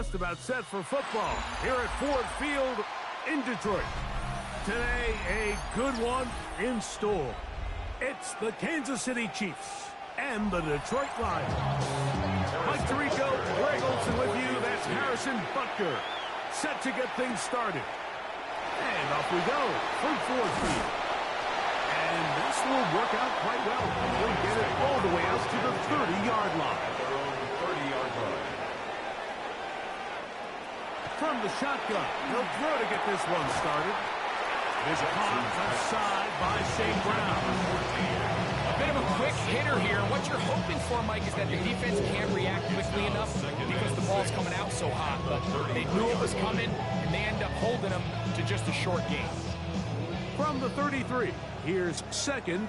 just about set for football here at Ford Field in Detroit. Today, a good one in store. It's the Kansas City Chiefs and the Detroit Lions. Mike Tirico, Greg Olsen with you. That's Harrison Butker, set to get things started. And off we go from Ford Field. And this will work out quite well. We'll get it all the way out to the 30-yard line. From the shotgun, he'll throw to get this one started. Is caught outside by St. Brown. A bit of a quick hitter here. What you're hoping for, Mike, is that the defense can't react quickly enough because the ball's coming out so hot. But they knew it was coming, and they end up holding them to just a short gain. From the 33, here's 2nd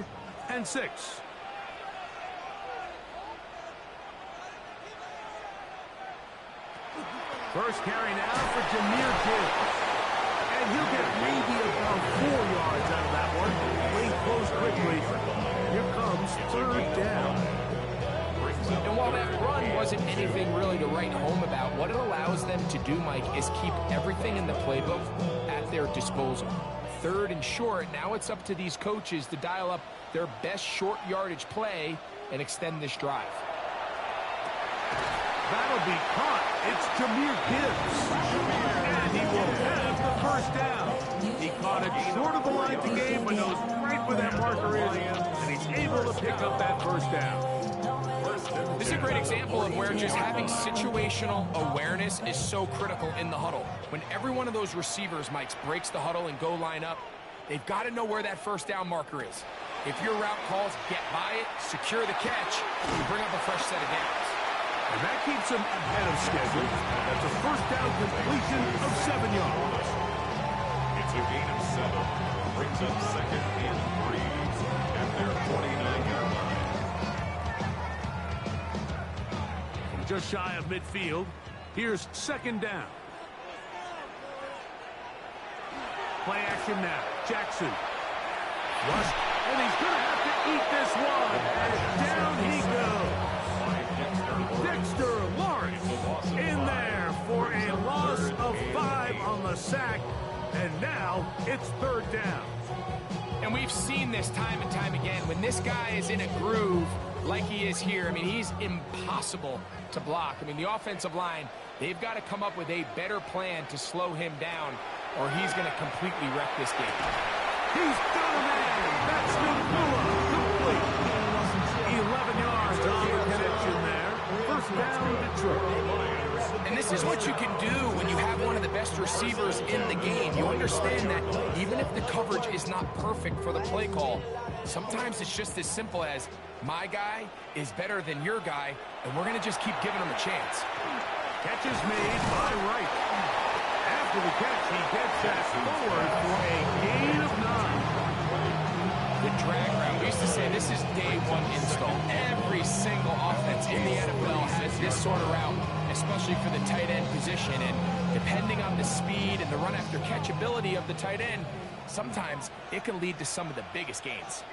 and 6. First carry now for Jahmyr Gibbs. And he'll get maybe about 4 yards out of that one. Lane close quickly. Here comes 3rd down. And while that run wasn't anything really to write home about, what it allows them to do, Mike, is keep everything in the playbook at their disposal. 3rd and short, now it's up to these coaches to dial up their best short yardage play and extend this drive. That'll be caught. It's Jahmyr Gibbs. And he will have the 1st down. He caught it short of the line to gain, but knows right where that marker is, and he's able to pick up that 1st down. This is a great example of where just having situational awareness is so critical in the huddle. When every one of those receivers, Mike, breaks the huddle and go line up, they've got to know where that 1st down marker is. If your route calls, get by it, secure the catch, and bring up a fresh set of downs. And that keeps him ahead of schedule. That's a 1st down completion of 7 yards. It's a gain of 7. Brings up 2nd and 3 at their 29-yard line. From just shy of midfield, here's 2nd down. Play action now. Jackson. Rush. And he's going to have to eat this one. And down he goes. Dexter Lawrence in there for a loss of 5 on the sack, and now it's 3rd down. And we've seen this time and time again. When this guy is in a groove like he is here, I mean, he's impossible to block. I mean, the offensive line, they've got to come up with a better plan to slow him down, or he's going to completely wreck this game. He's got a man. That's Nukula. Complete. 11 yards on the connection there. 1st down, Detroit. And this is what you can do when you have one of the best receivers in the game. You understand that even if the coverage is not perfect for the play call, sometimes it's just as simple as, my guy is better than your guy, and we're going to just keep giving him a chance. Catch is made by Wright. After the catch, he gets that forward for a gain of 9. The drag route. We used to say this is day 1 install. Every single offense in the NFL has this sort of route, especially for the tight end position. And depending on the speed and the run after catch ability of the tight end, sometimes it can lead to some of the biggest gains.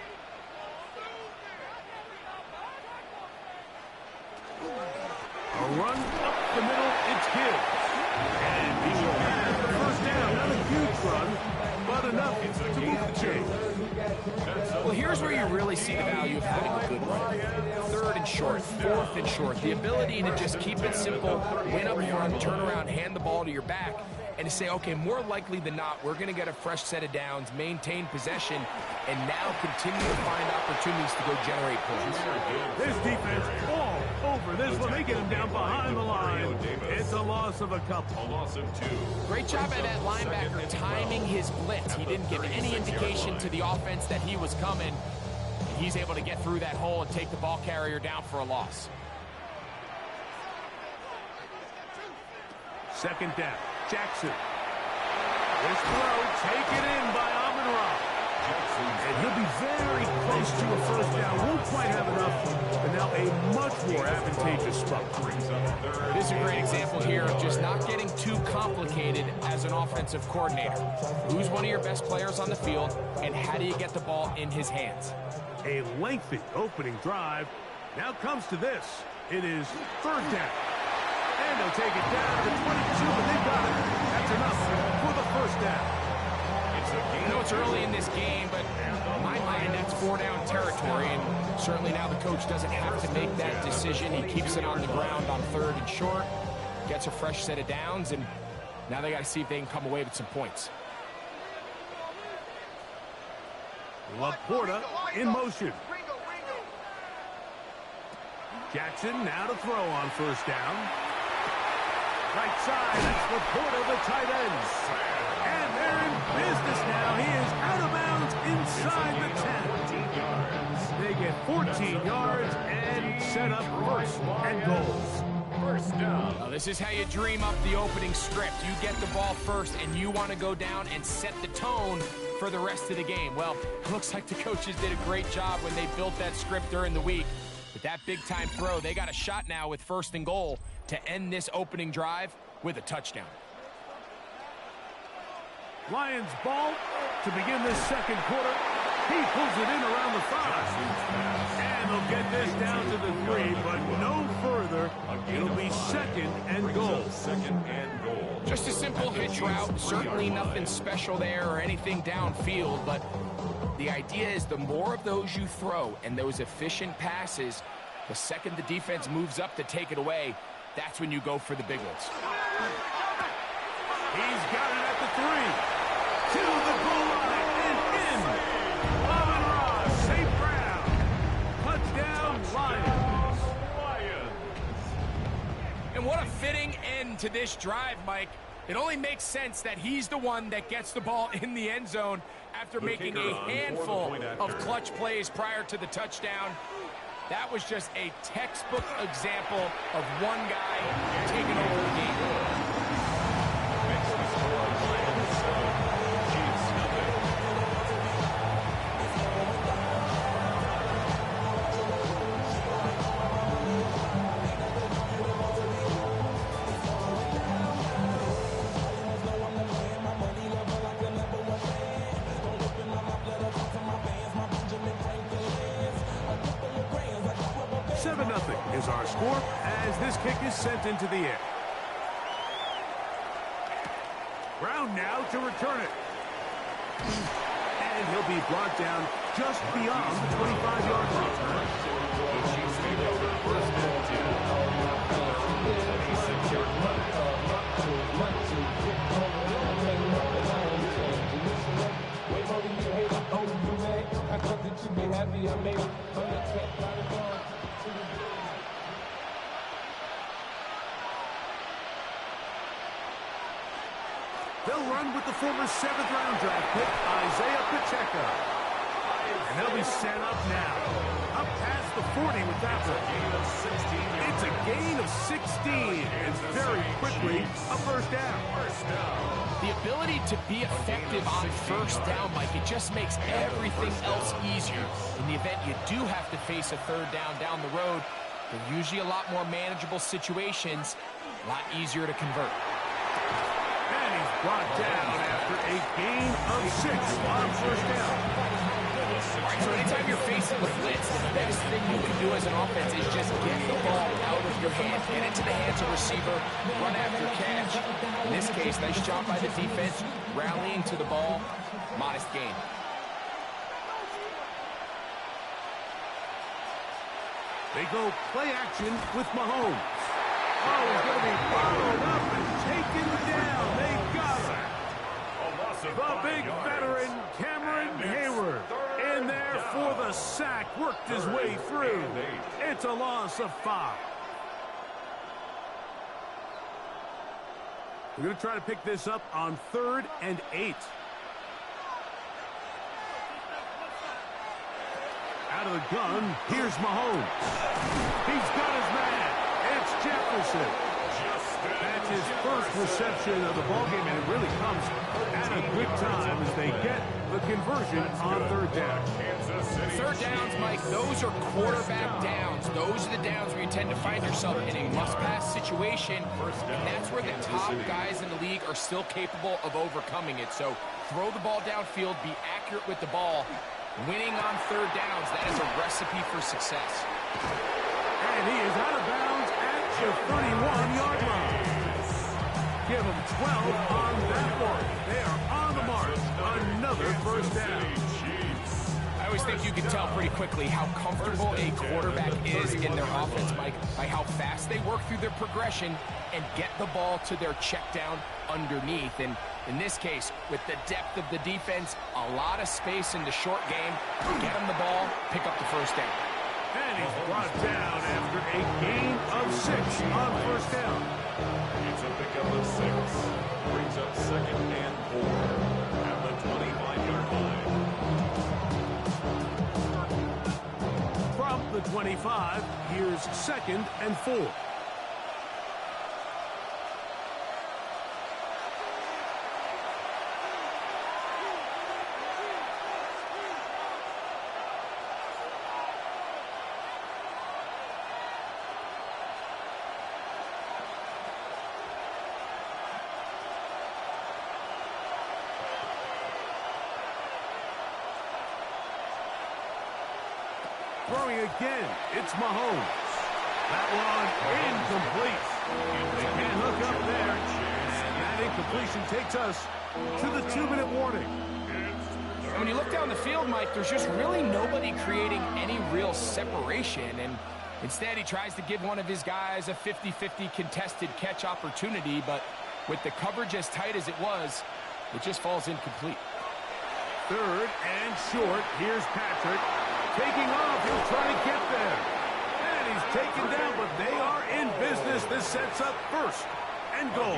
A run up the middle, it's Gibbs. And he will have the 1st down. Not a huge run, but enough to move the chain. Well, here's where you really see the value of having a good run. 3rd and short, 4th and short. The ability to just keep it simple, win up front, turn around, hand the ball to your back, and to say, okay, more likely than not, we're going to get a fresh set of downs, maintain possession, and now continue to find opportunities to go generate points. This defense all over this one. They get him down behind the line. It's a loss of a couple. A loss of 2. Great job by that linebacker timing his blitz. He didn't give any indication to the offense that he was coming. He's able to get through that hole and take the ball carrier down for a loss. 2nd down. Jackson. This throw taken in by Amon-Ra. And he'll be very close to a 1st down. Won't quite have enough, but now a much more advantageous spot. This is a great example here of just not getting too complicated as an offensive coordinator. Who's one of your best players on the field, and how do you get the ball in his hands? A lengthy opening drive. Now comes to this. It is 3rd down. And they'll take it down to the 22, but they got it. That's enough for the first down. I know it's early in this game, but in my mind, that's 4-down territory, and certainly now the coach doesn't have to make that decision. He keeps it on the ground on 3rd and short, gets a fresh set of downs, and now they got to see if they can come away with some points. Laporta in motion. Jackson now to throw on first down. Right side, that's Laporta, the tight end. And they're in business now. He is out of bounds inside the 10. They get 14 yards and set up first and goal. First down. Now, this is how you dream up the opening script. You get the ball first, and you want to go down and set the tone for the rest of the game. Well, it looks like the coaches did a great job when they built that script during the week. With that big-time throw, they got a shot now with 1st and goal to end this opening drive with a touchdown. Lions ball to begin this second quarter. He pulls it in around the 5. And they'll get this down to the 3, but no further. It'll be 2nd and goal. Just a simple hitch route. Certainly nothing special there or anything downfield, but the idea is the more of those you throw and those efficient passes, the second the defense moves up to take it away, that's when you go for the big ones. He's got it at the 3. To the goal line and in. Amon-Ra, St. Brown. Touchdown, Lions. And what a fitting end to this drive, Mike. It only makes sense that he's the one that gets the ball in the end zone after making a handful of clutch plays prior to the touchdown. That was just a textbook example of one guy taking over the game. 7-0 is our score as this kick is sent into the air. Brown now to return it. And he'll be brought down just beyond the 25-yard line. They'll run with the former 7th-round draft pick, Isaiah Pacheco. And they'll be set up now. Up past the 40 with that one. It's a gain of 16. And very quickly, a first down. The ability to be effective on first down, Mike, it just makes everything else easier. In the event you do have to face a 3rd down the road, they're usually a lot more manageable situations, a lot easier to convert. And he's brought down after a gain of 6 on first down. All right, so anytime you're facing the blitz, the best thing you can do as an offense is just get the ball out of your hand, get into the hands of receiver, run after catch. In this case, nice job by the defense, rallying to the ball, modest gain. They go play action with Mahomes. Oh, he's going to be followed up and taken down. They got him. The big veteran, Cameron Hayward, in there for the sack, worked his way through. It's a loss of 5. We're going to try to pick this up on 3rd and 8. Out of the gun, here's Mahomes. He's got his man. It's Jefferson. That's his first reception of the ballgame, and it really comes at a good time as they get the conversion on 3rd down. 3rd downs, Mike, those are quarterback downs. Those are the downs where you tend to find yourself in a must-pass situation, and that's where the top guys in the league are still capable of overcoming it. So throw the ball downfield, be accurate with the ball. Winning on 3rd downs, that is a recipe for success. And he is out of bounds at the 31-yard line. Give them 12 on that one. They are on the mark. Another first down. I always think you can tell pretty quickly how comfortable a quarterback is in their offense, Mike, by how fast they work through their progression and get the ball to their check down underneath. And in this case, with the depth of the defense, a lot of space in the short game, get them the ball, pick up the first down. And he's brought down after a gain of 6 on first down. It's a pickup of 6. Brings up 2nd and 4 at the 25-yard line. From the 25, here's 2nd and 4. Throwing again, it's Mahomes. That one incomplete. They can't hook up there. And that incompletion takes us to the 2-minute warning. And when you look down the field, Mike, there's just really nobody creating any real separation. And instead, he tries to give one of his guys a 50-50 contested catch opportunity. But with the coverage as tight as it was, it just falls incomplete. 3rd and short. Here's Patrick. Taking off, he'll try to get there. And he's taken down, but they are in business. This sets up 1st and goal.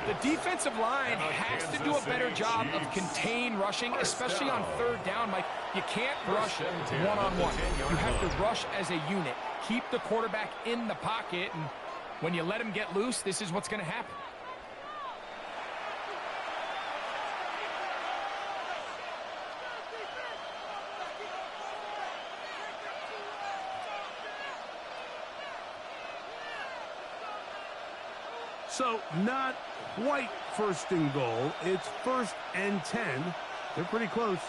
The defensive line has to do a better job of contain rushing, especially on 3rd down. Mike, you can't rush one-on-one. You have to rush as a unit. Keep the quarterback in the pocket, and when you let him get loose, this is what's going to happen. So not quite 1st and goal. It's 1st and 10. They're pretty close.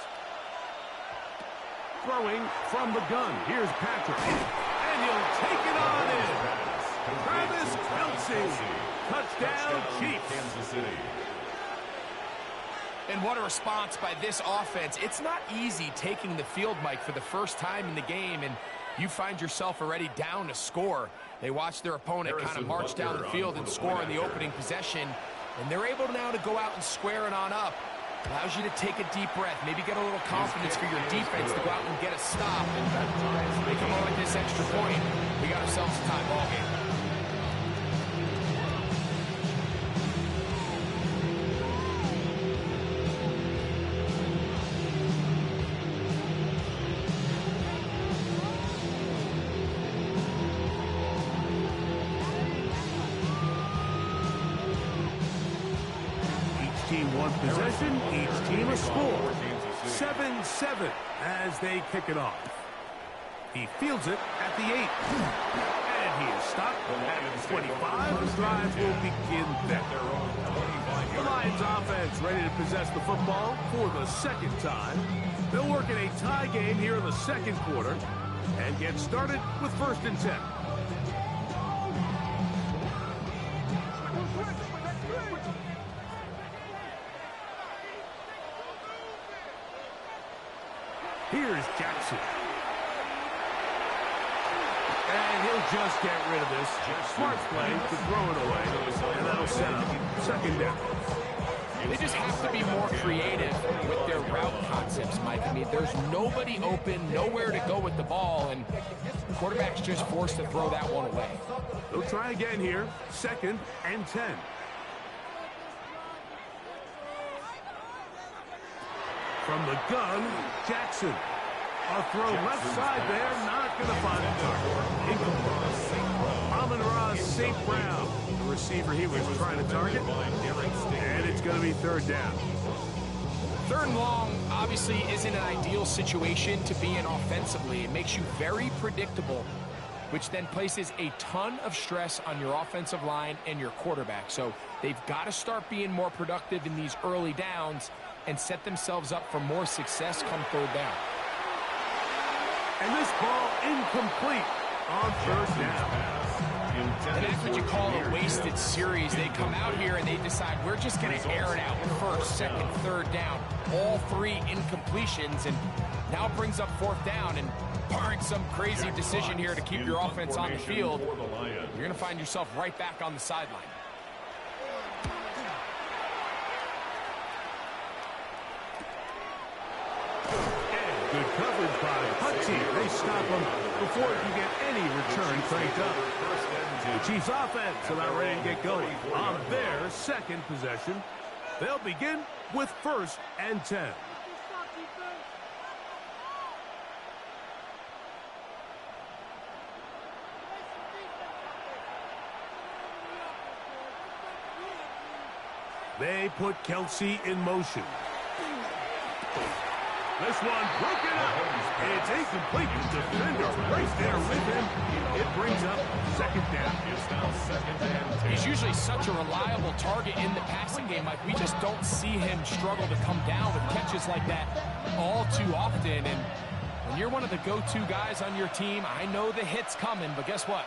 Throwing from the gun. Here's Patrick. And he'll take it on in. Travis Kelce. Touchdown, Chiefs. Kansas City. And what a response by this offense. It's not easy taking the field, Mike, for the first time in the game, and you find yourself already down to score. They watch their opponent kind of march down the field and score on the opening possession, and they're able now to go out and square it on up. Allows you to take a deep breath, maybe get a little confidence for your defense to go out and get a stop. And they come on with this extra point. We got ourselves a tie ball game. One possession, each team a score. 7-7 as they kick it off. He fields it at the 8. And he is stopped at the 25. The drive will begin there. The Lions offense ready to possess the football for the 2nd time. They'll work in a tie game here in the 2nd quarter and get started with 1st and 10. Here's Jackson. And he'll just get rid of this. Smart play to throw it away. And that'll set up 2nd down. They just have to be more creative with their route concepts, Mike. I mean, there's nobody open, nowhere to go with the ball, and the quarterback's just forced to throw that one away. They'll try again here. 2nd and 10. From the gun, Jackson. A throw left side there, not going to find it. Amon-Ra St. Brown, the receiver he was trying to target. And it's going to be 3rd down. 3rd and long obviously isn't an ideal situation to be in offensively. It makes you very predictable, which then places a ton of stress on your offensive line and your quarterback. So they've got to start being more productive in these early downs and set themselves up for more success come 3rd down. And this ball incomplete on 3rd down. And that's what you call a wasted series. They come out here and they decide we're just going to air it out. First, second, third down. All three incompletions, and now it brings up fourth down. And barring some crazy decision here to keep your offense on the field, you're going to find yourself right back on the sideline. Good coverage by Hutchie. They stop him before he can get any return cranked up. The Chiefs offense about ready to get going on their second possession. They'll begin with 1st and 10. They put Kelsey in motion. This one broken up. It's incomplete. The defender right there with him. It brings up 2nd down. He's usually such a reliable target in the passing game. Like, we just don't see him struggle to come down with catches like that all too often. And when you're one of the go-to guys on your team, I know the hit's coming, but guess what?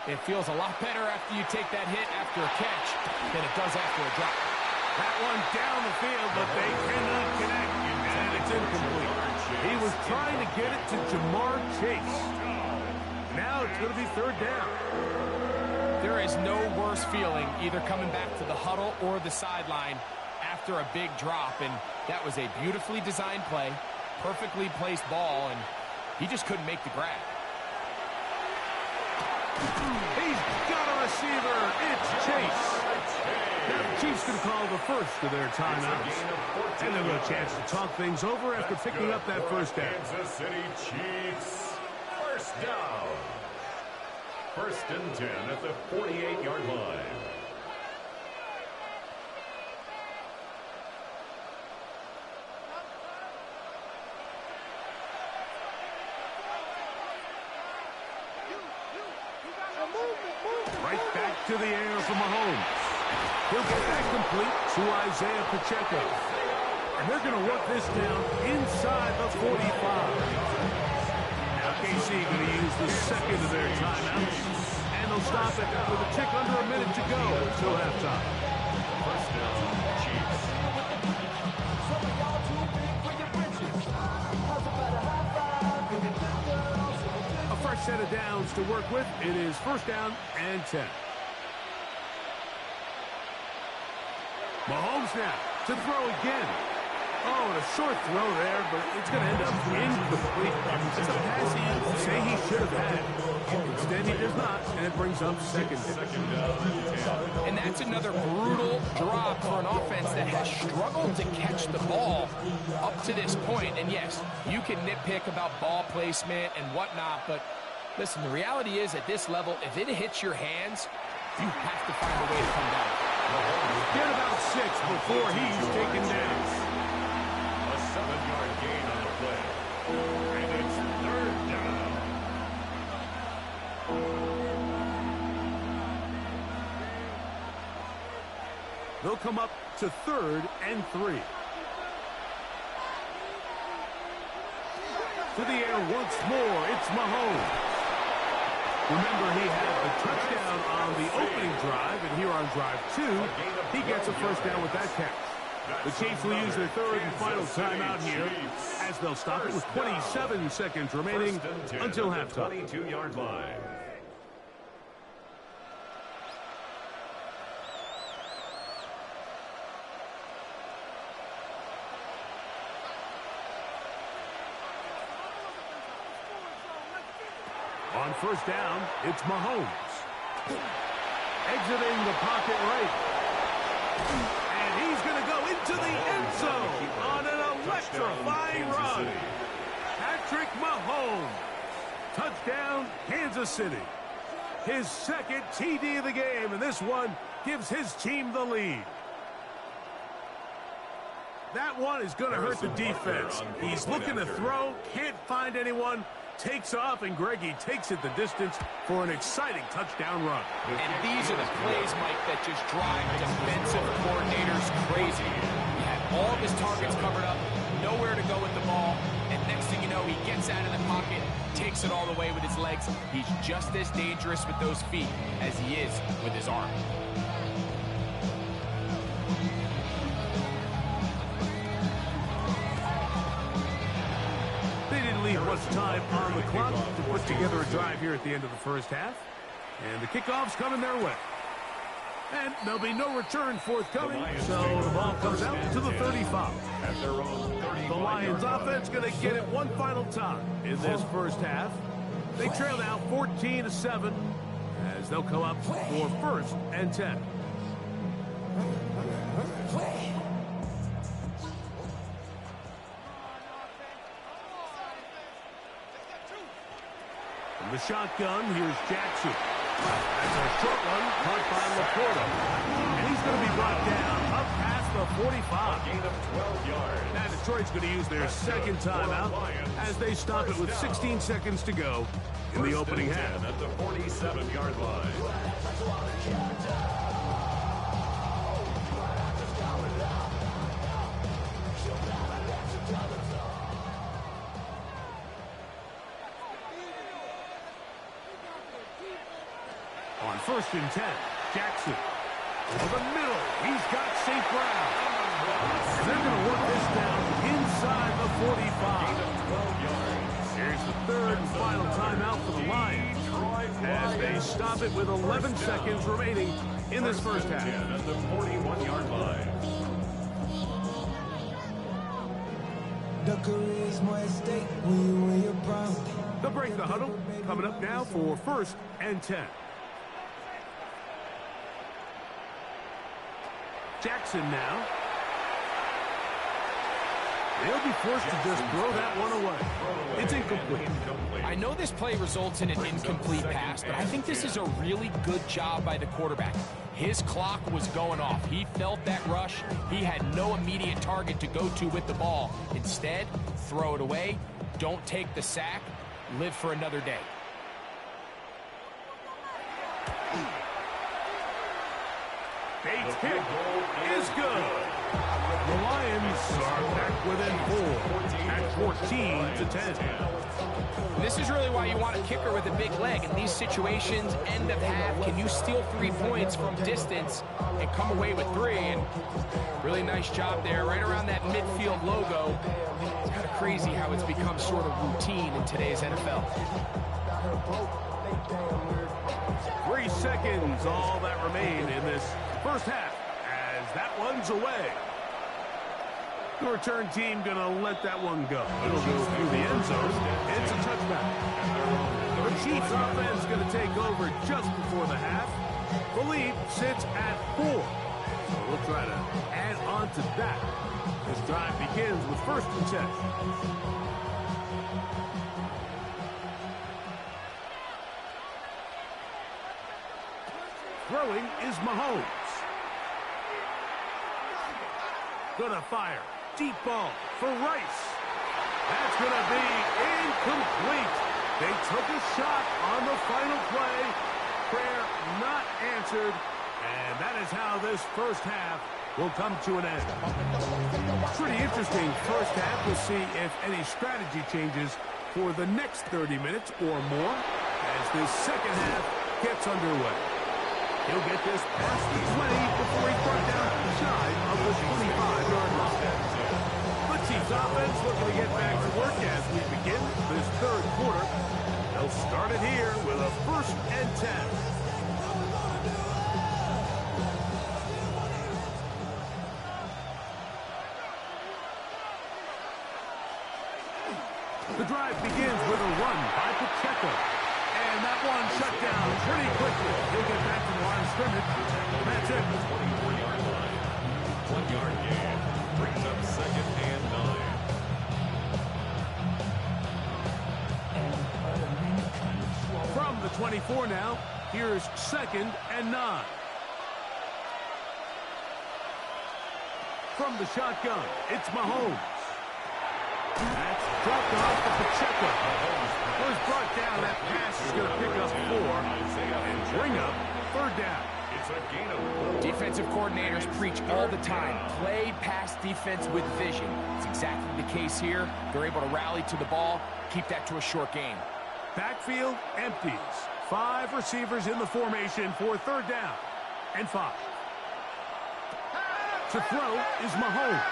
It feels a lot better after you take that hit after a catch than it does after a drop. That one down the field, but they cannot connect. And it's incomplete. He was trying to get it to Jamar Chase. Now it's going to be 3rd down. There is no worse feeling either coming back to the huddle or the sideline after a big drop. And that was a beautifully designed play, perfectly placed ball, and he just couldn't make the grab. He's got a receiver. It's Chase. Now the Chiefs can call the first of their timeouts. And they'll have a chance to talk things over after picking up that 1st down. Kansas City Chiefs, 1st down. 1st and 10 at the 48-yard line. Right back to the air for Mahomes. He'll get that complete to Isaiah Pacheco. And they're going to work this down inside the 45. Now KC going to use the 2nd of their timeouts. And they'll stop it with a tick under a minute to go until halftime. 1st down, Chiefs. A fresh set of downs to work with. It is 1st down and 10. Mahomes now to throw again. Oh, and a short throw there, but it's going to end up incomplete. It's a pass he say he should have had. Instead, he does not, and it brings up 2nd down. And that's another brutal drop for an offense that has struggled to catch the ball up to this point. And yes, you can nitpick about ball placement and whatnot, but listen, the reality is at this level, if it hits your hands, you have to find a way to come down. Get about 6 before he's taken down. A 7-yard gain on the play. And it's 3rd down. They'll come up to 3rd and 3. To the air once more, it's Mahomes. Remember, he had the touchdown on the opening drive, and here on drive 2, he gets a 1st down with that catch. The Chiefs will use their 3rd and final timeout here, as they'll stop it with 27 seconds remaining until halftime. 22-yard line. On 1st down, it's Mahomes. Exiting the pocket right. And he's going to go into the end zone on an electrifying run. Patrick Mahomes. Touchdown, Kansas City. His 2nd TD of the game, and this one gives his team the lead. That one is going to hurt the defense. He's looking to throw, can't find anyone. Takes off, and Greggy takes it the distance for an exciting touchdown run. And these are the plays, Mike, that just drive defensive coordinators crazy. He had all of his targets covered up, nowhere to go with the ball, and next thing you know, he gets out of the pocket, takes it all the way with his legs. He's just as dangerous with those feet as he is with his arm. They didn't leave much time on the clock to put together a drive here at the end of the first half. And the kickoff's coming their way. And there'll be no return forthcoming, so the ball comes out to the 35. The Lions offense going to get it one final time in this first half. They trail now 14-7 as they'll come up for 1st and 10. From the shotgun, here's Jackson. That's a short one, caught by Laporta. And he's going to be brought down up past the 45. Gain of 12 yards. Now Detroit's going to use their second timeout as they stop it with 16 seconds to go in the opening half. At the 47-yard line. On 1st and 10, Jackson. Over the middle, he's got St. Brown. They're going to work this down inside the 45. Here's the 3rd and final timeout for the Lions as they stop it with 11 seconds remaining in this first half. At the 41-yard line. They'll break the huddle. Coming up now for 1st and 10. Jackson now. They'll be forced to just throw that one away. It's incomplete. I know this play results in an incomplete pass, but I think this is a really good job by the quarterback. His clock was going off. He felt that rush. He had no immediate target to go to with the ball. Instead, throw it away. Don't take the sack. Live for another day. Bates' kick is good. The Lions are back within 4 at 14-10. This is really why you want a kicker with a big leg. In these situations, end of half, can you steal 3 points from distance and come away with 3? And really nice job there, right around that midfield logo. It's kind of crazy how it's become sort of routine in today's NFL. 3 seconds, all that remain in this first half as that one's away. The return team going to let that one go. It'll go through the end zone. It's a touchback. The Chiefs offense going to take over just before the half. The lead sits at 4. So we'll try to add on to that. This drive begins with 1st and 10. Throwing is Mahomes. Gonna fire. Deep ball for Rice. That's gonna be incomplete. They took a shot on the final play. Prayer not answered. And that is how this first half will come to an end. Pretty interesting first half. We'll see if any strategy changes for the next 30 minutes or more as this second half gets underway. He'll get this past the 20 before he's brought down shy of the 25-yard line. The Chiefs offense looking to get back to work as we begin this 3rd quarter. They'll start it here with a 1st and 10. The drive begins with a run by Pacheco. And that one shut down pretty quickly. He'll get back to the line of scrimmage. That's it. 24-yard line. 1-yard gain. Brings up 2nd and 9. From the 24 now, here's 2nd and 9. From the shotgun, it's Mahomes. That's dropped off to Pacheco. Was brought down. That pass is going to pick up 4 and bring up 3rd down. It's a gain of 4. Defensive coordinators preach all the time. Play pass defense with vision. It's exactly the case here. They're able to rally to the ball, keep that to a short game. Backfield empties. 5 receivers in the formation for 3rd down and 5. To throw is Mahomes.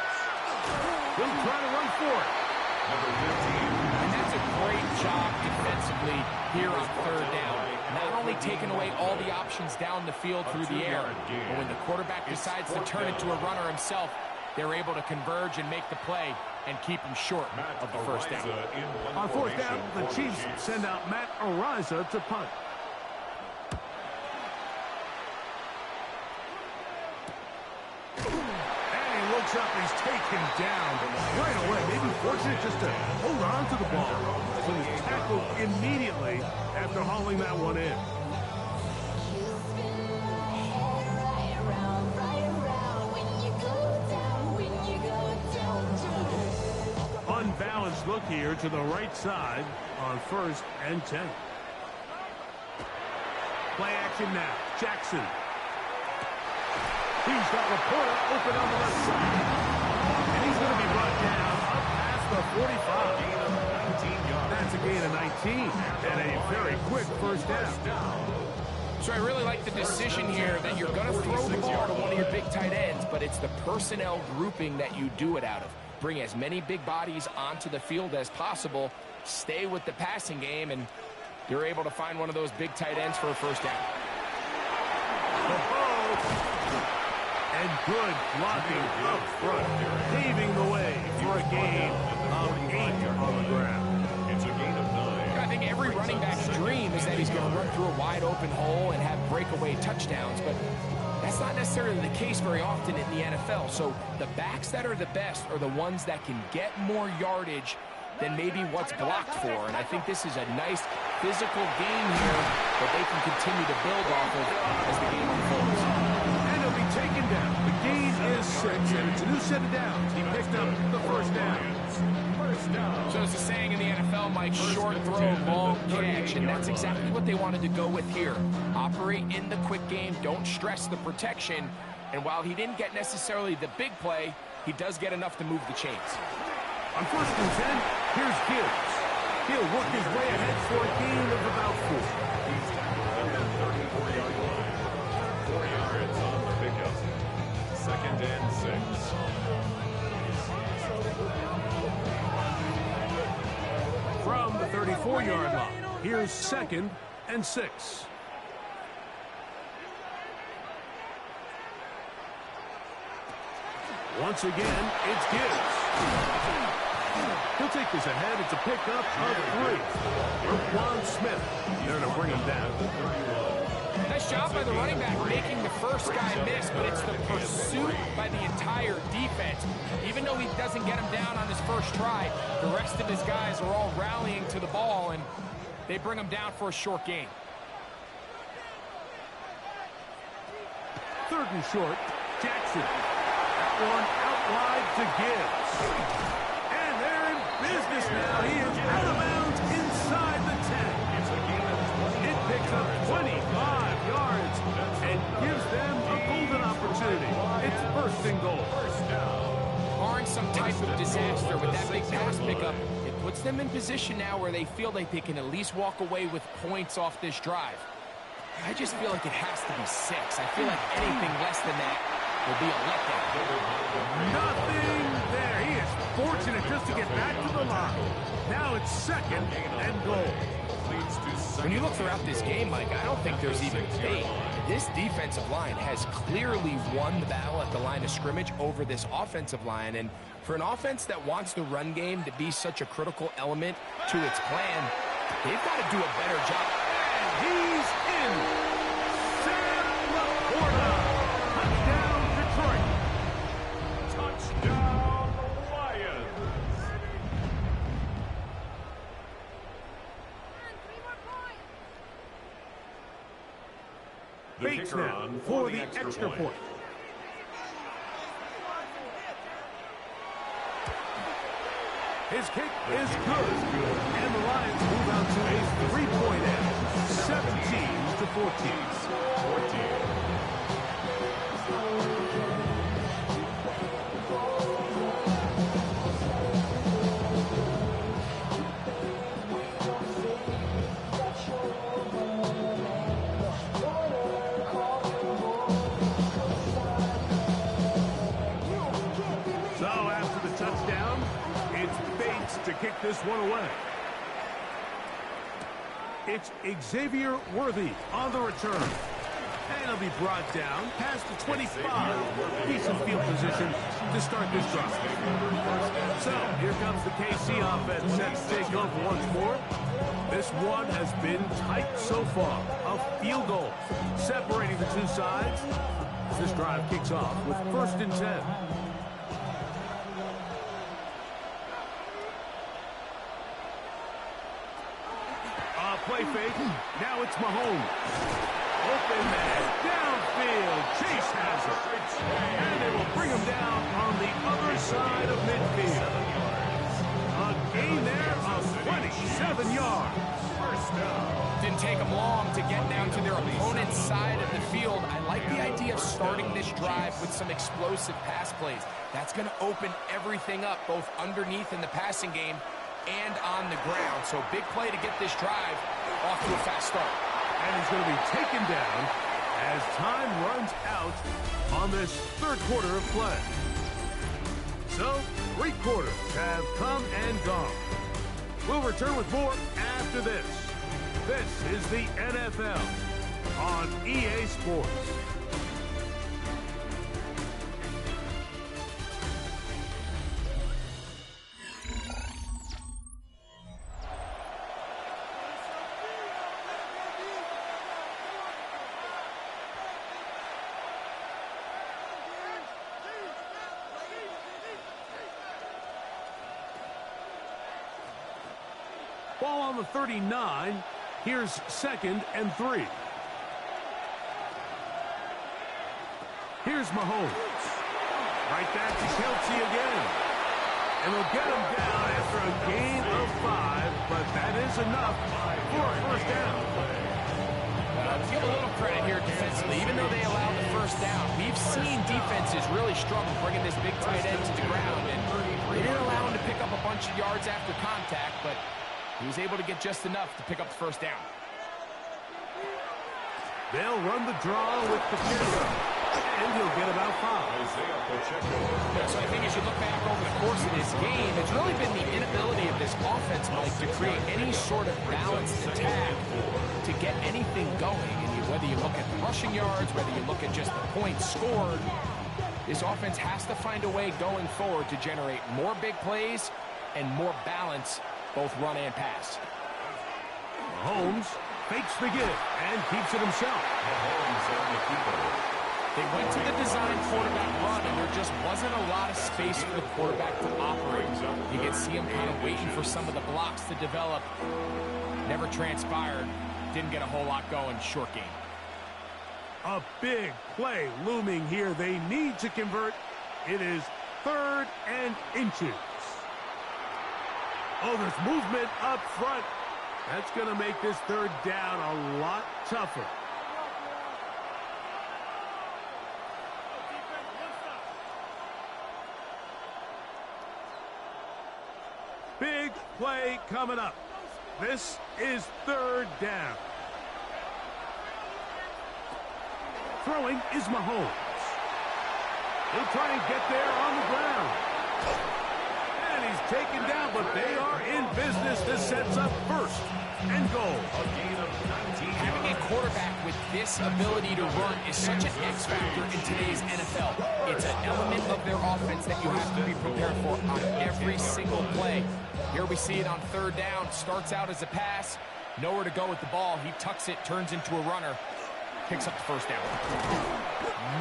He'll try to run for it. Number 15. And that's a great job defensively here on 3rd down. Not only taking away all the options down the field through the air, but when the quarterback decides to turn it to a runner himself, they're able to converge and make the play and keep him short of the 1st down. On 4th down, the Chiefs send out Matt Araiza to punt. Looks up, he's taken down right away. Maybe fortunate just to hold on to the ball. So he's tackled immediately after hauling that one in. Unbalanced look here to the right side on 1st and 10. Play action now. Jackson. He's got Laporta open on the left side. And he's going to be brought down up past the 45. That's a gain of 19. And a very quick 1st down. So I really like the decision here that you're going to throw the ball to one of your big tight ends, but it's the personnel grouping that you do it out of. Bring as many big bodies onto the field as possible. Stay with the passing game, and you're able to find one of those big tight ends for a 1st down. And good blocking up front, paving the way for a gain of 8 on the ground. It's a gain of 9. I think every running back's dream is that he's going to run through a wide open hole and have breakaway touchdowns, but that's not necessarily the case very often in the NFL. So the backs that are the best are the ones that can get more yardage than maybe what's blocked for. And I think this is a nice physical game here that they can continue to build off of as the game unfolds. And he'll be taken down. The gain is 6, and it's a new set of downs. He picked up the 1st down. So it's a saying in the NFL, Mike, short throw, long catch, and that's exactly what they wanted to go with here. Operate in the quick game, don't stress the protection, and while he didn't get necessarily the big play, he does get enough to move the chains. On 1st and 10, here's Gibbs. He'll work his way ahead for a gain of about 4. He's down at the 34-yard line. 4 yards on the pickup. 2nd and 6. From the 34-yard line, here's 2nd and 6. Once again, it's Gibbs. He'll take this ahead. It's a pickup of 3. Roquan Smith there to bring him down. Nice job by the running back making the first guy miss, but it's the pursuit by the entire defense. Even though he doesn't get him down on his first try, the rest of his guys are all rallying to the ball, and they bring him down for a short gain. 3rd and short, Jackson. That one out wide to Gibbs. And they're in business now. He is out of bounds inside the 10. It picks up 25 yards and gives them a golden opportunity. It's 1st and goal. Barring some type of disaster with that big pass pickup, it puts them in position now where they feel like they can at least walk away with points off this drive. I just feel like it has to be 6. I feel like anything less than that will be a letdown. Nothing there. He is fortunate just to get back to the line. Now it's 2nd and goal. When you look throughout this game, Mike, I don't think there's even debate. This defensive line has clearly won the battle at the line of scrimmage over this offensive line. And for an offense that wants the run game to be such a critical element to its plan, they've got to do a better job. And he's in. Sam Laporta. Touchdown, Detroit. Touchdown, Lions. The Bates kicker now on for the extra point. His kick is good. And the Lions move out to a 3-point edge. 17 to 14. So after the touchdown, it's Bates to kick this one away. It's Xavier Worthy on the return. And he'll be brought down past the 25. Decent field position to start this drive. So here comes the KC offense set to take over once more. This one has been tight so far. A field goal separating the two sides. This drive kicks off with 1st and 10. Play fake. Now it's Mahomes. Open man. Downfield. Chase has it. And they will bring him down on the other side of midfield. A gain there of 27 yards. Didn't take them long to get down to their opponent's side of the field. I like the idea of starting this drive with some explosive pass plays. That's going to open everything up, both underneath in the passing game and on the ground. So big play to get this drive off to a fast start. And he's going to be taken down as time runs out on this 3rd quarter of play. So 3 quarters have come and gone. We'll return with more after this. This is the NFL on EA Sports. Ball on the 39. Here's 2nd and 3. Here's Mahomes. Right back to Kelce again. And they'll get him down after a gain of 5, but that is enough for a 1st down. Let's give a little credit here defensively. Even though they allowed the 1st down, we've seen defenses really struggle bringing this big tight end to the ground. And they didn't allow him to pick up a bunch of yards after contact, but he was able to get just enough to pick up the 1st down. They'll run the draw with Pacheco, and he'll get about 5. Yeah, so I think as you look back over the course of this game, it's really been the inability of this offense, Mike, to create any sort of balanced attack to get anything going. And whether you look at the rushing yards, whether you look at just the points scored, this offense has to find a way going forward to generate more big plays and more balance, both run and pass. Mahomes fakes the give and keeps it himself. They went to the design quarterback run, and there just wasn't a lot of space for the quarterback to operate. You can see him kind of waiting for some of the blocks to develop. Never transpired. Didn't get a whole lot going. Short game. A big play looming here. They need to convert. It is 3rd and inches. Oh, there's movement up front. That's going to make this 3rd down a lot tougher. Big play coming up. This is 3rd down. Throwing is Mahomes. He'll try and get there on the ground. And he's taken down, but they are in business. This sets up 1st and goal. Having a quarterback with this ability to run is such an X factor in today's NFL. It's an element of their offense that you have to be prepared for on every single play. Here we see it on 3rd down. Starts out as a pass. Nowhere to go with the ball. He tucks it, turns into a runner. Picks up the 1st down.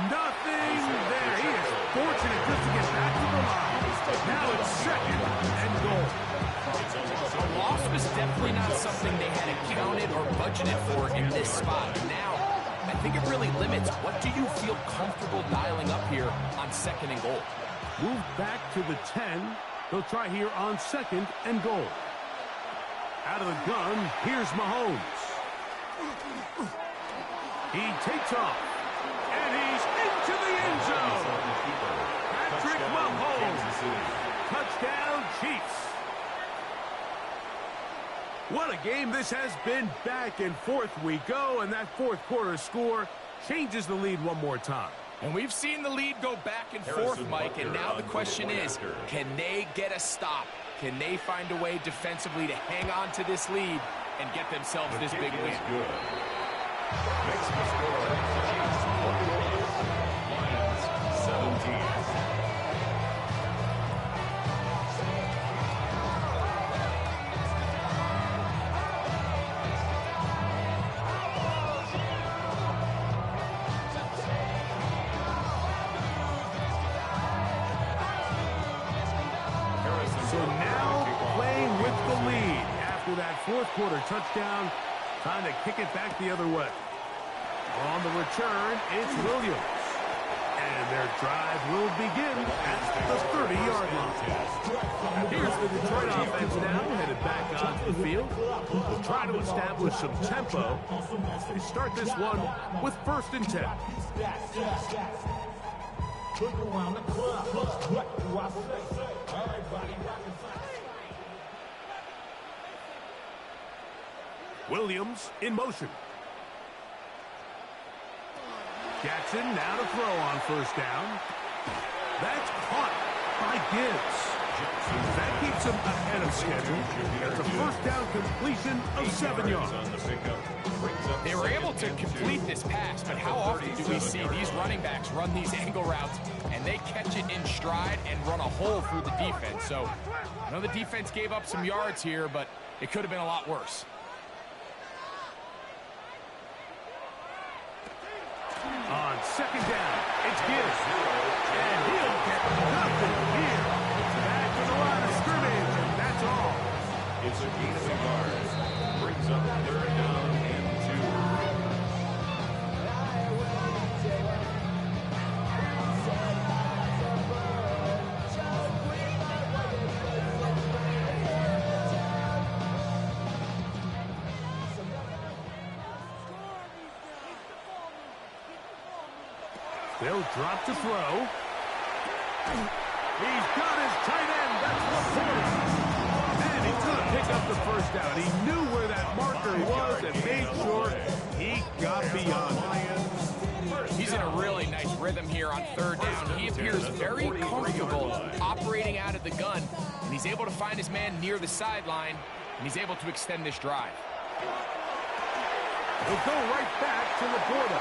Nothing there. He is fortunate just to get back to the line. Now it's 2nd and goal. A loss was definitely not something they had accounted or budgeted for in this spot. Now, I think it really limits what do you feel comfortable dialing up here on 2nd and goal. Move back to the 10. They'll try here on 2nd and goal. Out of the gun, here's Mahomes. He takes off, and he's into the end zone. Patrick Mahomes. Touchdown, Chiefs. What a game this has been. Back and forth we go, and that 4th quarter score changes the lead one more time. And we've seen the lead go back and forth, Mike, and now the question is, can they get a stop? Can they find a way defensively to hang on to this lead and get themselves this big win? Makes the score, Chiefs 21, Lions 17. So now playing with the lead after that fourth quarter touchdown, trying to kick it back the other way. On the return, it's Williams. And their drive will begin at the 30-yard line. Here's the Detroit offense now, headed back onto the field. They'll try to establish some tempo. They start this one with 1st and 10. Williams in motion. Jackson now to throw on 1st down. That's caught by Gibbs. That keeps him ahead of schedule. That's a 1st down completion of 7 yards. They were able to complete this pass, but how often do we see these running backs run these angle routes and they catch it in stride and run a hole through the defense? So I know the defense gave up some yards here, but it could have been a lot worse. On 2nd down, it's Gibbs. And he'll get nothing here. Back to the line of scrimmage, and that's all. It's a gain of yards. Brings up 3rd down and 2. They'll drop to throw. He's got his tight end. That's the point. And he's going to pick up the 1st down. He knew where that marker was and made sure he got beyond it. He's in a really nice rhythm here on 3rd down. He appears very comfortable operating out of the gun, and he's able to find his man near the sideline, and he's able to extend this drive. He'll go right back to Laporta.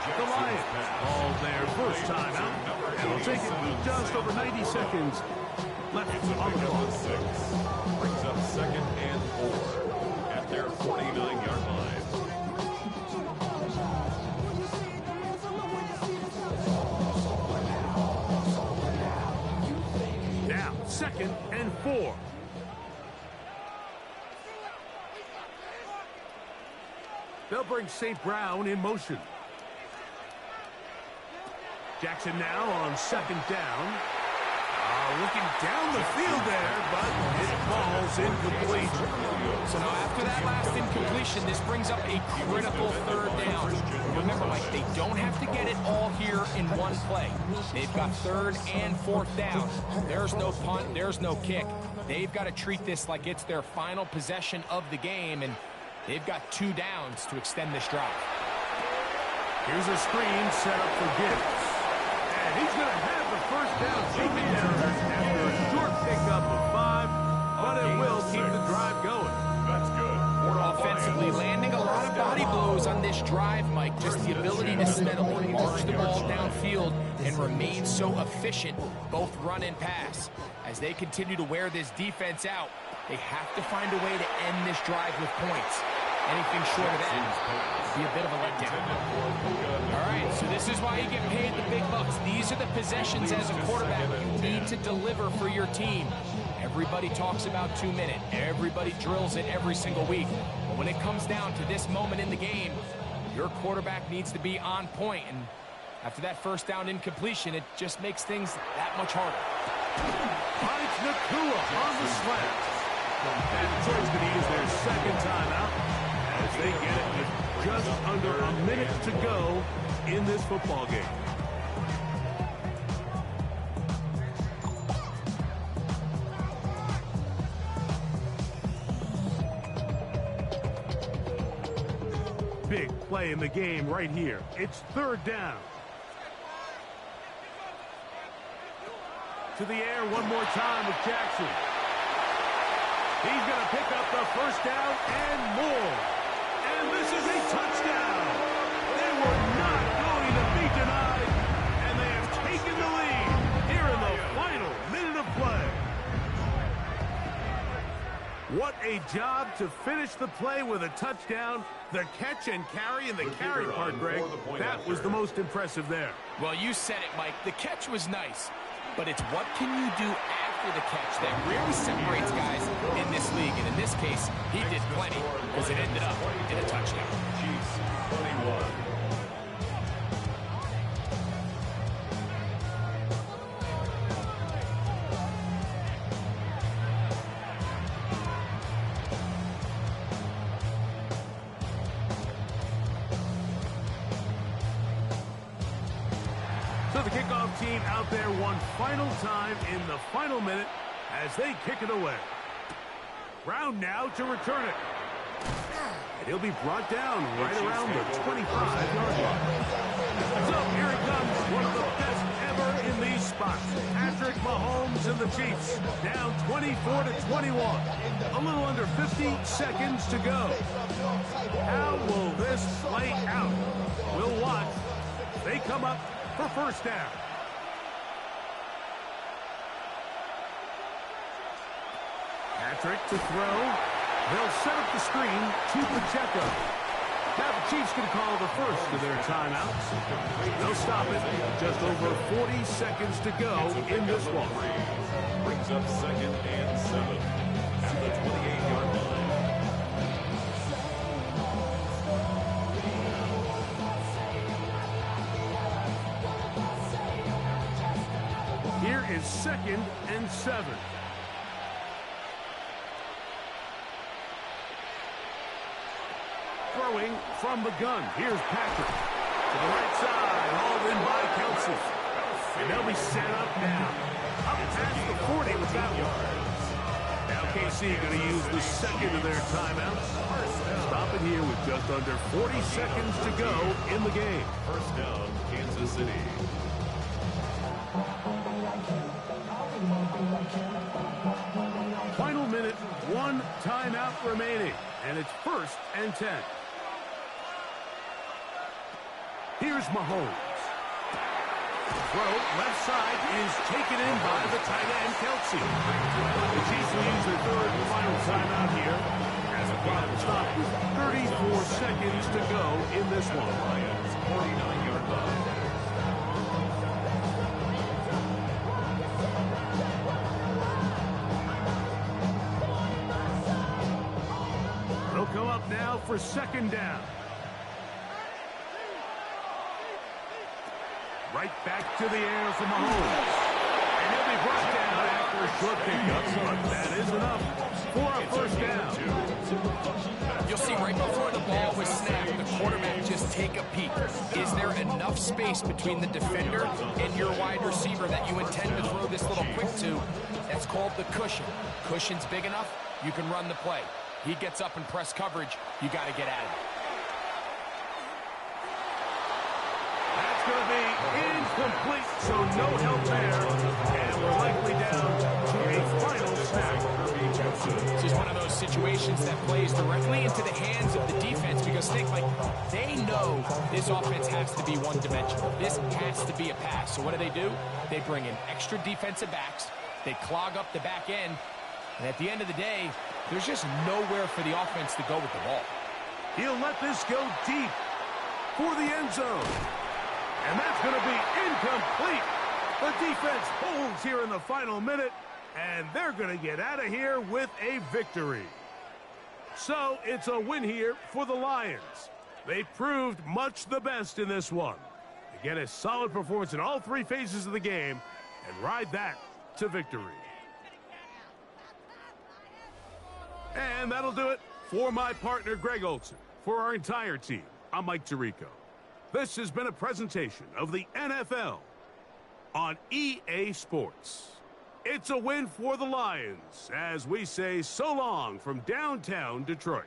The Lions all their 1st time out. And they'll take it with just over 90 seconds left on the clock. 6. Brings up 2nd and 4 at their 49-yard line. Now 2nd and 4. They'll bring St. Brown in motion. Jackson now on 2nd down. Looking down the field there, but it falls incomplete. So now after that last incompletion, this brings up a critical 3rd down. Remember, Mike, they don't have to get it all here in one play. They've got 3rd and 4th down. There's no punt, there's no kick. They've got to treat this like it's their final possession of the game, and they've got 2 downs to extend this drive. Here's a screen set up for Gibbs. And he's going to have the 1st down taken down after a short pickup of 5, but it will keep the drive going. That's good. Offensively landing a lot of body blows on this drive, Mike. Just the ability to steadily march the ball downfield and remain so efficient, both run and pass. As they continue to wear this defense out, they have to find a way to end this drive with points. Anything short of that would be a bit of a letdown. All right, so this is why you get paid the big bucks. These are the possessions as a quarterback you need to deliver for your team. Everybody talks about 2 minutes. Everybody drills it every single week. But when it comes down to this moment in the game, your quarterback needs to be on point. And after that 1st down incompletion, it just makes things that much harder. Finds Nakua on the slant. And Detroit's going to use their 2nd timeout as they get it with just under a minute to go in this football game. Big play in the game right here. It's 3rd down. to the air one more time with Jackson. He's going to pick up the first down and more. And this is a touchdown. They were not going to be denied, and they have taken the lead here in the final minute of play. What a job to finish the play with a touchdown. The catch and carry, and the carry part, Greg, that was the most impressive there. Well, you said it, Mike. The catch was nice, but it's what can you do after the catch that really separates guys in this league. And in this case, he did plenty because it ended up in a touchdown. Chiefs 21. So the kickoff team out there one final time in the final minute as they kick it away. Brown now to return it. And he'll be brought down right around the 25-yard line. So here he comes, one of the best ever in these spots. Patrick Mahomes and the Chiefs down 24-21. A little under 50 seconds to go. How will this play out? We'll watch. They come up for first down. Patrick to throw. They'll set up the screen to Pacheco. Now the Chiefs can call the first of their timeouts. They'll stop it. Just over 40 seconds to go in this one. Brings up 2nd and 7 at the 28-yard line. Here is 2nd and 7. Throwing from the gun. Here's Patrick. To the right side, hauled in by Kelsey. And they'll be set up now. Up past the 40 with that one. Now KC going to use the second of their timeouts. Stop it here with just under 40 seconds to go in the game. First down, Kansas City. Final minute, one timeout remaining. And it's 1st and 10. Here's Mahomes. Throw, left side, is taken in by the tight end, Kelsey. The Chiefs will use their third and final timeout here. As the clock will stop with 34 seconds to go in this one. Lions 49-yard line. They'll come up now for second down. Right back to the air for Mahomes. And he'll be brought down after a short pickup, but that is enough for a first down. You'll see right before the ball was snapped, the quarterback just take a peek. Is there enough space between the defender and your wide receiver that you intend to throw this little quick to? That's called the cushion. Cushion's big enough, you can run the play. He gets up and press coverage, you got to get at it. That's going to be incomplete, so no help there. And we're likely down to a final snap. This is one of those situations that plays directly into the hands of the defense because they know this offense has to be one-dimensional. This has to be a pass. So what do? They bring in extra defensive backs. They clog up the back end. And at the end of the day, there's just nowhere for the offense to go with the ball. He'll let this go deep for the end zone. And that's going to be incomplete. The defense holds here in the final minute, and they're going to get out of here with a victory. So it's a win here for the Lions. They proved much the best in this one. Again, a solid performance in all three phases of the game, and ride that to victory. And that'll do it for my partner, Greg Olson. For our entire team, I'm Mike Tirico. This has been a presentation of the NFL on EA Sports. It's a win for the Lions as we say so long from downtown Detroit.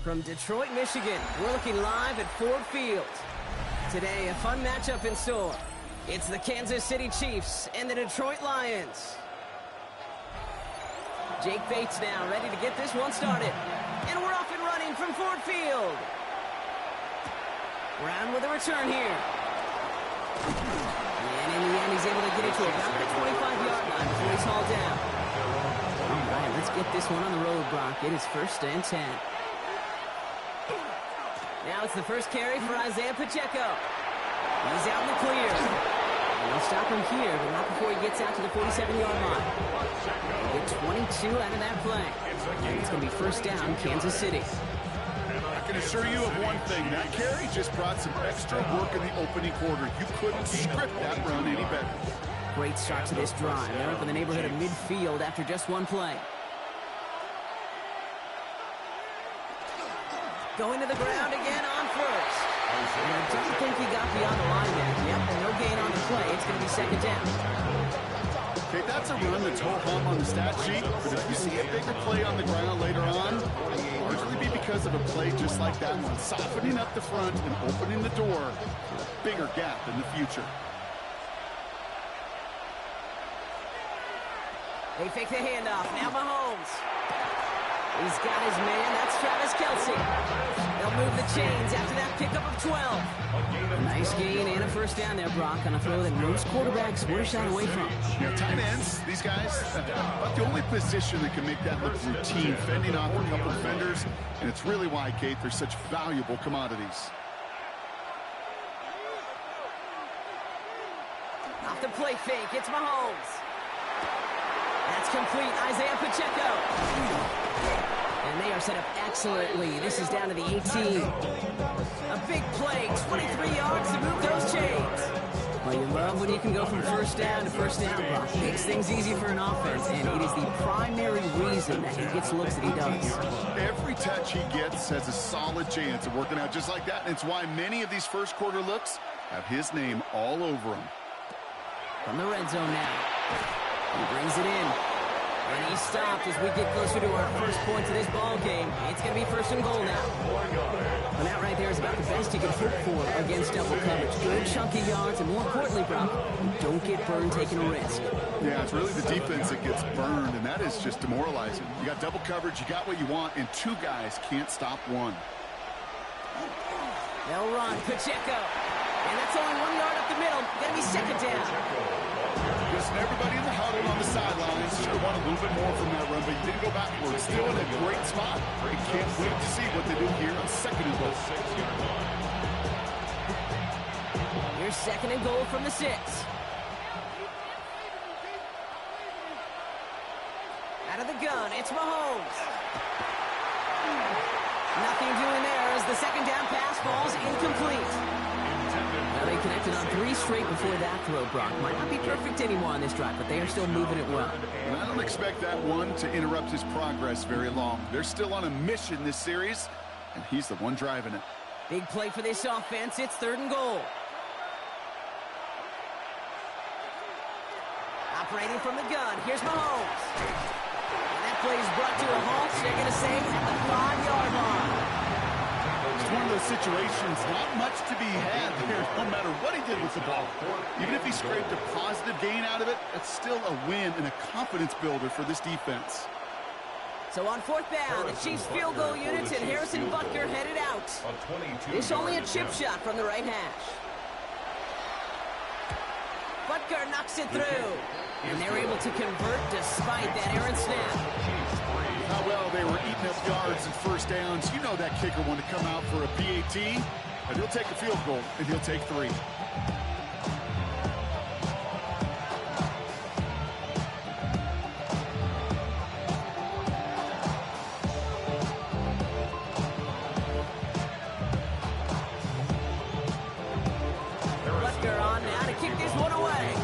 From Detroit, Michigan, we're looking live at Ford Field. Today, a fun matchup in store. It's the Kansas City Chiefs and the Detroit Lions. Jake Bates now ready to get this one started. And we're off and running from Ford Field. Brown with a return here. And in the end, he's able to get it to about the 25-yard line before he's hauled down. All right, let's get this one on the road, Brock. It is 1st and 10. Now it's the first carry for Isaiah Pacheco. He's out in the clear. And they'll stop him here, but not before he gets out to the 47-yard line. They'll get 22 out of that play. And it's going to be 1st down, Kansas City. I can assure you of one thing. That carry just brought some extra work in the opening quarter. You couldn't script that run any better. Great start to this drive. They're up in the neighborhood of midfield after just one play. Going to the ground again on first. And I don't think he got beyond the line there. Yep, and no gain on the play. It's going to be 2nd down. Okay, that's a run that's ho-hum on the stat sheet, but if you see a bigger play on the ground later on, it'll largely be because of a play just like that one, softening up the front and opening the door for a bigger gap in the future. They fake the handoff. Now Mahomes. He's got his man. That's Travis Kelce. They'll move the chains after that pickup of 12. A nice gain and a 1st down there, Brock, on a throw that most quarterbacks were shot away from. Yeah, tight ends, these guys, about the only position that can make that look routine, fending off a couple defenders, and it's really why, Kate, they're such valuable commodities. Off the play fake, it's Mahomes. That's complete, Isaiah Pacheco. And they are set up excellently. This is down to the 18. A big play, 23 yards to move those chains. Well, you love when you can go from 1st down to 1st down, Brock. Makes things easy for an offense, and it is the primary reason that he gets looks that he does. Every touch he gets has a solid chance of working out just like that, and it's why many of these first quarter looks have his name all over them. From the red zone now. He brings it in. And he's stopped as we get closer to our first point of this ball game. It's going to be 1st and goal now. And that right there is about the best you can hope for against double coverage. Good chunky yards, and more importantly, Brock, don't get burned taking a risk. Yeah, it's really the defense that gets burned, and that is just demoralizing. You got double coverage, you got what you want, and 2 guys can't stop one. They'll run, Pacheco. And that's only 1 yard up the middle. Going to be 2nd down. Listen, everybody in the huddle on the sidelines should have wanted a little bit more from that run, but he didn't go backwards. Still in a great spot. We can't wait to see what they do here on 2nd and goal. Here's 2nd and goal from the 6. Out of the gun, it's Mahomes. Nothing doing there as the 2nd down pass falls incomplete. Now they connected on 3 straight before that throw, Brock. Might not be perfect anymore on this drive, but they are still moving it well. And I don't expect that one to interrupt his progress very long. They're still on a mission this series, and he's the one driving it. Big play for this offense. It's 3rd and goal. Operating from the gun. Here's Mahomes. And that play is brought to a halt. They're going to say at the 5-yard line. It's one of those situations, not much to be had here, no matter what he did with the ball. Even if he scraped a positive gain out of it, that's still a win and a confidence builder for this defense. So on 4th down, the Chiefs field goal units and Harrison Butker headed out. It's only a chip shot from the right hash. Butker knocks it through. And they're able to convert despite that errant snap. How well they were eating up yards and 1st downs. You know that kicker wanted to come out for a PAT, and he'll take a field goal, and he'll take 3. Butker on now to kick this one away.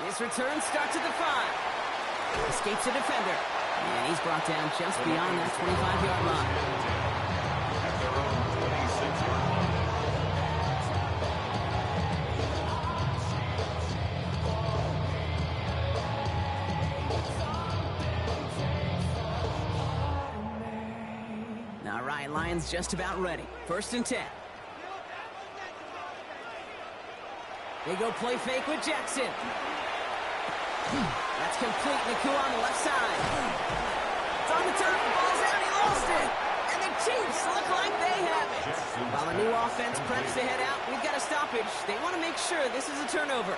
This return starts at the 5. Escapes a defender. And he's brought down just beyond that 25-yard line. right, Lions just about ready. 1st and 10. They go play fake with Jackson. That's complete. Nacua on the left side. It's on the top. Ball's out. He lost it. And the Chiefs look like they have it. While the new offense preps to head out, we've got a stoppage. They want to make sure this is a turnover.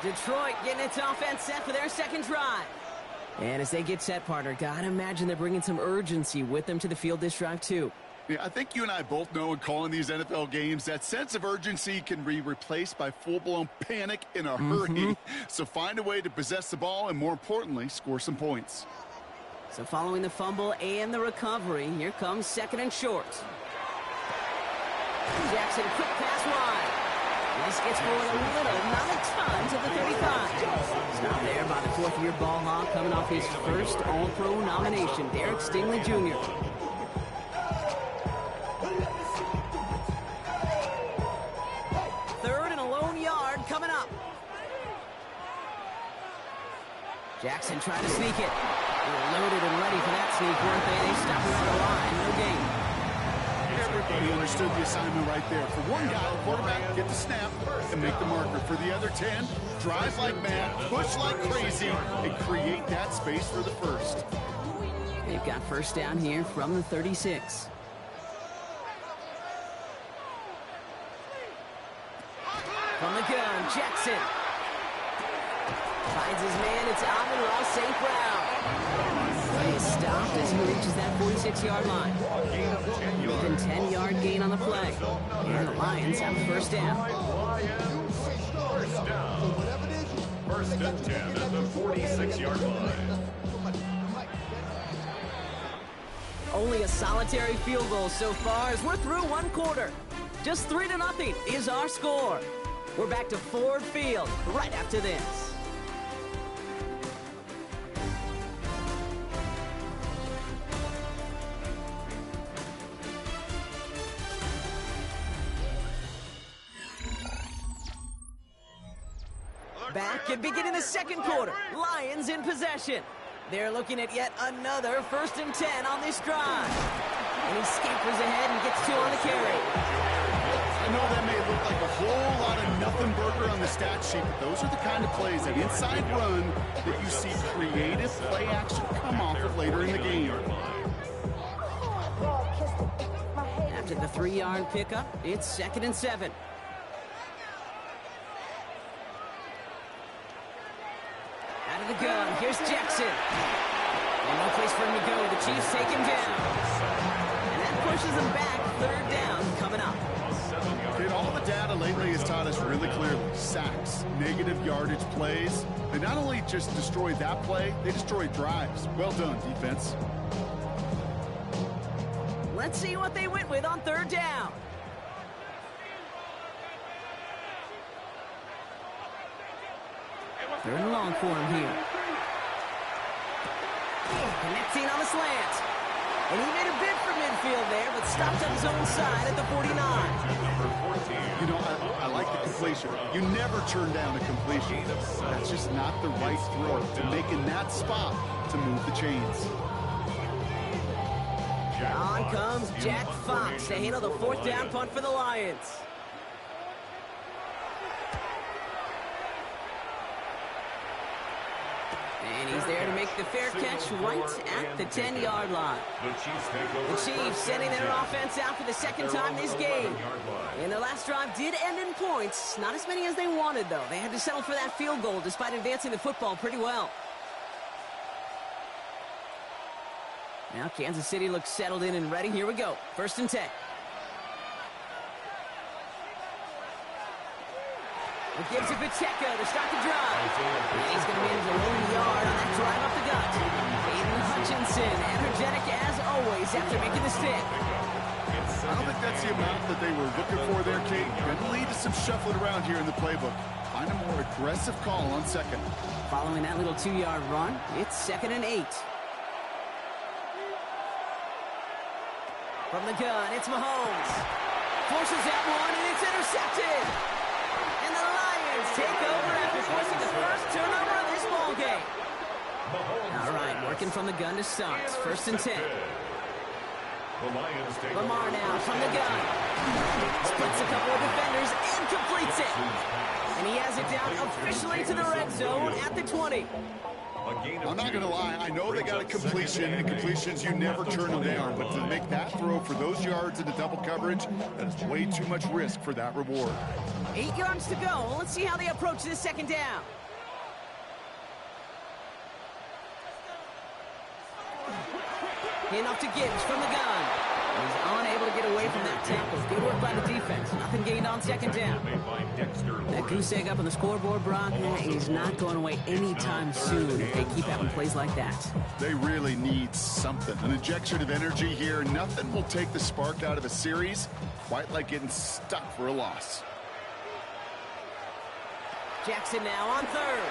Detroit getting its offense set for their second drive. And as they get set, partner, gotta imagine they're bringing some urgency with them to the field this drive, too. Yeah, I think you and I both know in calling these NFL games, that sense of urgency can be replaced by full-blown panic in a hurry. So find a way to possess the ball and, more importantly, score some points. So following the fumble and the recovery, here comes 2nd and short. Jackson, quick pass wide. This gets forward a little, not a ton, to the 35. Stop there by the 4th-year ball hawk coming off his first All-Pro nomination, Derek Stingley Jr. Coming up. Jackson trying to sneak it. They were loaded and ready for that sneak, weren't they? They stopped around the line. No gain. Everybody understood the assignment right there. For one guy, the quarterback, get the snap and make the marker. For the other 10, drive like mad, push like crazy, and create that space for the first. They've got first down here from the 36. From the gun, Jackson. Finds his man, it's Amon-Ra St. Brown. Play is stopped as he reaches that 46-yard line. Even 10-yard gain on the play. And the Lions have the first down. First down. 1st and 10 at the 46-yard line. Only a solitary field goal so far as we're through one quarter. Just 3-0 is our score. We're back to Ford Field right after this. Back at beginning the second quarter. Lions in possession. They're looking at yet another 1st and 10 on this drive. And he scampers ahead and gets 2 on the carry. I know that may look like a whole lot of nothing burger on the stat sheet, but those are the kind of plays, that inside run, that you see creative play action come off of later in the game. After the 3-yard pickup, it's 2nd and 7. Out of the gun, here's Jackson. And no place for him to go. The Chiefs take him down. And that pushes him back. 3rd down coming up. Dude, all the data lately has taught us really clearly, sacks, negative yardage plays, they not only just destroy that play, they destroy drives. Well done, defense. Let's see what they went with on 3rd down. Third and long for him here. Connecting on the slant. And he made a bid for midfield there, but stopped on his own side at the 49. You know, I like the completion. You never turn down a completion. That's just not the right throw to make in that spot to move the chains. On comes Jack Fox to handle the 4th down punt for the Lions. And he's there to make the fair catch right at the 10-yard line. The Chiefs sending their offense out for the second time this game. And their last drive did end in points. Not as many as they wanted, though. They had to settle for that field goal despite advancing the football pretty well. Now Kansas City looks settled in and ready. Here we go. 1st and 10. It gives to Pacheco to start the drive. And he's going to manage a lone yard on that drive up the gut. Aiden Hutchinson, energetic as always after making the stick. I don't think that's the amount that they were looking for there, Kate. Going to lead to some shuffling around here in the playbook. Find a more aggressive call on 2nd. Following that little 2-yard run, it's 2nd and 8. From the gun, it's Mahomes. Forces that one, and it's intercepted. And the Lions take over after forcing the first turnover of this ballgame. All right, working from the gun to start. 1st and 10. The Lions take Lamar now from the gun. Splits a couple of defenders and completes it. And he has it down officially to the red zone at the 20. I'm not going to lie. I know they got a completion, and completions, you never turn them down. But to make that throw for those yards into double coverage, that is way too much risk for that reward. 8 yards to go. Let's see how they approach this second down. Handoff to Gibbs from the gun. He's unable to get away from that tackle. Good work by the defense. Nothing gained on second down. That goose egg up on the scoreboard, Brock, is not going away anytime soon if they keep having plays like that. They really need something. An injection of energy here. Nothing will take the spark out of a series quite like getting stuck for a loss. Jackson now on third.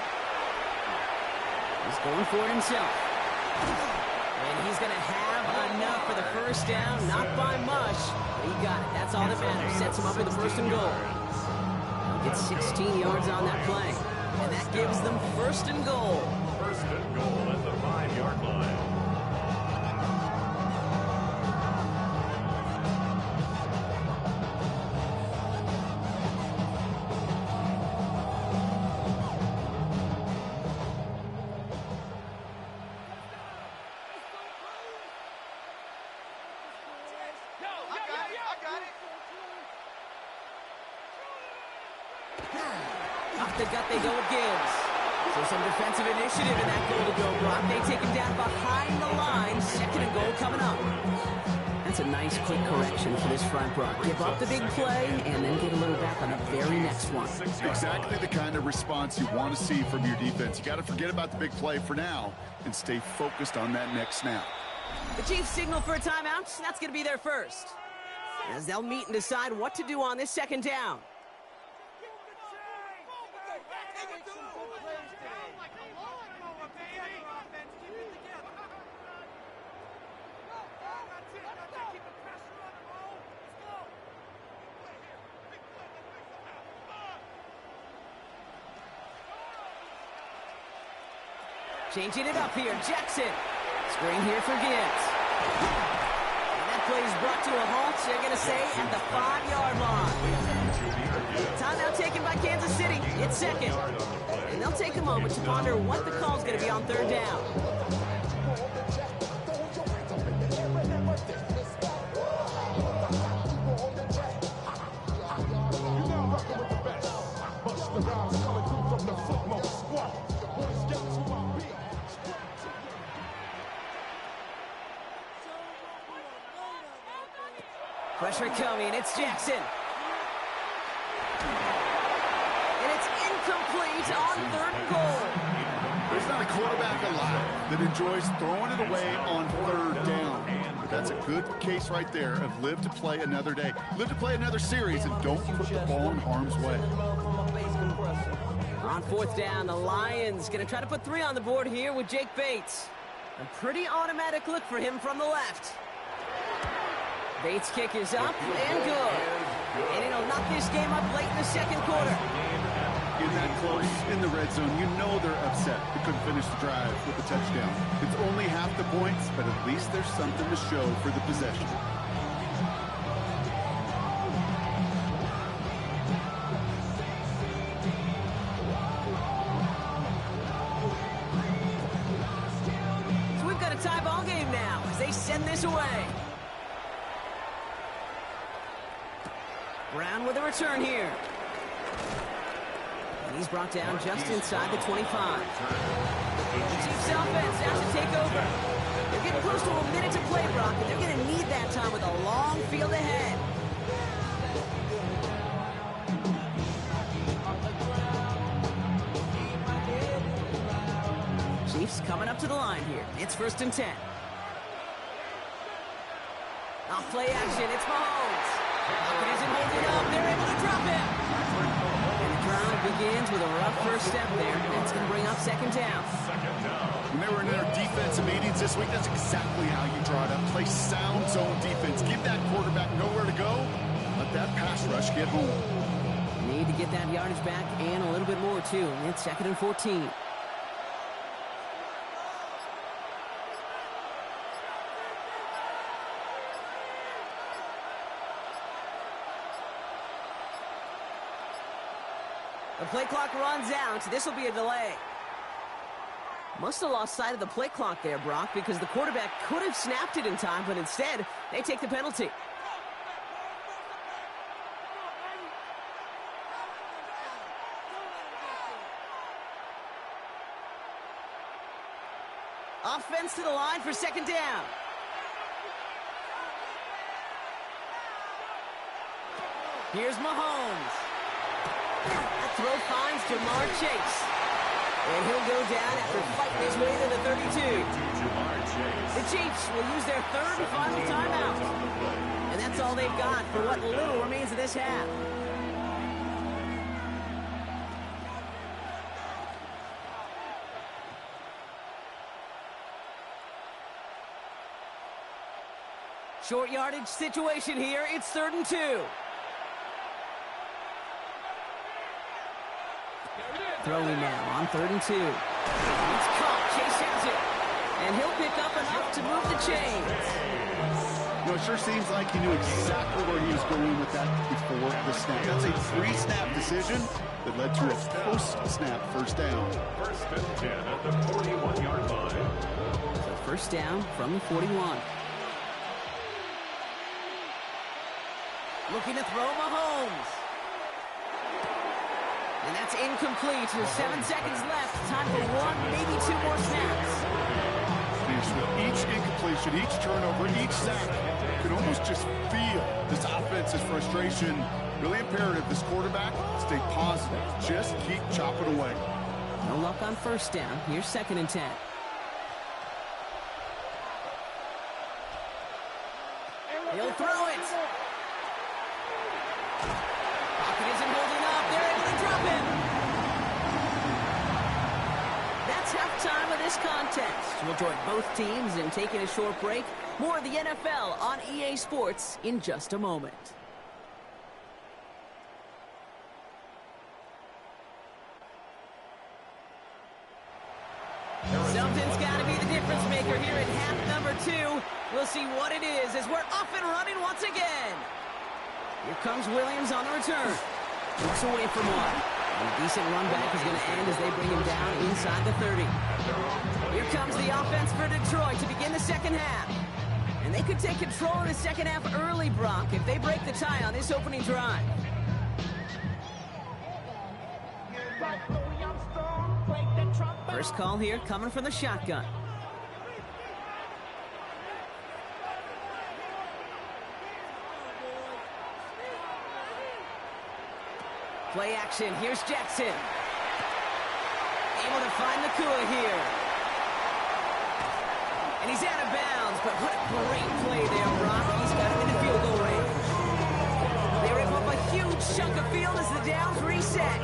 He's going for it himself. And he's going to have enough for the first down. Not by much, but he got it. That's all that matters. Sets him up with a first and goal. He'll get 16 yards on that play. And that gives them first and goal. First and goal at the 5-yard line. Off the gut they go with Gibbs. So some defensive initiative in that goal to go, Brock. They take him down behind the line. Second and goal coming up. That's a nice quick correction for this front, Brock. Give up the big play and then get a little back on the very next one. Exactly the kind of response you want to see from your defense. You got to forget about the big play for now and stay focused on that next snap. The Chiefs signal for a timeout. That's going to be their first, as they'll meet and decide what to do on this second down. Changing it up here, Jackson. Screen here for Gibbs. And that play is brought to a halt, so they're going to say at the 5-yard line. Timeout taken by Kansas City. It's second. And they'll take a moment to ponder what the call is going to be on third down. Pressure coming, it's Jackson. And it's incomplete on third and goal. There's not a quarterback alive that enjoys throwing it away on third down. But that's a good case right there of live to play another day. Live to play another series and don't put the ball in harm's way. On fourth down, the Lions going to try to put 3 on the board here with Jake Bates. A pretty automatic look for him from the left. Bates' kick is up and good. And it'll knock this game up late in the second quarter. In that close, in the red zone, you know they're upset they couldn't finish the drive with the touchdown. It's only half the points, but at least there's something to show for the possession. So we've got a tie ball game now as they send this away. Brown with a return here. And he's brought down just inside the 25. Chiefs offense has to take over. They're getting close to a minute to play, Brock, and they're going to need that time with a long field ahead. Chiefs coming up to the line here. It's 1st and 10. Off play action, it's Mahomes. Pocket isn't holding up. They're able to drop him. And the drive begins with a rough first step there. That's going to bring up second down. When they were in their defensive meetings this week, that's exactly how you draw it up. Play sound zone defense. Give that quarterback nowhere to go. Let that pass rush get home. Need to get that yardage back and a little bit more, too. It's 2nd and 14. The play clock runs out. This will be a delay. Must have lost sight of the play clock there, Brock, because the quarterback could have snapped it in time, but instead, they take the penalty. Offense to the line for second down. Here's Mahomes. That throw finds Jamar Chase. And he'll go down after fighting his way to the 32. The Chiefs will use their third and final timeout. And that's all they've got for what little remains of this half. Short yardage situation here. It's 3rd and 2. Throwing now on 3rd and 2. It's caught. Chase has it. And he'll pick up enough to move the chains. You know, it sure seems like he knew exactly where he was going with that before the snap. That's a pre-snap decision that led to a post-snap first down. 1st and 10 at the 41-yard line. So first down from the 41. Looking to throw Mahomes. And that's incomplete. There's 7 seconds left. Time for 1, maybe 2 more snaps. With each incompletion, each turnover, each sack, you can almost just feel this offense's frustration. Really imperative this quarterback stay positive. Just keep chopping away. No luck on first down. Here's 2nd and 10. He'll throw it. Pocket isn't holding up. They're able to drop him. That's halftime of this contest. We'll join both teams in taking a short break. More of the NFL on EA Sports in just a moment. Something's got to be the difference maker here at half number 2. We'll see what it is as we're off and running once again. Here comes Williams on the return. Looks away from one. And a decent run back is going to end as they bring him down inside the 30. Here comes the offense for Detroit to begin the second half. And they could take control of the second half early, Brock, if they break the tie on this opening drive. First call here coming from the shotgun. Play action. Here's Jackson. Able to find Nakua here. And he's out of bounds, but what a great play there, Brock. He's got him in the field goal range. They rip up a huge chunk of field as the downs reset.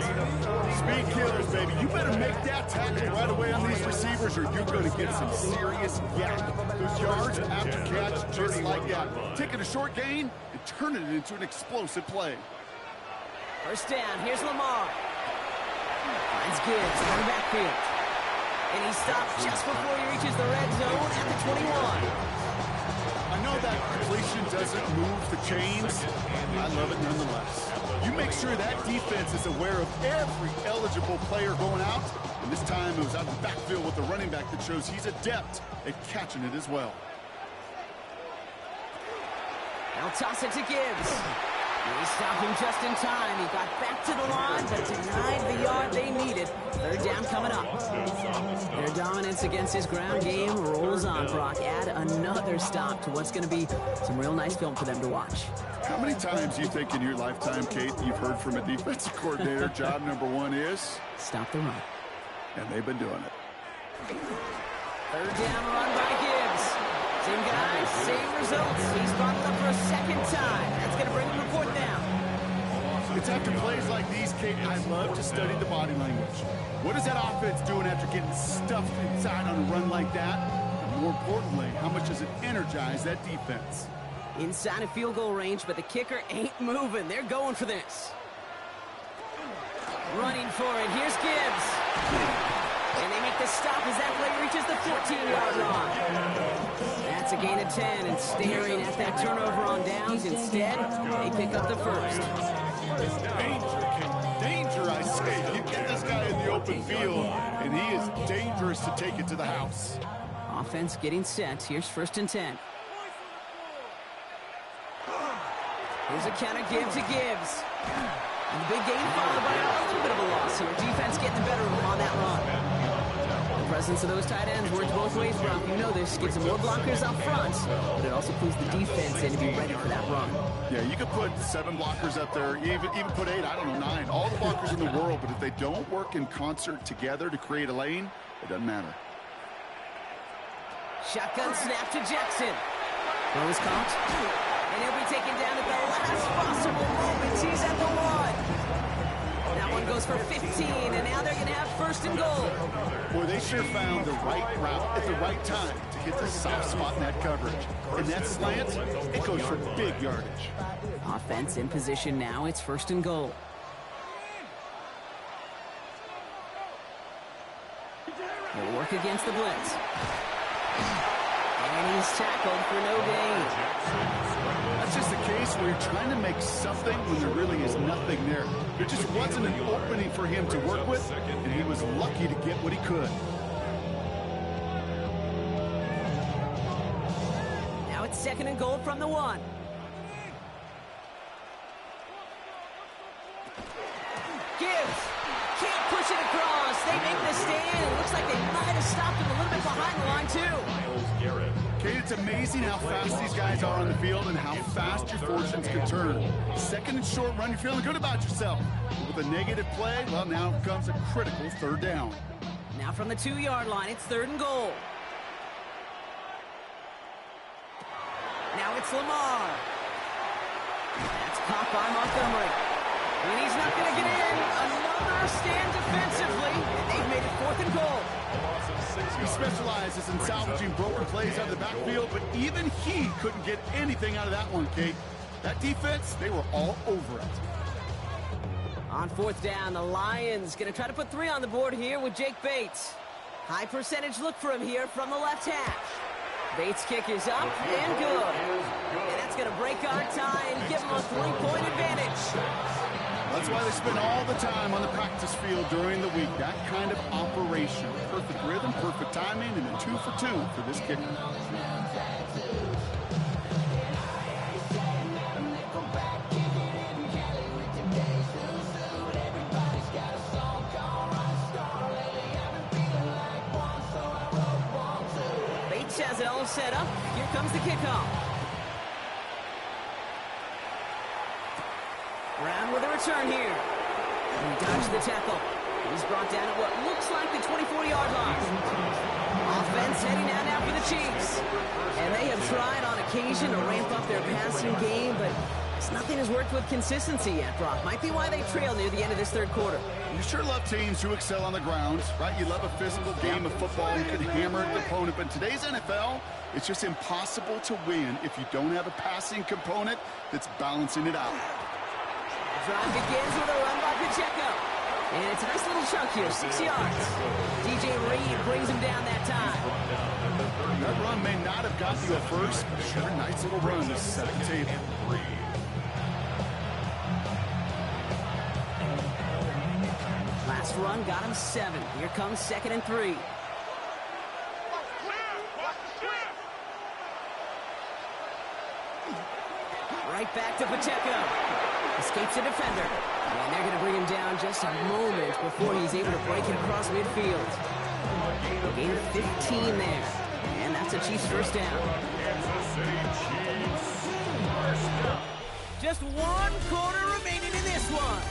Speed killers, baby. You better make that tackle right away on these receivers or you're going to get some serious yak. Those yards after catch just like that. Taking a short gain and turning it into an explosive play. First down, here's Lamar. Finds Gibbs in the backfield. And he stops just before he reaches the red zone at the 21. I know that completion doesn't move the chains. I love it nonetheless. You make sure that defense is aware of every eligible player going out. And this time it was out the backfield with the running back that shows he's adept at catching it as well. Now toss it to Gibbs. He stopped him just in time. He got back to the line, but denied the yard they needed. Third down coming up. Their dominance against his ground game rolls on, Brock. Add another stop to what's going to be some real nice film for them to watch. How many times do you think in your lifetime, Kate, you've heard from a defensive coordinator, job number 1 is? Stop the run. And they've been doing it. Third down run by Gibbs. Same guy, same results. He's brought it up for a second time. That's going to bring him to 4th down. It's after plays like these, Kate, I love to study the body language. What is that offense doing after getting stuffed inside on a run like that? And more importantly, how much does it energize that defense? Inside of field goal range, but the kicker ain't moving. They're going for this. Running for it. Here's Gibbs. And they make the stop as that play reaches the 14-yard line. That's a gain of 10, and staring at that turnover on downs. Instead, they pick up the first. Danger, I say, you get this guy in the open field, and he is dangerous to take it to the house. Offense getting set. Here's 1st and 10. Here's a counter give to Gibbs. And the big gain followed by a little bit of a loss here. Defense getting the better of him on that run. The presence of those tight ends works both ways, Brock. You know this. Gives them more blockers up front, but it also puts the defense in to be ready for that run. Yeah, you could put 7 blockers up there, even put 8, I don't know, 9. All the blockers in the world, but if they don't work in concert together to create a lane, it doesn't matter. Shotgun snap to Jackson. Throw is caught. And he'll be taken down at the last possible moment. He's at the 1. That one goes for 15, and now they're going to have 1st and goal. Boy, they sure found the right route at the right time to hit the soft spot in that coverage. And that slant, it goes for big yardage. Offense in position now. It's 1st and goal. They'll work against the blitz. And he's tackled for no gain. That's just the case where you're trying to make something when there really is nothing there. There just wasn't an opening for him to work with, and he was lucky to get what he could. Now it's 2nd and goal from the 1. Gibbs can't push it across. They make the stand. Looks like they might have stopped him a little bit behind the line, too. Kate, it's amazing how fast these guys are on the field and how fast your fortunes can turn. 2nd and short run, you're feeling good about yourself. But with a negative play, well, now comes a critical 3rd down. Now from the 2-yard line, it's 3rd and goal. Now it's Lamar. That's caught by Montgomery. And he's not going to get in. Another stand defensively. And they've made it 4th and goal. He specializes in salvaging broken plays out of the backfield, but even he couldn't get anything out of that one, Kate. That defense, they were all over it. On 4th down, the Lions going to try to put 3 on the board here with Jake Bates. High percentage look for him here from the left hash. Bates' kick is up and good. And that's going to break our tie and give him a 3-point advantage. That's why they spend all the time on the practice field during the week. That kind of operation. Perfect rhythm, perfect timing, and a 2 for 2 for this kicker. Bates has it all set up. Here comes the kickoff. Brown with a return here. And he dodged the tackle. He's brought down at what looks like the 24-yard line. Offense heading out now for the Chiefs. And they have tried on occasion to ramp up their passing game, but nothing has worked with consistency yet, Brock. Might be why they trail near the end of this 3rd quarter. You sure love teams who excel on the ground, right? You love a physical game of football. You could hammer the opponent, but in today's NFL, it's just impossible to win if you don't have a passing component that's balancing it out. Drive begins with a run by Pacheco. And it's a nice little chunk here, 6 yards. DJ Reed brings him down that time. That run may not have got you a first, but sure, nice little run to set the table. Last run got him 7. Here comes 2nd and 3. Right back to Pacheco. Escapes a defender. And they're going to bring him down just a moment before he's able to break it across midfield. A gain of 15 there. And that's a Chiefs 1st down. Just 1 quarter remaining in this one.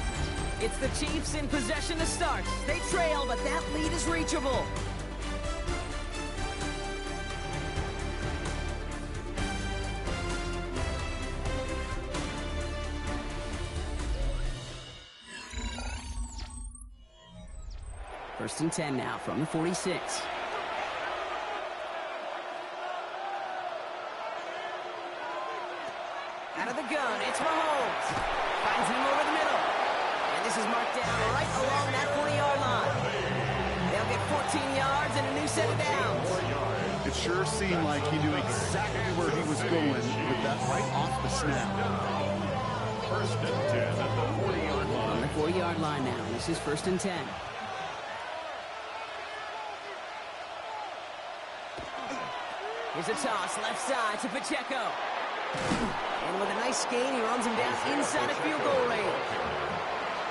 It's the Chiefs in possession to start. They trail, but that lead is reachable. First and 10 now from the 46. Out of the gun, it's Mahomes. Finds him over the middle. And this is marked down right along that 40-yard line. They'll get 14 yards and a new set of downs. It sure seemed like he knew exactly where he was going with that right off the snap. First and 10 at the 40-yard line. On the 40-yard line now. This is 1st and 10. Here's a toss, left side to Pacheco. And with a nice gain, he runs him down inside of field goal range.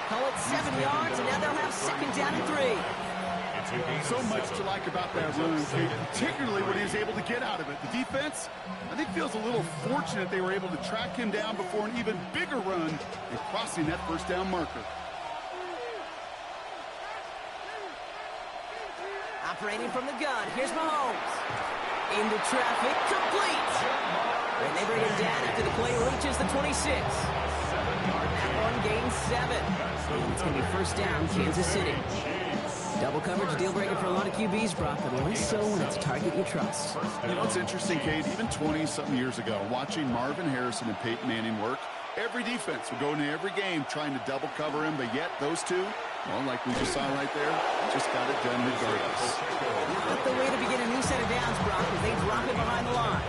Call it 7 yards, and now they'll have 2nd down and 3. So much to like about that run, Kate, particularly what he was able to get out of it. The defense, I think, feels a little fortunate they were able to track him down before an even bigger run and crossing that 1st down marker. Operating from the gun, here's Mahomes. Into traffic, complete. And they bring him down after the play reaches the 26. That one gains 7. And it's going to be 1st down, Kansas City. Double coverage, deal breaker for a lot of QBs, Brock, but less so when it's a target you trust. You know, it's interesting, Kate, even 20-something years ago, watching Marvin Harrison and Peyton Manning work, every defense would go into every game trying to double cover him, but yet those two, well, like we just saw right there, just got it done regardless. Not the way to begin a new set of downs, Brock, as they drop it behind the line.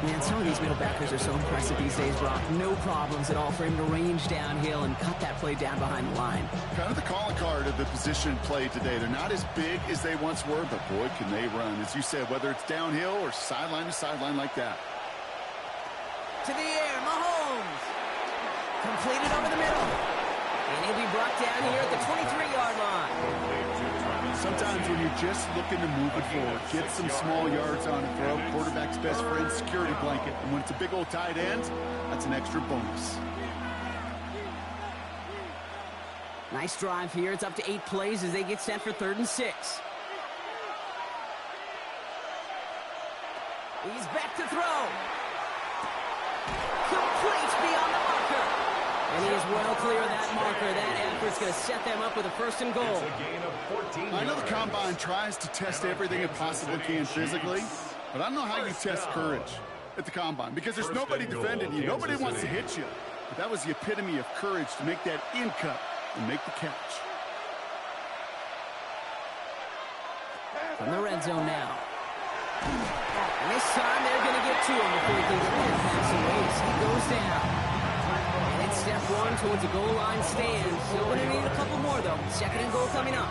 Man, some of these middle backers are so impressive these days, Brock. No problems at all for him to range downhill and cut that play down behind the line. Kind of the calling card of the position play today. They're not as big as they once were, but boy, can they run. As you said, whether it's downhill or sideline to sideline like that. To the air, Mahomes. Completed over the middle. And he'll be brought down here at the 23-yard line. Sometimes when you're just looking to move it forward, get some small yards on it, throw quarterback's best friend security blanket. And when it's a big old tight end, that's an extra bonus. Nice drive here. It's up to 8 plays as they get set for 3rd and 6. He's back to throw. Complete beyond the marker. And he is well clear of that marker. That effort's going to set them up with a 1st and goal. I know the Combine tries to test everything it possibly can physically, but I don't know how you test courage at the Combine because there's nobody defending you. Nobody wants to hit you. But that was the epitome of courage to make that in cut and make the catch. From the red zone now. And this time they're going to get to him before he can get that pass away. So he goes down. And it's step 1 towards a goal line stand. Still going to need a couple more, though. 2nd and goal coming up.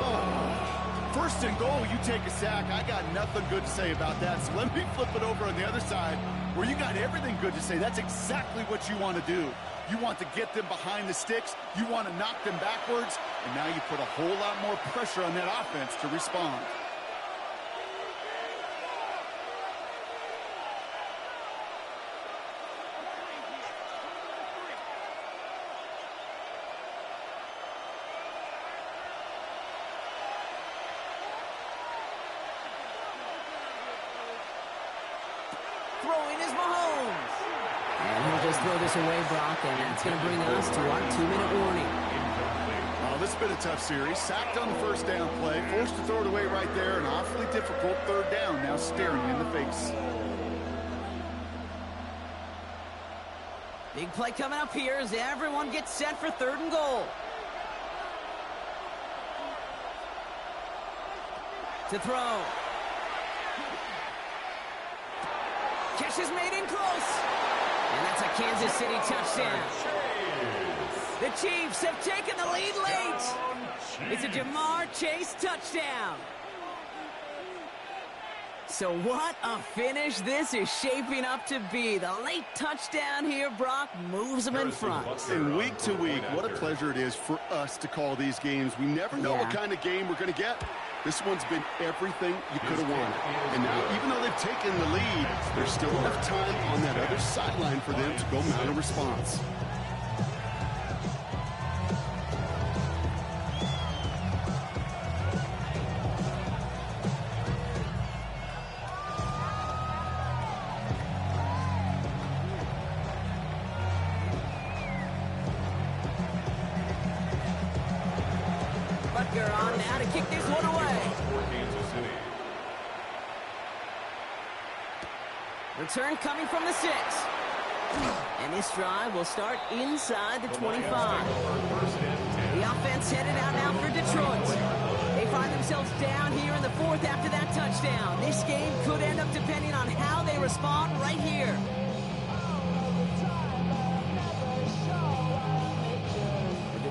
Oh, 1st and goal, you take a sack. I got nothing good to say about that. So let me flip it over on the other side where you got everything good to say. That's exactly what you want to do. You want to get them behind the sticks. You want to knock them backwards. And now you put a whole lot more pressure on that offense to respond. Throwing is Mahomes. And he'll just throw this away, Brock, and that's going to bring us to our 2-minute warning. Oh, this has been a tough series. Sacked on the 1st down play, forced to throw it away right there. An awfully difficult 3rd down now staring you in the face. Big play coming up here as everyone gets set for 3rd and goal. To throw. Catch is made in close. And that's a Kansas City touchdown. The Chiefs have taken the lead late. It's a Jamar Chase touchdown. So what a finish this is shaping up to be. The late touchdown here, Brock, moves them in front. And week to week, what a pleasure it is for us to call these games. We never know what kind of game we're going to get. This one's been everything you could have wanted. And now, even though they've taken the lead, there's still enough time on that other sideline for them to go mount a response. Butker on now to kick this one away. Return coming from the 6. And this drive will start inside the 25. The offense headed out now for Detroit. They find themselves down here in the 4th after that touchdown. This game could end up depending on how they respond right here.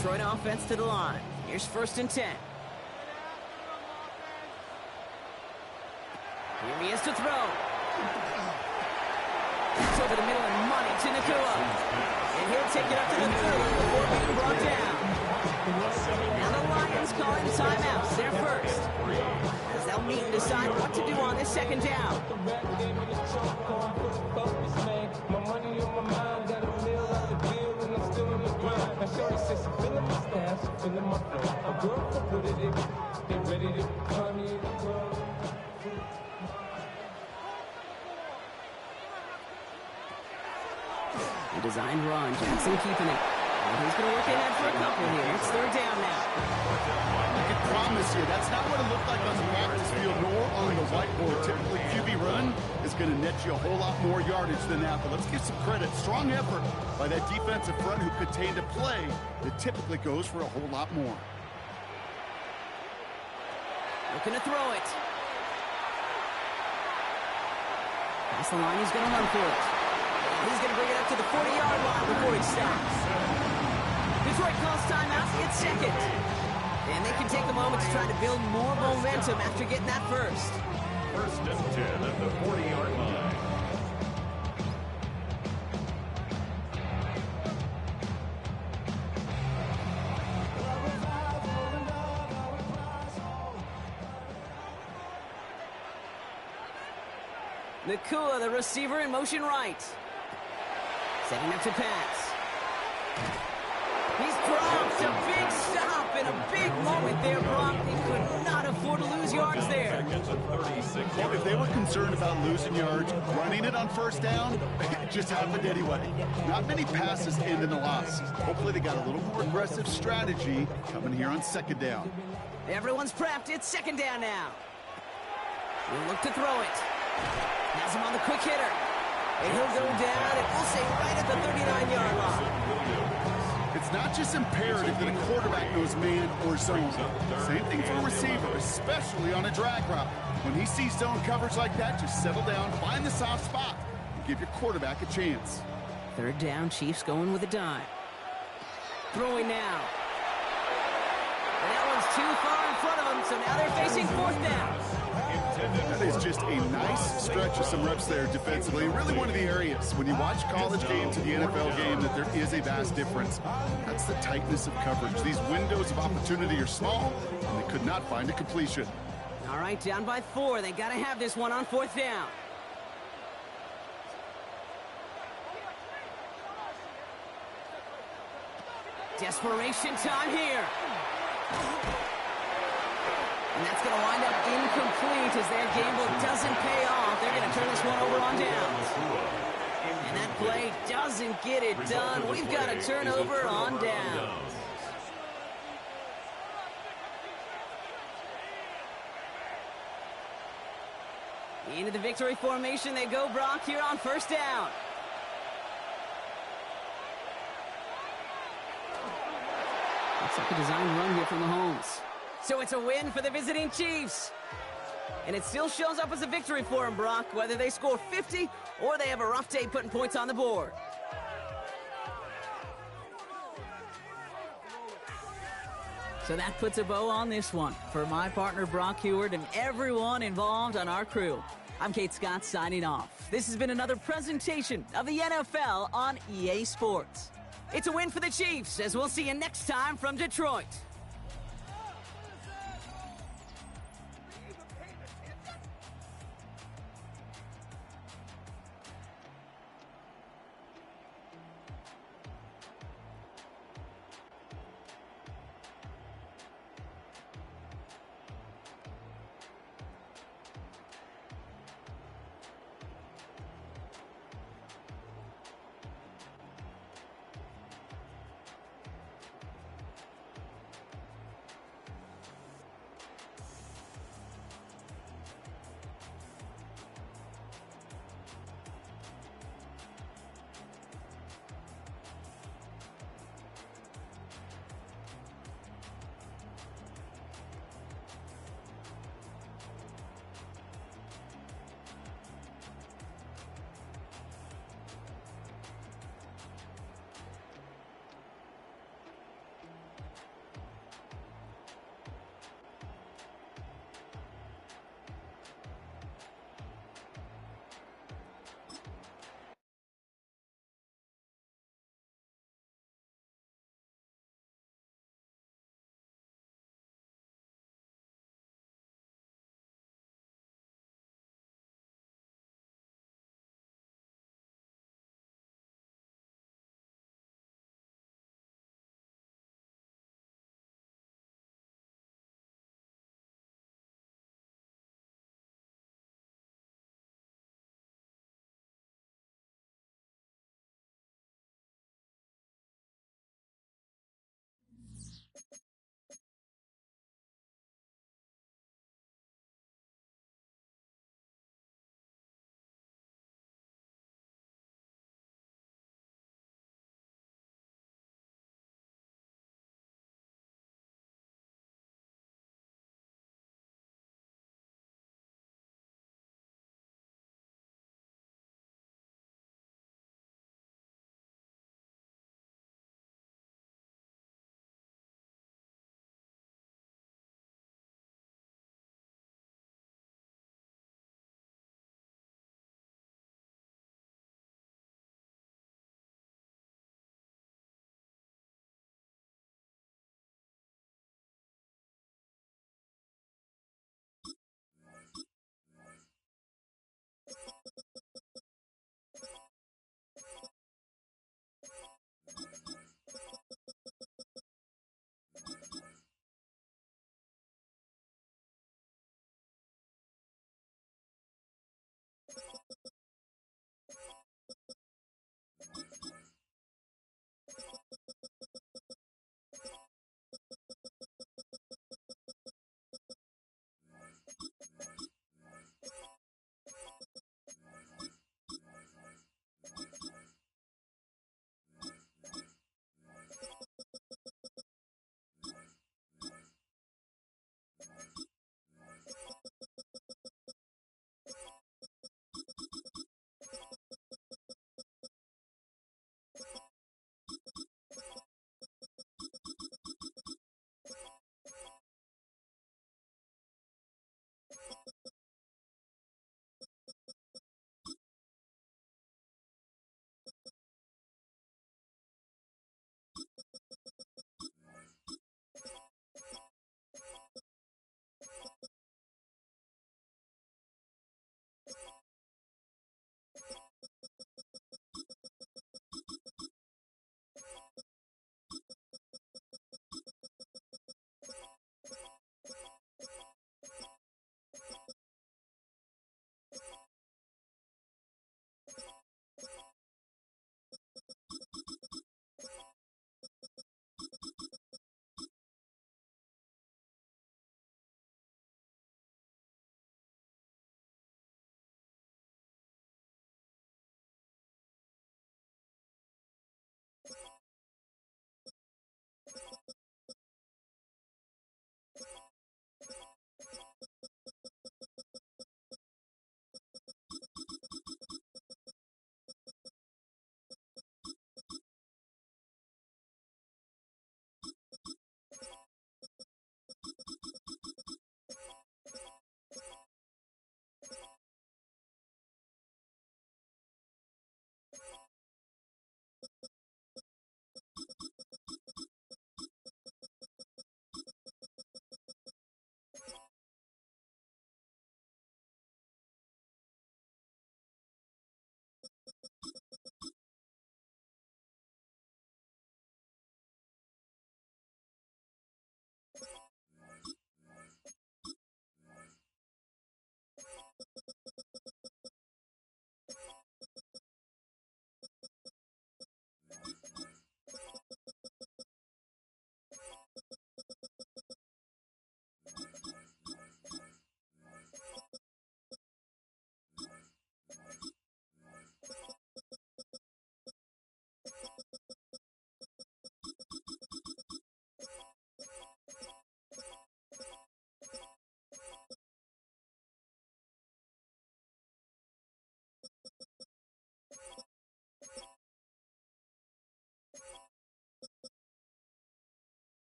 Detroit offense to the line. Here's 1st and 10. Here he is to throw. It's over the middle and money to Nacua. And he'll take it up to the 30 before being brought down. Now the Lions calling the timeouts. They're first. As they'll meet and decide what to do on this 2nd down. A designed run. Jackson keeping it. And he's going to work ahead for a couple here. It's 3rd down now. I can promise you, that's not what it looked like on the practice field nor on the whiteboard. Typically, QB run is going to net you a whole lot more yardage than that. But let's give some credit. Strong effort by that defensive front who contained a play that typically goes for a whole lot more. Looking to throw it. Past the line, he's going to run for it. He's going to bring it up to the 40-yard line before he stops. Detroit calls timeout. It's 2nd. And they can take a moment to try to build more momentum after getting that first. 1st and 10 at the 40-yard line. Nacua, the receiver, in motion right. Setting up to pass. He's dropped. A big stop and a big moment there, Brock. They could not afford to lose yards there. Well, if they were concerned about losing yards, running it on 1st down, it just happened anyway. Not many passes end in a loss. Hopefully they got a little more aggressive strategy coming here on 2nd down. Everyone's prepped. It's 2nd down now. We'll look to throw it. Has him on the quick hitter. And he'll go down, and we'll say right at the 39-yard line. It's not just imperative that a quarterback knows man or zone. Same thing for a receiver, especially on a drag route. When he sees zone coverage like that, just settle down, find the soft spot, and give your quarterback a chance. 3rd down, Chiefs going with a dime. Throwing now. And that one's too far in front of them, so now they're facing 4th down. That is just a nice stretch of some reps there defensively. Really one of the areas when you watch college game to the NFL game that there is a vast difference. That's the tightness of coverage. These windows of opportunity are small, and they could not find a completion. All right, down by 4. They got to have this one on 4th down. Desperation time here. And that's going to wind up incomplete as their gamble doesn't pay off. They're going to turn this one over on downs. And that play doesn't get it done. We've got a turnover on downs. Into the victory formation they go, Brock, here on 1st down. Looks like a design run here from Mahomes. So it's a win for the visiting Chiefs. And it still shows up as a victory for them, Brock, whether they score 50 or they have a rough day putting points on the board. So that puts a bow on this one. For my partner, Brock Huard, and everyone involved on our crew, I'm Kate Scott signing off. This has been another presentation of the NFL on EA Sports. It's a win for the Chiefs, as we'll see you next time from Detroit.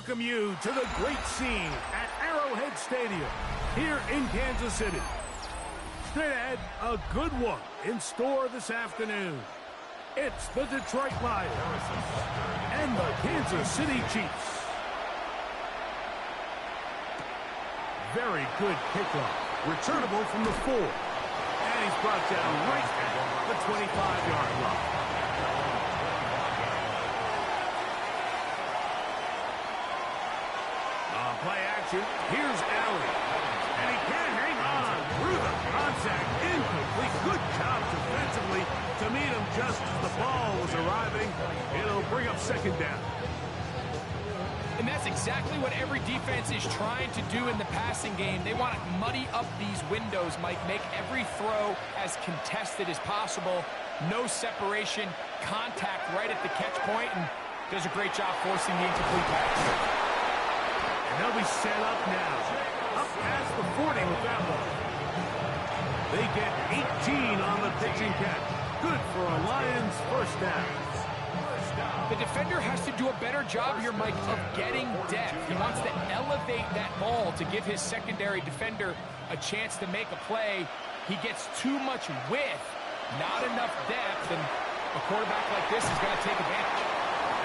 welcome you to the great scene at Arrowhead Stadium here in Kansas City. Straight ahead, a good one in store this afternoon. It's the Detroit Lions and the Kansas City Chiefs. Very good kickoff. Returnable from the 4. And he's brought down right at the 25-yard line. On play action, here's Allen. And he can't hang on through the contact. Incomplete. Good job defensively to meet him just as the ball was arriving. It'll bring up second down. And that's exactly what every defense is trying to do in the passing game. They want to muddy up these windows, Mike, make every throw as contested as possible. No separation, contact right at the catch point, and does a great job forcing the incomplete pass. And they'll be set up now. Up past the 40 with that one. They get 18 on the pitching catch. Good for a Lions first down. The defender has to do a better job here, Mike, of getting depth. He wants to elevate that ball to give his secondary defender a chance to make a play. He gets too much width, not enough depth, and a quarterback like this is going to take advantage.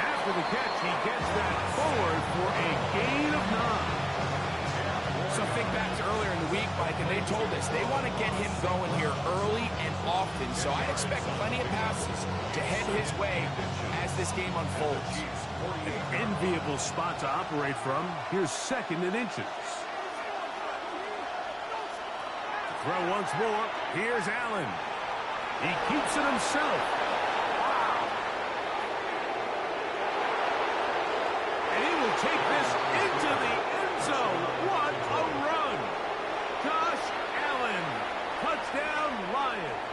After the catch, he gets that forward for a gain of 9. So think back to earlier in the week, Mike, and they told us they want to get him going here early and often. So I expect plenty of passes to head his way as this game unfolds. An enviable spot to operate from. Here's second and inches. Throw once more. Here's Allen. He keeps it himself. And he will take this into the end zone. What a run. Josh Allen. Touchdown, Lions.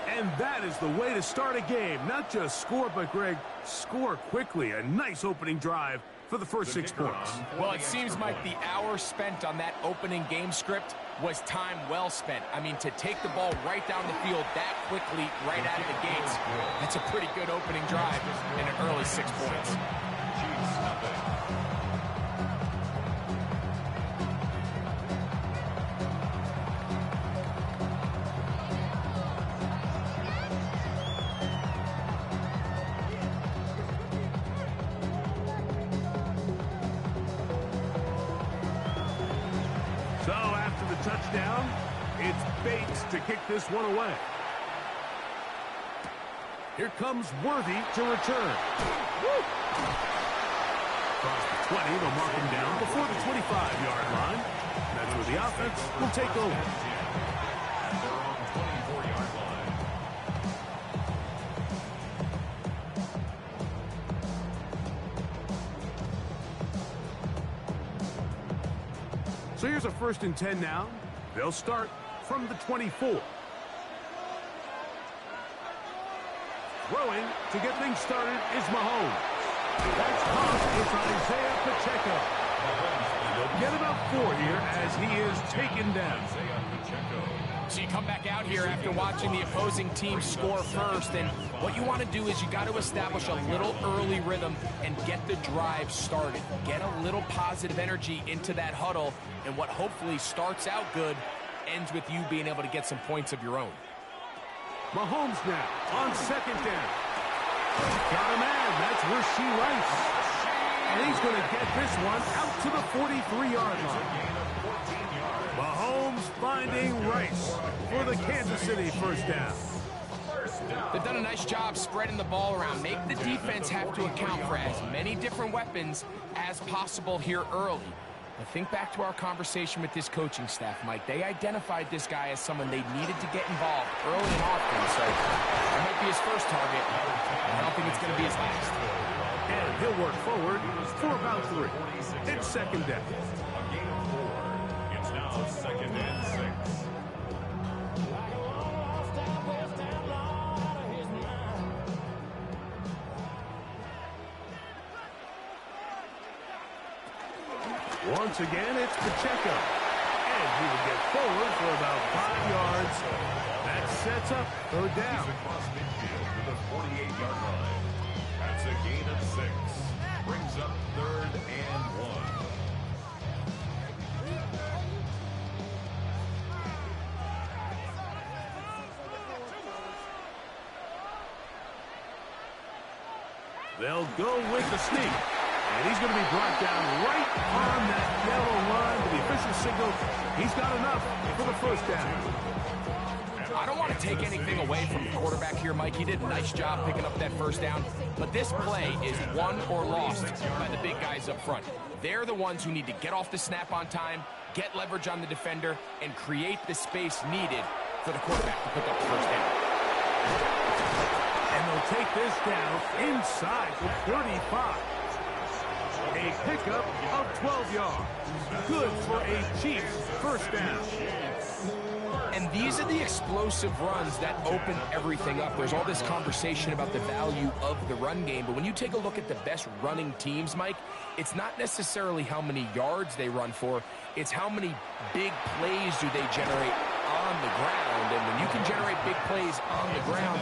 And that is the way to start a game. Not just score, but, Greg, score quickly. A nice opening drive for the first 6 points. Well, it seems like the hour spent on that opening game script was time well spent. I mean, to take the ball right down the field that quickly, right out of the gates, that's a pretty good opening drive and an early 6 points. So after the touchdown, it's Bates to kick this one away. Here comes Worthy to return. Woo! Across the 20, they'll mark him down before the 25-yard line. That's where the offense will take over. So here's a 1st and 10 now. They'll start from the 24. Throwing to get things started is Mahomes. That's caught. It's Isaiah Pacheco. They'll get about 4 here as he is taken down. So you come back out here after watching the opposing team score first, and what you want to do is you got to establish a little early rhythm and get the drive started. Get a little positive energy into that huddle, and what hopefully starts out good ends with you being able to get some points of your own. Mahomes now on 2nd down. Got a man. That's Rashee Rice. And he's going to get this one out to the 43-yard line. Mahomes finding Rice for the Kansas City first down. They've done a nice job spreading the ball around. Make the defense have to account for as many different weapons as possible here early. But think back to our conversation with this coaching staff, Mike. They identified this guy as someone they needed to get involved early and often. So that might be his first target. I don't think it's going to be his last. And he'll work forward for about 3. It's 2nd down. It's now 2nd and 6. Once again, it's Pacheco. And he will get forward for about 5 yards. That sets up 3rd down. Across midfield to the 48-yard line. That's a gain of 6. Brings up 3rd and 1. They'll go with the sneak. And he's going to be brought down right on that yellow line to the official signal. He's got enough for the first down. I don't want to take anything away from the quarterback here, Mike. He did a nice job picking up that first down. But this play is won or lost by the big guys up front. They're the ones who need to get off the snap on time, get leverage on the defender, and create the space needed for the quarterback to pick up the first down. And they'll take this down inside the 35. A pickup of 12 yards. Good for a Chiefs first down. And these are the explosive runs that open everything up. There's all this conversation about the value of the run game, but when you take a look at the best running teams, Mike, it's not necessarily how many yards they run for, it's how many big plays do they generate on the ground. And when you can generate big plays on the ground,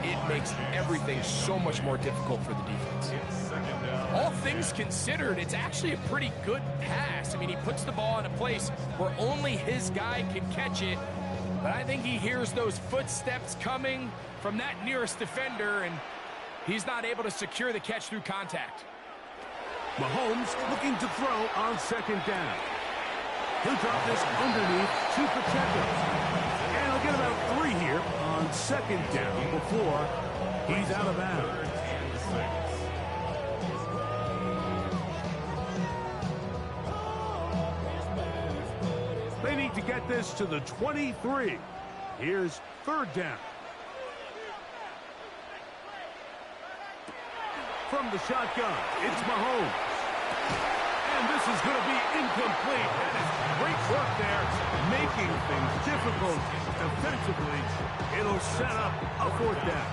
it makes everything so much more difficult for the defense. All things considered, it's actually a pretty good pass. I mean, he puts the ball in a place where only his guy can catch it. But I think he hears those footsteps coming from that nearest defender, and he's not able to secure the catch through contact. Mahomes looking to throw on second down. He'll drop this underneath to Pacheco. And he'll get about 3 here on second down before he's out of bounds. They need to get this to the 23. Here's third down. From the shotgun, it's Mahomes. And this is going to be incomplete. That is great work there, making things difficult defensively. It'll set up a fourth down.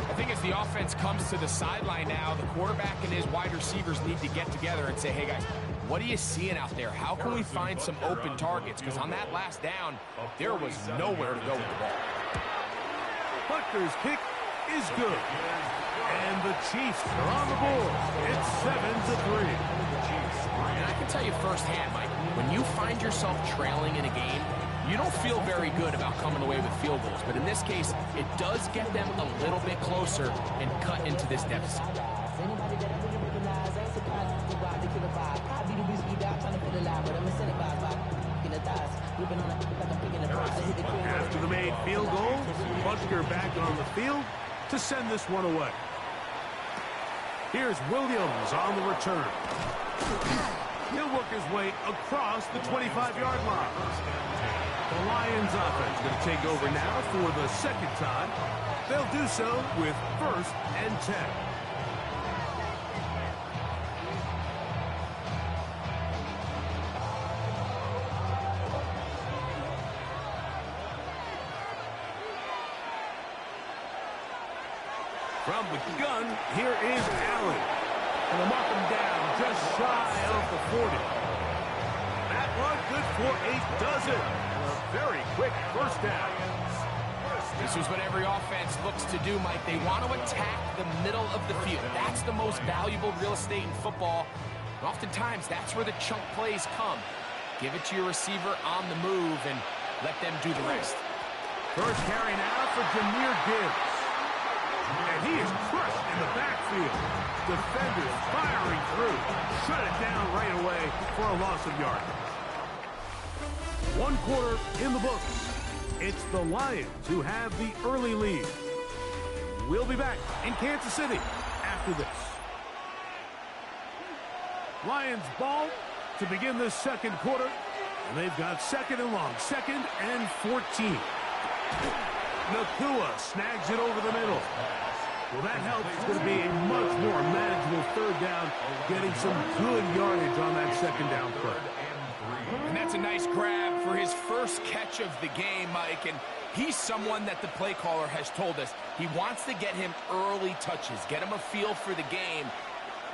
I think as the offense comes to the sideline now, the quarterback and his wide receivers need to get together and say, hey, guys, what are you seeing out there? How can we find some open targets? Because on that last down, there was nowhere to go with the ball. Butker's kick is good. And the Chiefs are on the board. It's 7-3. And I can tell you firsthand, Mike, when you find yourself trailing in a game, you don't feel very good about coming away with field goals. But in this case, it does get them a little bit closer and cut into this deficit. After the made field goal, Butker back on the field to send this one away. Here's Williams on the return. He'll work his way across the 25-yard line. The Lions offense going to take over now for the second time. They'll do so with 1st and 10. From the gun, here is Allen. And they'll mark him down just shy of the 40. That one good for a dozen. A very quick first down. This is what every offense looks to do, Mike. They want to attack the middle of the field. That's the most valuable real estate in football. And oftentimes, that's where the chunk plays come. Give it to your receiver on the move and let them do the rest. First carry now for Jahmyr Gibbs. And he is crushed in the backfield. Defenders firing through. Shut it down right away for a loss of yardage. 1 quarter in the books. It's the Lions who have the early lead. We'll be back in Kansas City after this. Lions ball to begin this second quarter. And they've got 2nd and long. 2nd and 14. Nacua snags it over the middle. Well, that helps. It's going to be a much more manageable third down, getting some good yardage on that second down play. And that's a nice grab for his first catch of the game, Mike. And he's someone that the play caller has told us he wants to get him early touches, get him a feel for the game.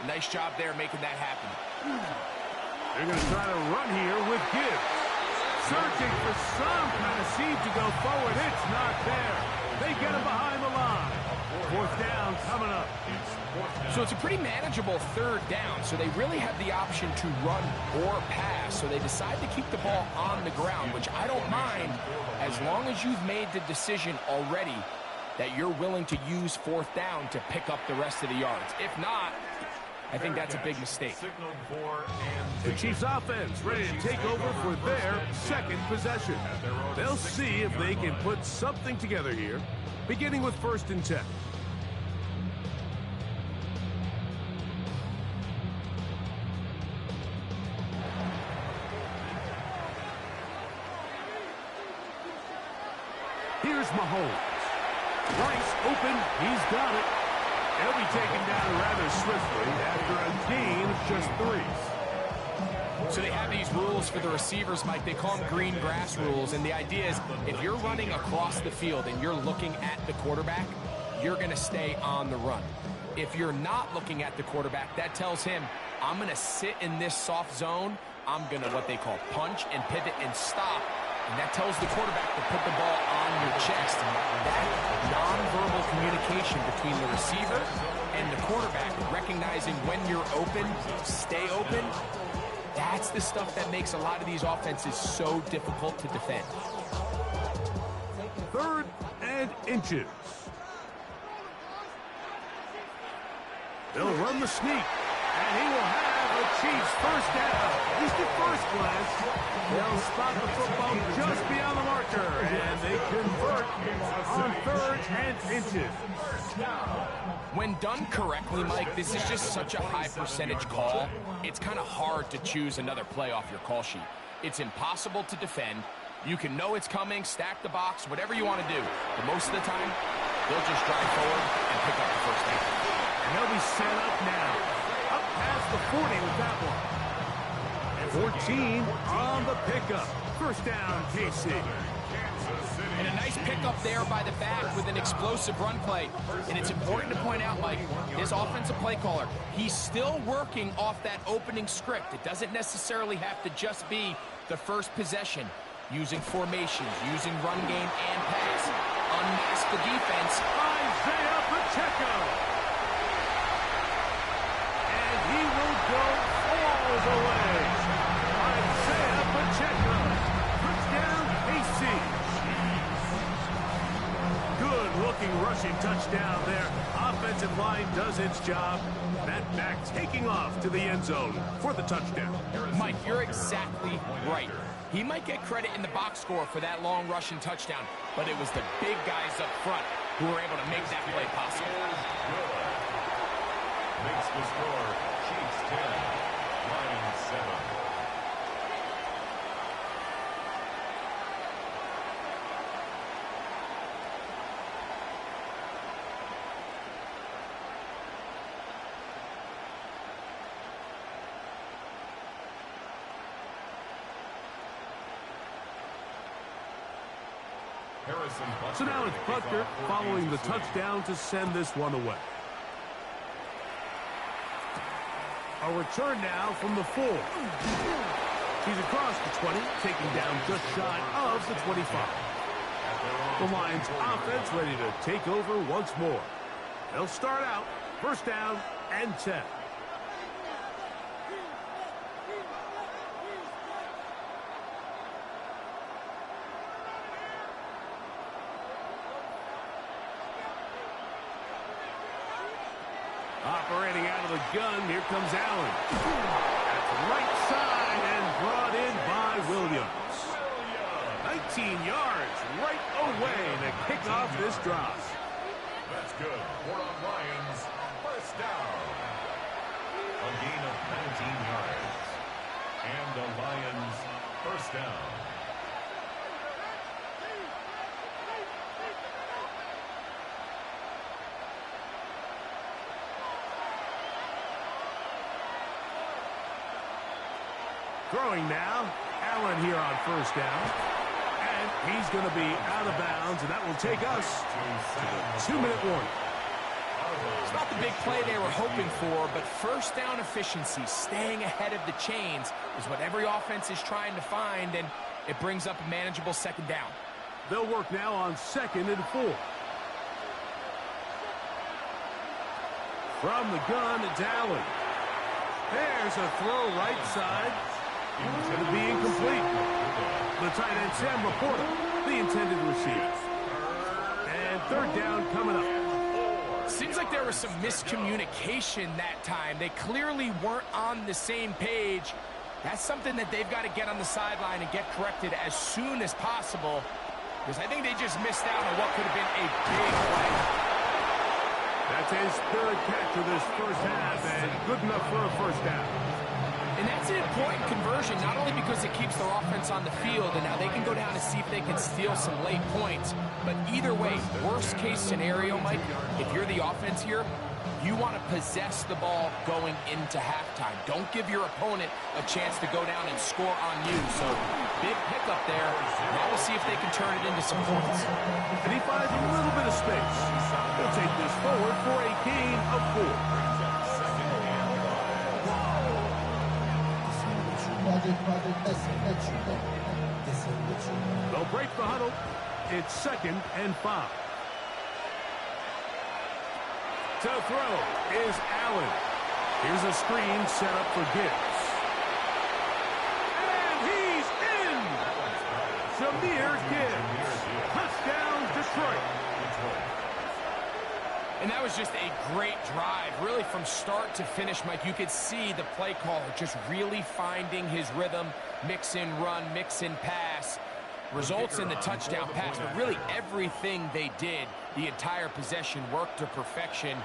Nice job there making that happen. They're going to try to run here with Gibbs. searching for some kind of seed to go forward. It's not there. They get him behind the line. Fourth down coming up. So it's a pretty manageable third down, so they really have the option to run or pass, so they decide to keep the ball on the ground, which I don't mind as long as you've made the decision already that you're willing to use fourth down to pick up the rest of the yards. If not, I think that's a big mistake. The Chiefs offense ready to take over for their second possession. They'll see if they can put something together here, beginning with 1st and 10. Here's Mahomes. Rice open. He's got it. He'll be taken down rather swiftly after a gain of just 3. So they have these rules for the receivers, Mike. They call them green grass rules, and the idea is if you're running across the field and you're looking at the quarterback, you're going to stay on the run. If you're not looking at the quarterback, that tells him, I'm going to sit in this soft zone. I'm going to what they call punch and pivot and stop. And that tells the quarterback to put the ball on your chest. That nonverbal communication between the receiver and the quarterback, recognizing when you're open, stay open, that's the stuff that makes a lot of these offenses so difficult to defend. 3rd and inches. They'll run the sneak, and he will have the Chiefs first down. At least at first glance, they'll spot the football just beyond the marker, and they convert on 3rd and inches. When done correctly, Mike, this is just such a high percentage call. It's kind of hard to choose another play off your call sheet. It's impossible to defend. You can know it's coming, stack the box, whatever you want to do. But most of the time, they'll just drive forward and pick up the first down. And they'll be set up now. Up past the 40 with that one. 14 on the pickup. First down, KC. And a nice pickup there by the back with an explosive run play. And it's important to point out, Mike, his offensive play caller, he's still working off that opening script. It doesn't necessarily have to just be the first possession. Using formations, using run game and pass. Unmask the defense. Isaiah Pacheco. And he will go all the way. Isaiah Pacheco. Touchdown, KC. Good-looking rushing touchdown there. Offensive line does its job. That back taking off to the end zone for the touchdown. Mike, you're exactly right. He might get credit in the box score for that long rushing touchdown, but it was the big guys up front who were able to make that play possible. Makes the score Chiefs 10, Lions 7. So now it's Butker following the touchdown to send this one away. A return now from the 4. He's across the 20, taking down just shy of the 25. The Lions offense ready to take over once more. They'll start out first down and 10. Operating out of the gun, here comes Allen. That's right side and brought in by Williams. 19 yards right away to kick off this drive. That's good. For the Lions, first down. A gain of 19 yards. And the Lions, first down. Throwing now, Allen here on first down. And he's going to be out of bounds, and that will take us to the 2-minute warning. It's not the big play they were hoping for, but first down efficiency, staying ahead of the chains, is what every offense is trying to find. And It brings up a manageable second down. They'll work now on 2nd and 4. From the gun, it's Allen. There's a throw right side. It's going to be incomplete. The tight end, Sam Laporta, the intended receiver. And 3rd down coming up. Seems like there was some miscommunication that time. They clearly weren't on the same page. That's something that they've got to get on the sideline and get corrected as soon as possible, because I think they just missed out on what could have been a big play. That's his 3rd catch of this first half, and good enough for a first down. And that's an important conversion, not only because it keeps their offense on the field, and now they can go down and see if they can steal some late points. But either way, worst case scenario, Mike, if you're the offense here, you want to possess the ball going into halftime. Don't give your opponent a chance to go down and score on you. So, big pickup there. Now we'll see if they can turn it into some points. And he finds a little bit of space. He'll take this forward for a gain of 4. They'll break the huddle. It's 2nd and 5. To throw is Allen. Here's a screen set up for Gibbs. And he's in! Jahmyr Gibbs. Touchdown, Detroit. And that was just a great drive, really from start to finish, Mike. You could see the play caller just really finding his rhythm, mix in run, mix in pass. Results in the touchdown pass, but really everything they did, the entire possession, worked to perfection.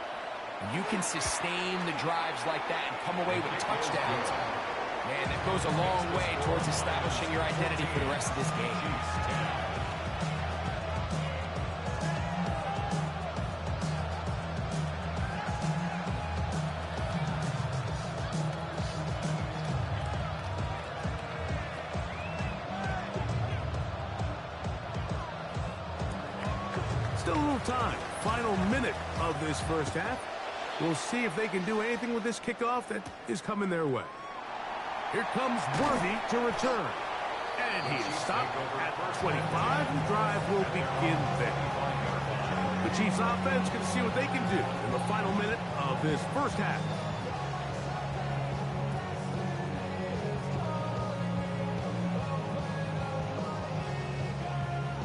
You can sustain the drives like that and come away with touchdowns. Man, that goes a long way towards establishing your identity for the rest of this game. Still a little time. Final minute of this first half. We'll see if they can do anything with this kickoff that is coming their way. Here comes Worthy to return. And he is stopped at 25. The drive will begin there. The Chiefs offense can see what they can do in the final minute of this first half.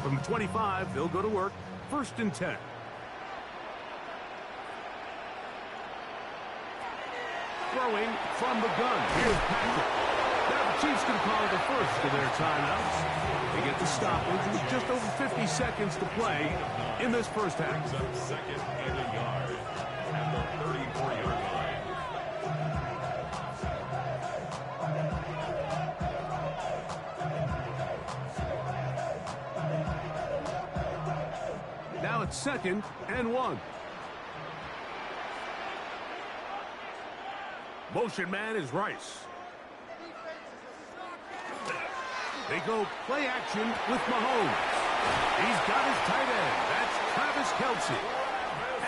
From the 25, they'll go to work. 1st and 10. Throwing from the gun. Here's Patrick. Now the Chiefs can call the first of their timeouts. They get the stoppage with just over 50 seconds to play in this first half. 2nd and a yard at the 34-yard line. Now it's 2nd and 1. Motion man is Rice. They go play action with Mahomes. He's got his tight end. That's Travis Kelce.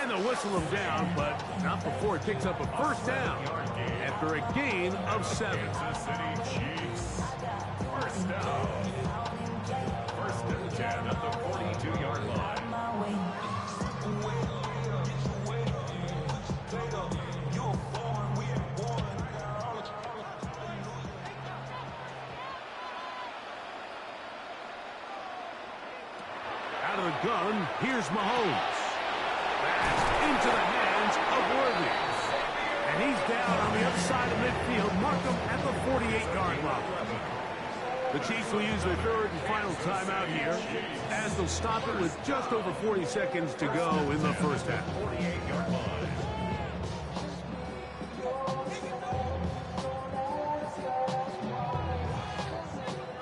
And they'll whistle him down, but not before it picks up a first down after a gain of 7. Kansas City Chiefs. First down. 1st and 10 at the 42-yard line. Out of the gun, here's Mahomes. That's into the hands of Worthy. And he's down on the other side of midfield. Mark him at the 48-yard line. The Chiefs will use their 3rd and final timeout here, as they'll stop it with just over 40 seconds to go in the first half. 48-yard line.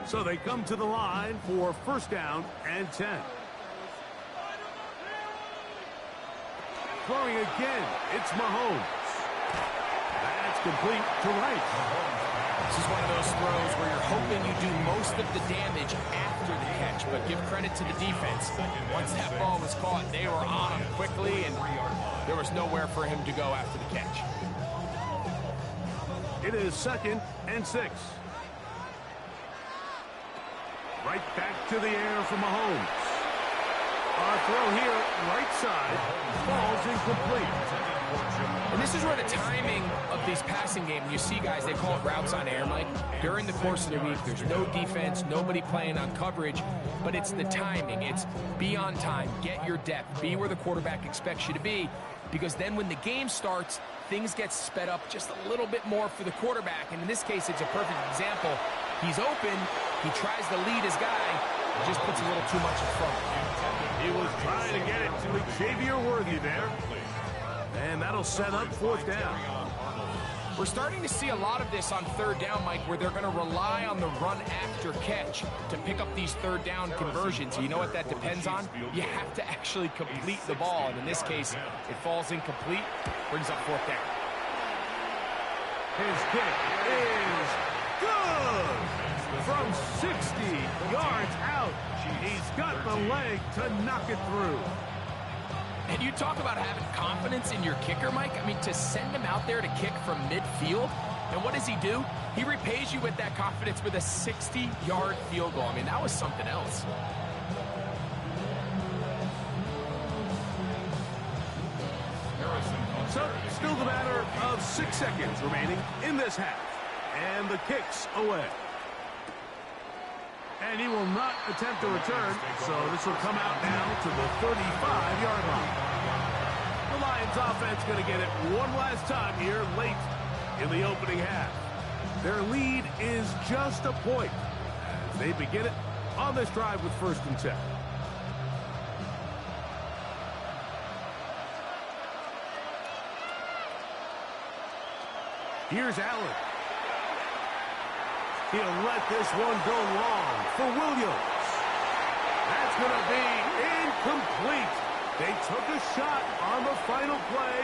So they come to the line for 1st down and 10. Throwing again, it's Mahomes. That's complete to Rice. This is one of those throws where you're hoping you do most of the damage after the catch, but give credit to the defense. Once that ball was caught, they were on him quickly, and there was nowhere for him to go after the catch. It is 2nd and 6. Right back to the air for Mahomes. Our throw here, right side, falls incomplete. And this is where the timing of these passing games, you see guys, they call it routes on air, Mike. During the course of the week, there's no defense, nobody playing on coverage, but it's the timing. It's be on time, get your depth, be where the quarterback expects you to be, because then when the game starts, things get sped up just a little bit more for the quarterback. And in this case, it's a perfect example. He's open, he tries to lead his guy, just puts a little too much in front. He was trying to get it to Xavier Worthy there. And that'll set up fourth down. We're starting to see a lot of this on third down, Mike, where they're going to rely on the run after catch to pick up these third down conversions. You know what that depends on? You have to actually complete the ball. And in this case, it falls incomplete, brings up fourth down. His kick is good! From 60 yards out, he's got the leg to knock it through. And you talk about having confidence in your kicker, Mike. I mean, to send him out there to kick from midfield, and what does he do? He repays you with that confidence with a 60-yard field goal. I mean, that was something else. So, still the matter of 6 seconds remaining in this half. And the kick's away. And he will not attempt a return, so this will come out now to the 35-yard line. The Lions offense going to get it one last time here late in the opening half. Their lead is just a point as they begin it on this drive with 1st and 10. Here's Allen. He'll let this one go long for Williams. That's going to be incomplete. They took a shot on the final play.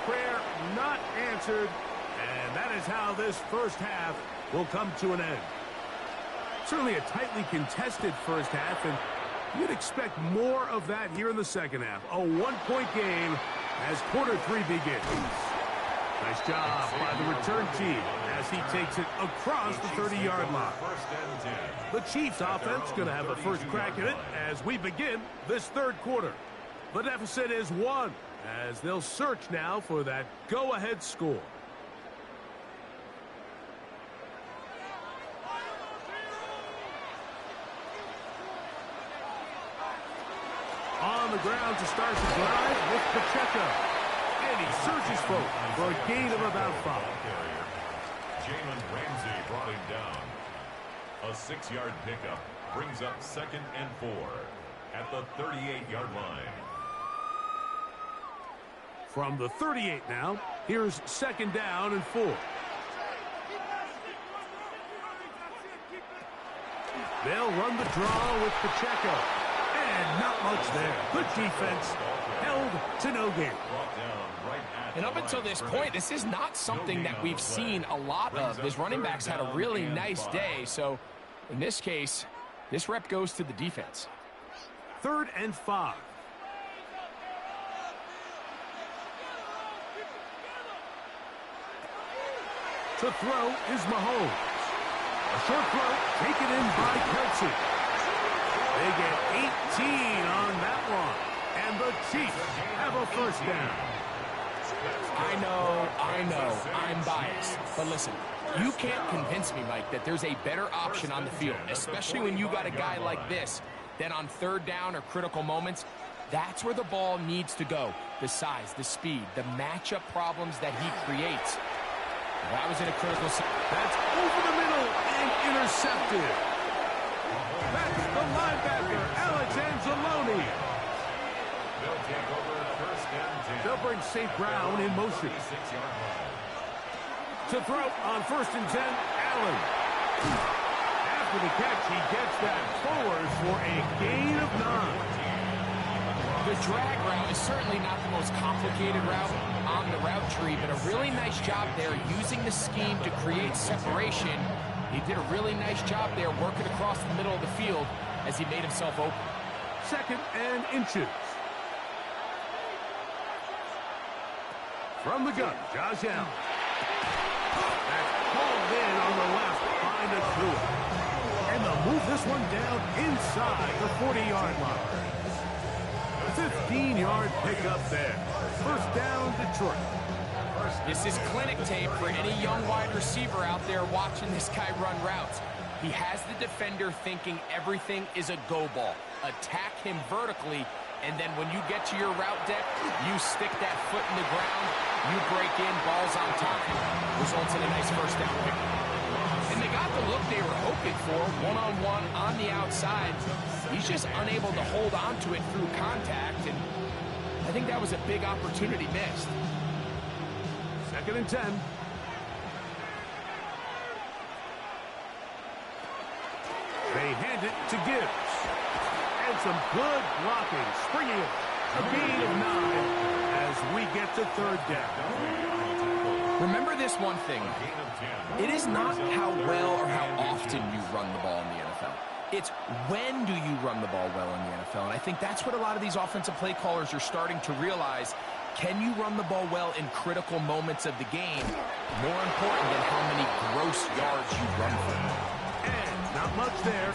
Prayer not answered. And that is how this first half will come to an end. Certainly a tightly contested first half, and you'd expect more of that here in the second half. A one-point game as quarter 3 begins. Nice job by the return team as he takes it across the 30-yard line. The Chiefs offense going to have the first crack at it as we begin this third quarter. The deficit is 1 as they'll search now for that go-ahead score. On the ground to start the drive with Pacheco. And he surges forward for a gain of about 5. Jalen Ramsey brought him down. A 6-yard pickup brings up 2nd and 4 at the 38-yard line. From the 38 now, here's 2nd down and 4. They'll run the draw with Pacheco. And not much there. Good defense. Held to no gain. And up until this point, this is not something that we've seen a lot of. His running backs had a really nice day. So in this case, this rep goes to the defense. 3rd and 5. To throw is Mahomes. A short throw taken in by Kelsey. They get 18 on that one. And the Chiefs have a first down. I know, I'm biased. But listen, you can't convince me, Mike, that there's a better option on the field, especially when you got a guy like this, than on third down or critical moments. That's where the ball needs to go. The size, the speed, the matchup problems that he creates. That was in a critical... That's over the middle and intercepted. That's the linebacker, Alex Anzalone. They'll take over 1st and 10. They'll bring St. Brown in motion. To throw on 1st and 10, Allen. After the catch, he gets that forward for a gain of 9. The drag route is certainly not the most complicated route on the route tree, but a really nice job there using the scheme to create separation. He did a really nice job there working across the middle of the field as he made himself open. 2nd and inches. From the gun, Josh Allen. That's called in on the left, behind us through it. And they'll move this one down inside the 40-yard line. 15-yard pickup there. First down, Detroit. This is clinic tape for any young wide receiver out there watching this guy run routes. He has the defender thinking everything is a go ball. Attack him vertically, and then when you get to your route deck, you stick that foot in the ground, you break in, balls on top. Results in a nice first down pick. And they got the look they were hoping for, one-on-one on the outside. He's just unable to hold on to it through contact, and I think that was a big opportunity missed. 2nd and 10. They hand it to Gibbs. And some good blocking. Springing it. A gain of 9 as we get to 3rd down. Remember this one thing. It is not how well or how often you run the ball in the NFL. It's when do you run the ball well in the NFL. And I think that's what a lot of these offensive play callers are starting to realize. Can you run the ball well in critical moments of the game? More important than how many gross yards you run for. And not much there.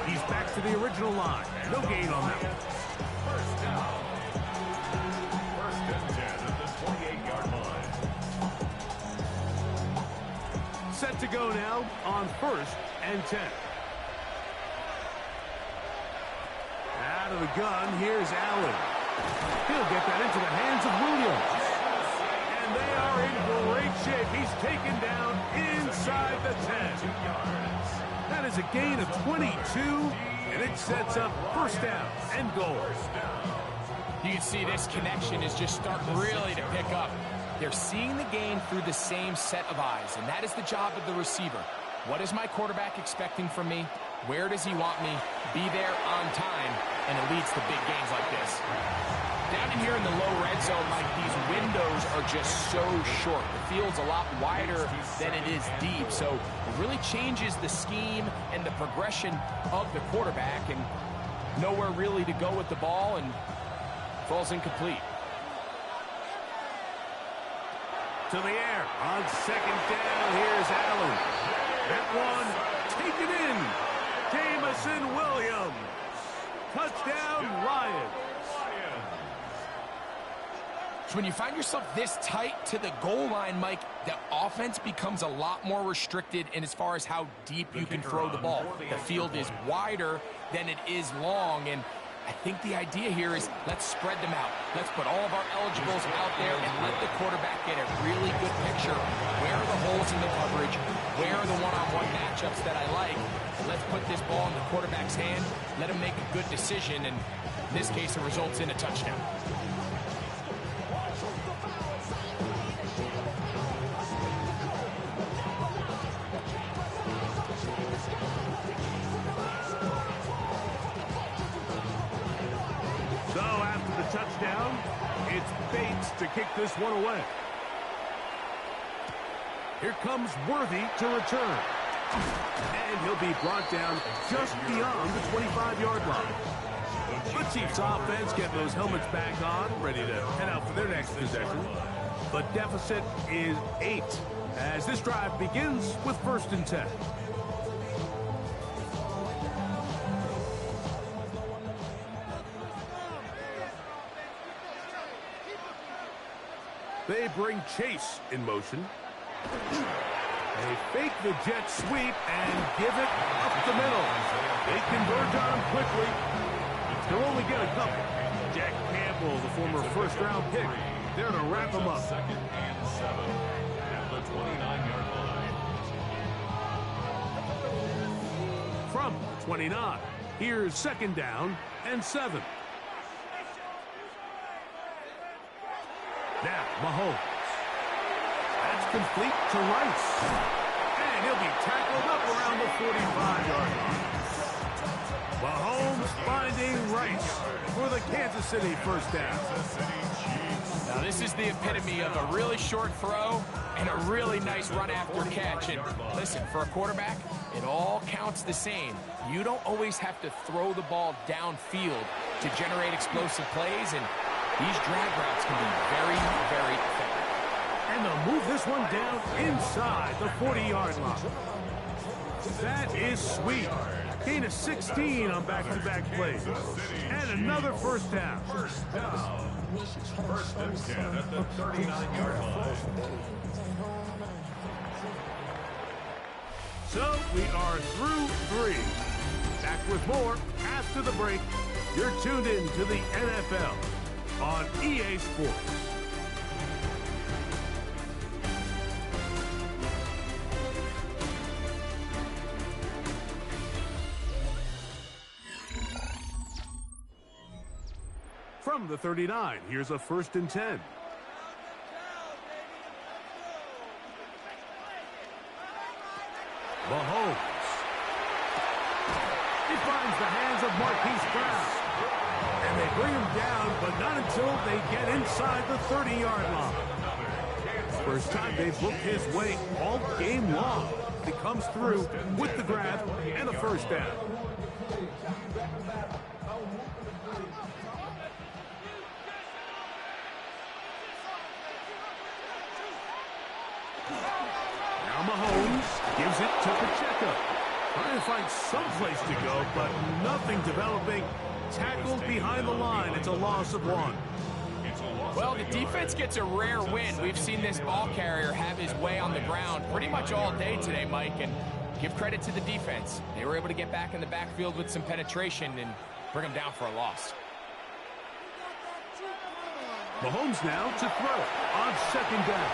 He's back to the original line. No gain on that one. First down. First and 10 at the 28-yard line. Set to go now on 1st and 10. Out of the gun, here's Allen. He'll get that into the hands of Williams. And they are in great shape. He's taken down inside the 10. That is a gain of 22, and it sets up first down and goal. You can see this connection is just starting really to pick up. They're seeing the game through the same set of eyes, and that is the job of the receiver. What is my quarterback expecting from me? Where does he want me? Be there on time, and it leads to big gains like this. Down in here in the low red zone, Mike, these windows are just so short. The field's a lot wider than it is deep, so it really changes the scheme and the progression of the quarterback, and nowhere really to go with the ball, and falls incomplete. To the air on 2nd down. Here's Allen. That one taken in. Jamison Williams. Touchdown, Lions. So when you find yourself this tight to the goal line, Mike, the offense becomes a lot more restricted in as far as how deep you can throw the ball. The field is wider than it is long, and I think the idea here is let's spread them out. Let's put all of our eligibles out there and let the quarterback get a really good picture. Where are the holes in the coverage? Where are the one-on-one matchups that I like? Let's put this ball in the quarterback's hand. Let him make a good decision, and in this case, it results in a touchdown. So after the touchdown, it's Bates to kick this one away. Here comes Worthy to return. And he'll be brought down just beyond the 25-yard line. The Chiefs offense getting those helmets back on, ready to head out for their next possession. The deficit is 8 as this drive begins with 1st and 10. They bring Chase in motion. They fake the jet sweep and give it up the middle. They converge on him quickly. They'll only get a couple. Jack Campbell, the former first-round pick, there to wrap him up. 2nd and 7 at the 29-yard line. From 29, here's 2nd down and 7. Now, Mahomes. That's complete to Rice. And he'll be tackled up around the 45-yard line. Mahomes finding Rice for the Kansas City first down. Now, this is the epitome of a really short throw and a really nice run after catch. And listen, for a quarterback, it all counts the same. You don't always have to throw the ball downfield to generate explosive plays, and these drag routes can be very, very effective. And they'll move this one down inside the 40-yard line. That is sweet. Gain of 16 on back-to-back plays. And another first down. First down. First and 10 at the 39-yard line. So we are through 3. Back with more after the break. You're tuned in to the NFL on EA Sports. From the 39, here's a first and 10. Mahomes. He finds the hands of Marquise Brown. And they bring him down, but not until they get inside the 30-yard line. First time they've looked his way all game long. He comes through with the grab and a first down. Now Mahomes gives it to Pacheco. Trying to find some place to go, but nothing developing. Tackled behind the line. It's a loss of 1. Well, the defense gets a rare win. We've seen this ball carrier have his way on the ground pretty much all day today, Mike, and give credit to the defense. They were able to get back in the backfield with some penetration and bring them down for a loss. Mahomes now to throw on second down.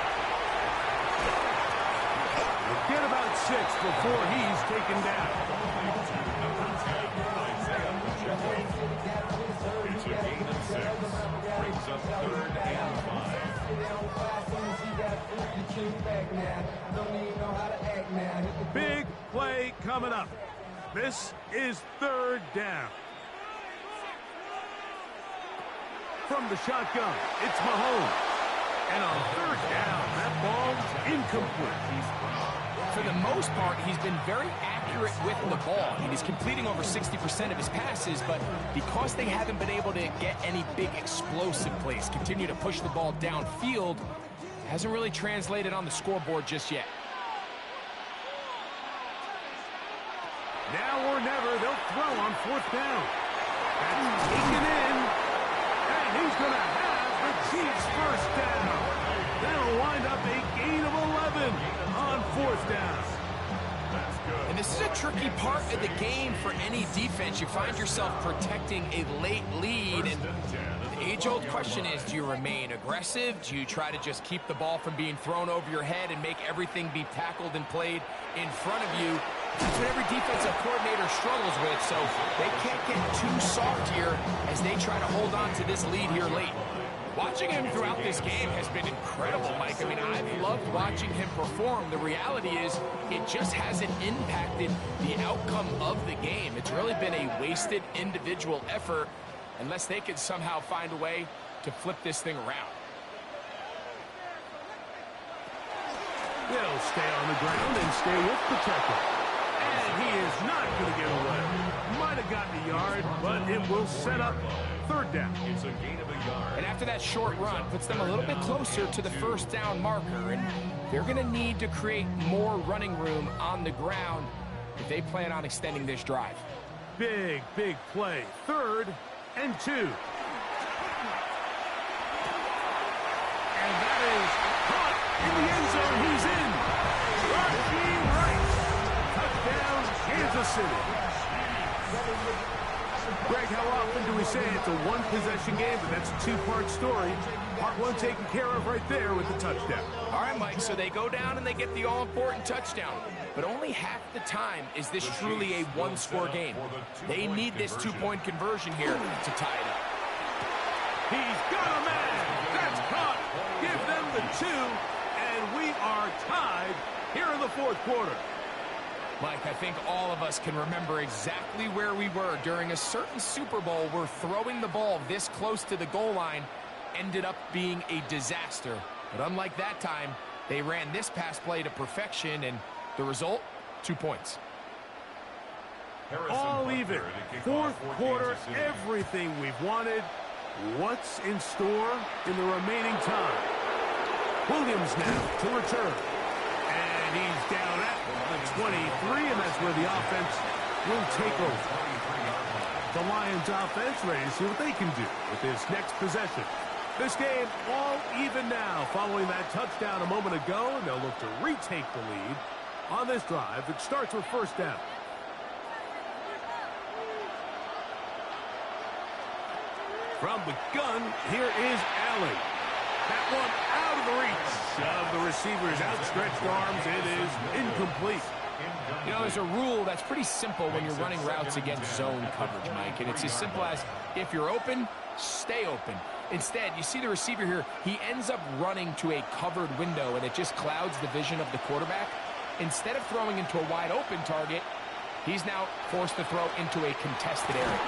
We'll get about 6 before he's taken down. It's a gain of 6. Brings up 3rd and 5. Big play coming up. This is 3rd down. From the shotgun, it's Mahomes. And on 3rd down, that ball's incomplete. For the most part, he's been very accurate with the ball. He's completing over 60% of his passes, but because they haven't been able to get any big explosive plays, continue to push the ball downfield, hasn't really translated on the scoreboard just yet. Now or never, they'll throw on 4th down. That's taken in, and he's going to have the Chiefs' first down. That'll wind up a gain of 11 on 4th down. And this is a tricky part of the game for any defense. You find yourself protecting a late lead, and the age-old question is, do you remain aggressive? Do you try to just keep the ball from being thrown over your head and make everything be tackled and played in front of you? That's what every defensive coordinator struggles with, so they can't get too soft here as they try to hold on to this lead here late. Watching him throughout this game has been incredible, Mike. I mean, I've loved watching him perform. The reality is it just hasn't impacted the outcome of the game. It's really been a wasted individual effort unless they can somehow find a way to flip this thing around. They'll stay on the ground and stay with Pacheco. And he is not going to get away. Might have gotten a yard, but it will set up 3rd down. It's a gain of a yard. And after that short run, puts them a little bit closer to the first down marker, and they're going to need to create more running room on the ground if they plan on extending this drive. Big play. 3rd and 2. And that is caught in the end zone. He's in. Raheem Rice. Touchdown, Kansas City. Greg, how often do we say it's a one-possession game, but that's a 2-part story? Part 1 taken care of right there with the touchdown. All right, Mike, so they go down and they get the all-important touchdown. But only half the time is this truly a one-score game. They need this 2-point conversion here to tie it up. He's got a man. That's caught. Give them the 2, and we are tied here in the 4th quarter. Mike, I think all of us can remember exactly where we were during a certain Super Bowl where throwing the ball this close to the goal line ended up being a disaster. But unlike that time, they ran this pass play to perfection, and the result, 2 points. All even. 4th quarter, everything we've wanted. What's in store in the remaining time? Williams now to return. And he's down at the 23, and that's where the offense will take over. The Lions offense ready to see what they can do with this next possession. This game all even now following that touchdown a moment ago, and they'll look to retake the lead on this drive that starts with first down. From the gun, here is Allen. That one out of the reach of the receiver's outstretched arms. It is incomplete. You know, there's a rule that's pretty simple when you're running routes against zone coverage, Mike, and it's as simple as if you're open, stay open. Instead, you see the receiver here, he ends up running to a covered window, and it just clouds the vision of the quarterback. Instead of throwing into a wide open target, he's now forced to throw into a contested area.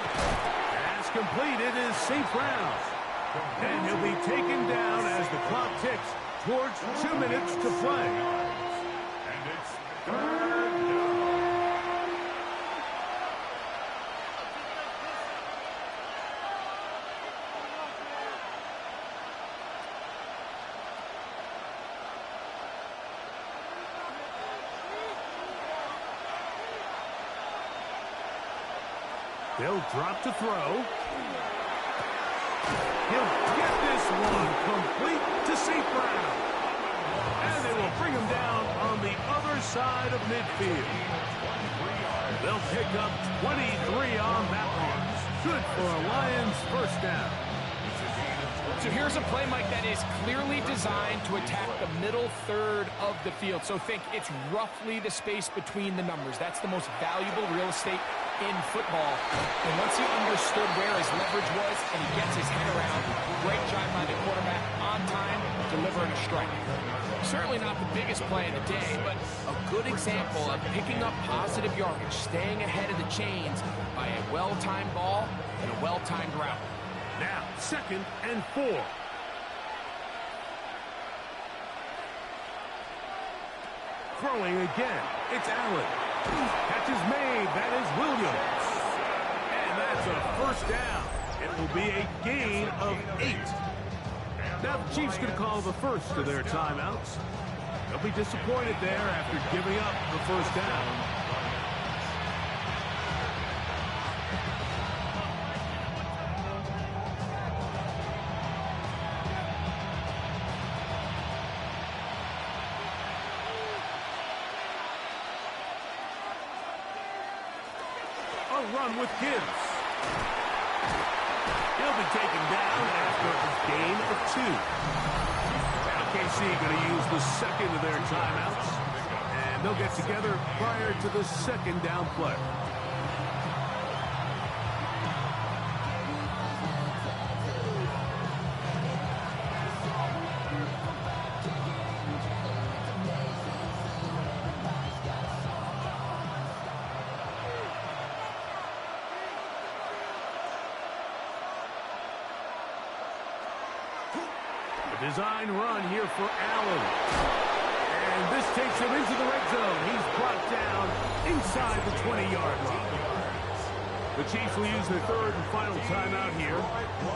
Pass complete. It is St. Brown. And he'll be taken down as the clock ticks towards 2 minutes to play. And it's third down. They'll drop to throw. He'll get this one complete to St. Brown. And they will bring him down on the other side of midfield. They'll pick up 23 on that one. Good for a Lions first down. So here's a play, Mike, that is clearly designed to attack the middle third of the field. So think it's roughly the space between the numbers. That's the most valuable real estate in football. And once he understood where his leverage was and he gets his head around, great job by the quarterback on time, delivering a strike. Certainly not the biggest play of the day, but a good example of picking up positive yardage, staying ahead of the chains by a well-timed ball and a well-timed route. Now, 2nd and 4. Throwing again. It's Allen. Catch is made. That is Williams. And that's a first down. It will be a gain of 8. Now the Chiefs going to call the first of their timeouts. They'll be disappointed there after giving up the first down. Run with Gibbs. He'll be taken down after a gain of 2. Now KC going to use the second of their timeouts, and they'll get together prior to the second down play. Design run here for Allen. And this takes him into the red zone. He's brought down inside the 20-yard line. The Chiefs will use their third and final timeout here,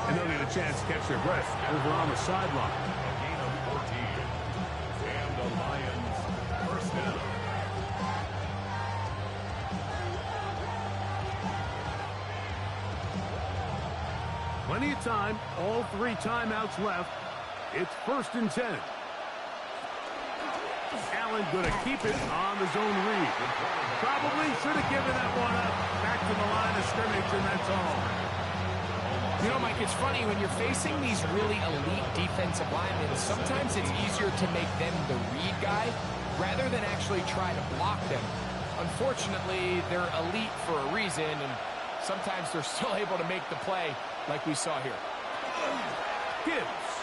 and they'll get a chance to catch their breath over on the sideline. A gain of 14. And the Lions first down. Plenty of time. All 3 timeouts left. It's 1st and 10. Allen going to keep it on the zone read. Probably should have given that one up back to the line of scrimmage, and that's all. You know, Mike, it's funny, when you're facing these really elite defensive linemen, sometimes it's easier to make them the read guy rather than actually try to block them. Unfortunately, they're elite for a reason, and sometimes they're still able to make the play like we saw here. Gibbs.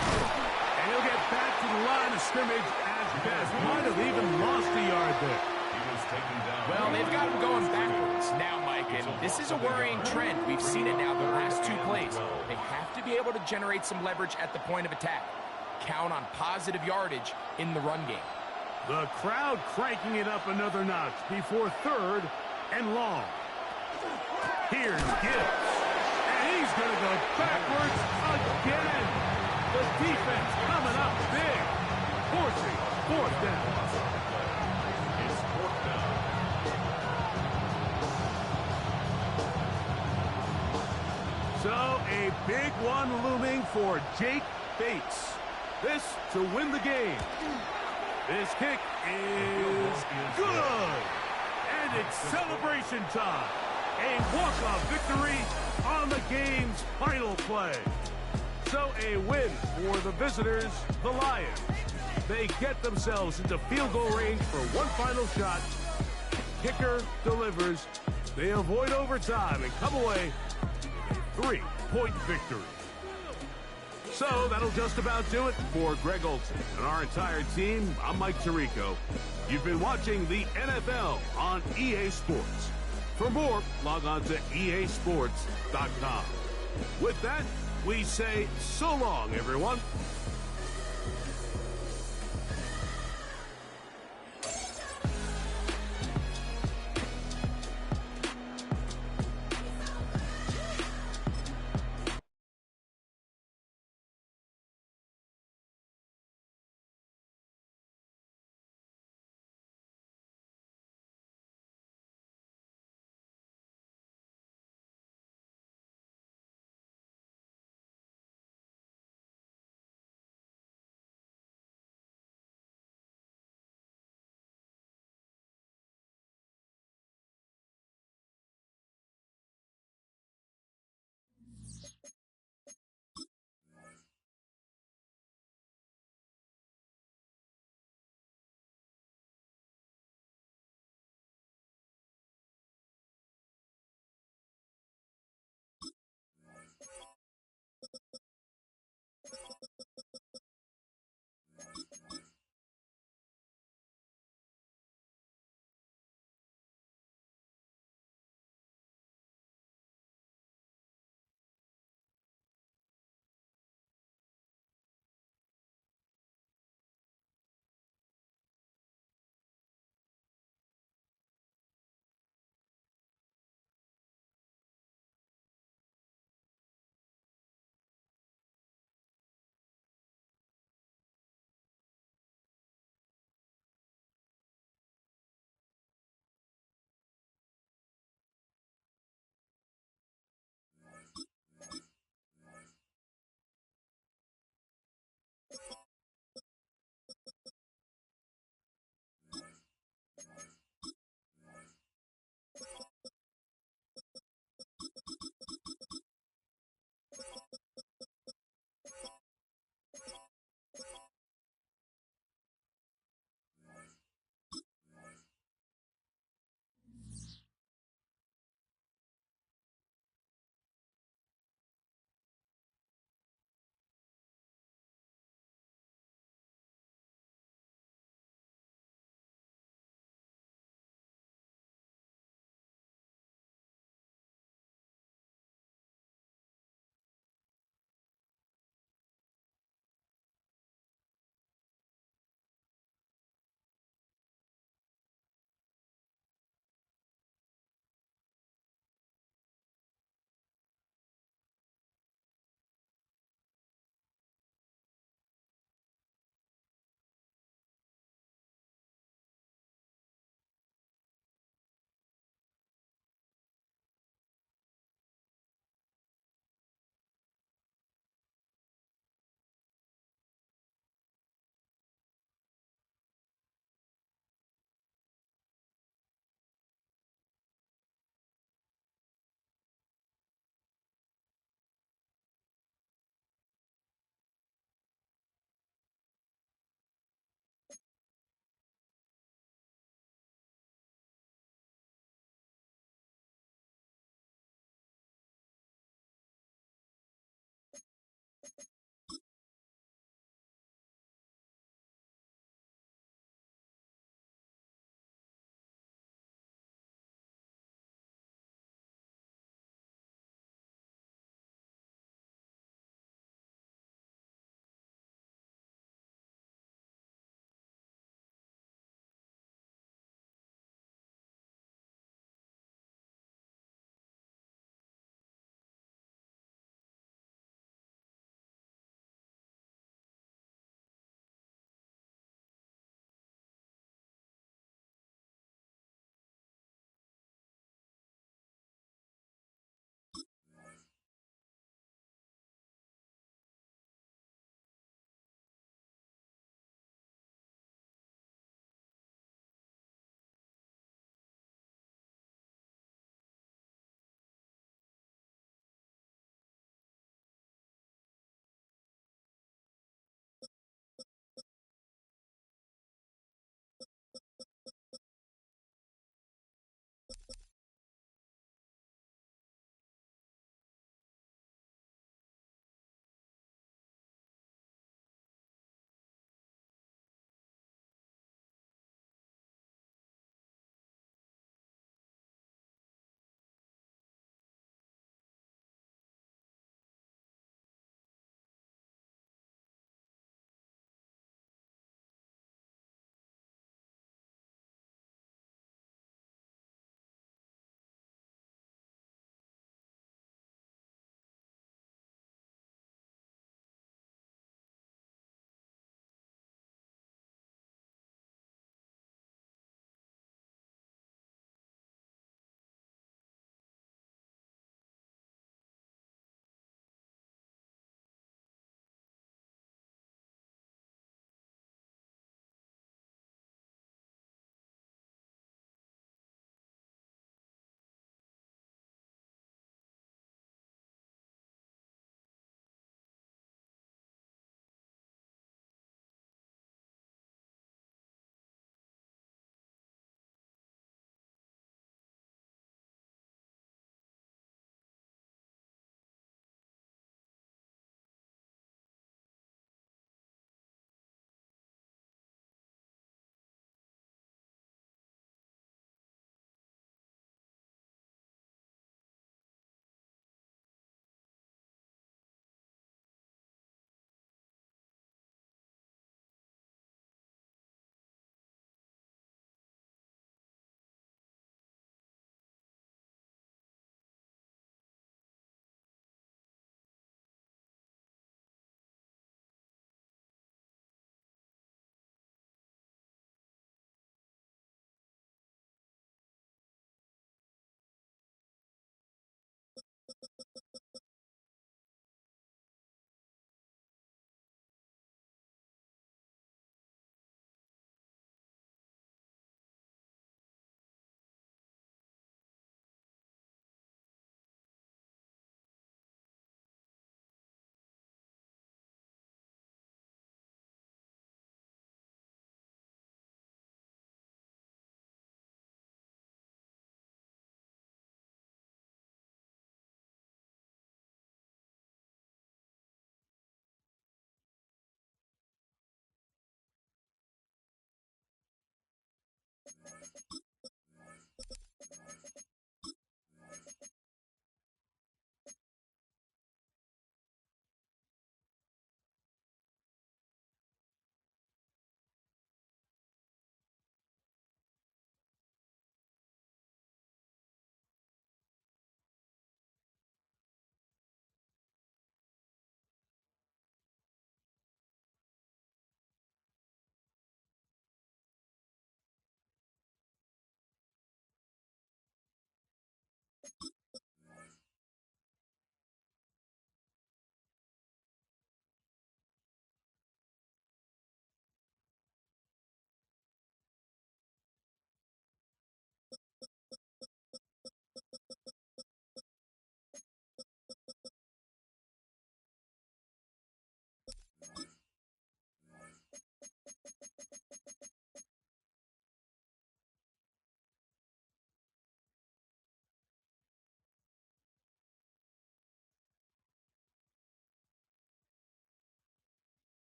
And he'll get back to the line of scrimmage as best. Might have even lost a yard there. He was taken down. Well, they've got him going backwards now, Mike, and this is a worrying trend. We've seen it now the last 2 plays. They have to be able to generate some leverage at the point of attack. Count on positive yardage in the run game. The crowd cranking it up another notch before 3rd and long. Here's Gibbs. And he's going to go backwards again. The defense coming up big, forcing 4th down. So a big one looming for Jake Bates. This to win the game. This kick is good. And it's celebration time. A walk-off victory on the game's final play. So a win for the visitors, the Lions. They get themselves into field goal range for one final shot. Kicker delivers. They avoid overtime and come away with a 3-point victory. So that'll just about do it for Greg Olsen and our entire team. I'm Mike Tirico. You've been watching the NFL on EA Sports. For more, log on to easports.com. With that, we say so long, everyone.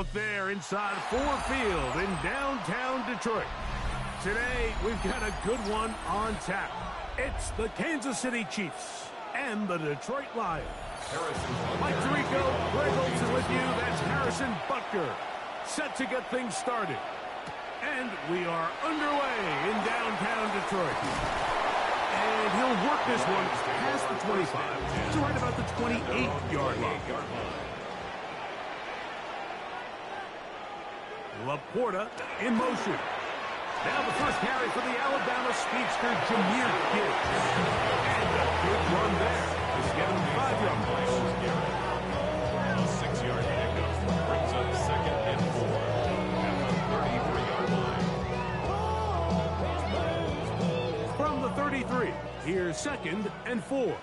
Look there inside Ford Field in downtown Detroit. Today, we've got a good one on tap. It's the Kansas City Chiefs and the Detroit Lions. Mike Tirico, Greg Olsen with you. That's Harrison Butker. Set to get things started. And we are underway in downtown Detroit. And he'll work this one past the 25 to right about the 28-yard line. Laporta in motion. Now the first carry for the Alabama speedster, Jahmyr Gibbs. And a good run there. Just get him 5 yards. A 6-yard pickup brings up 2nd and 4 at the 33-yard line. From the 33, here's 2nd and 4.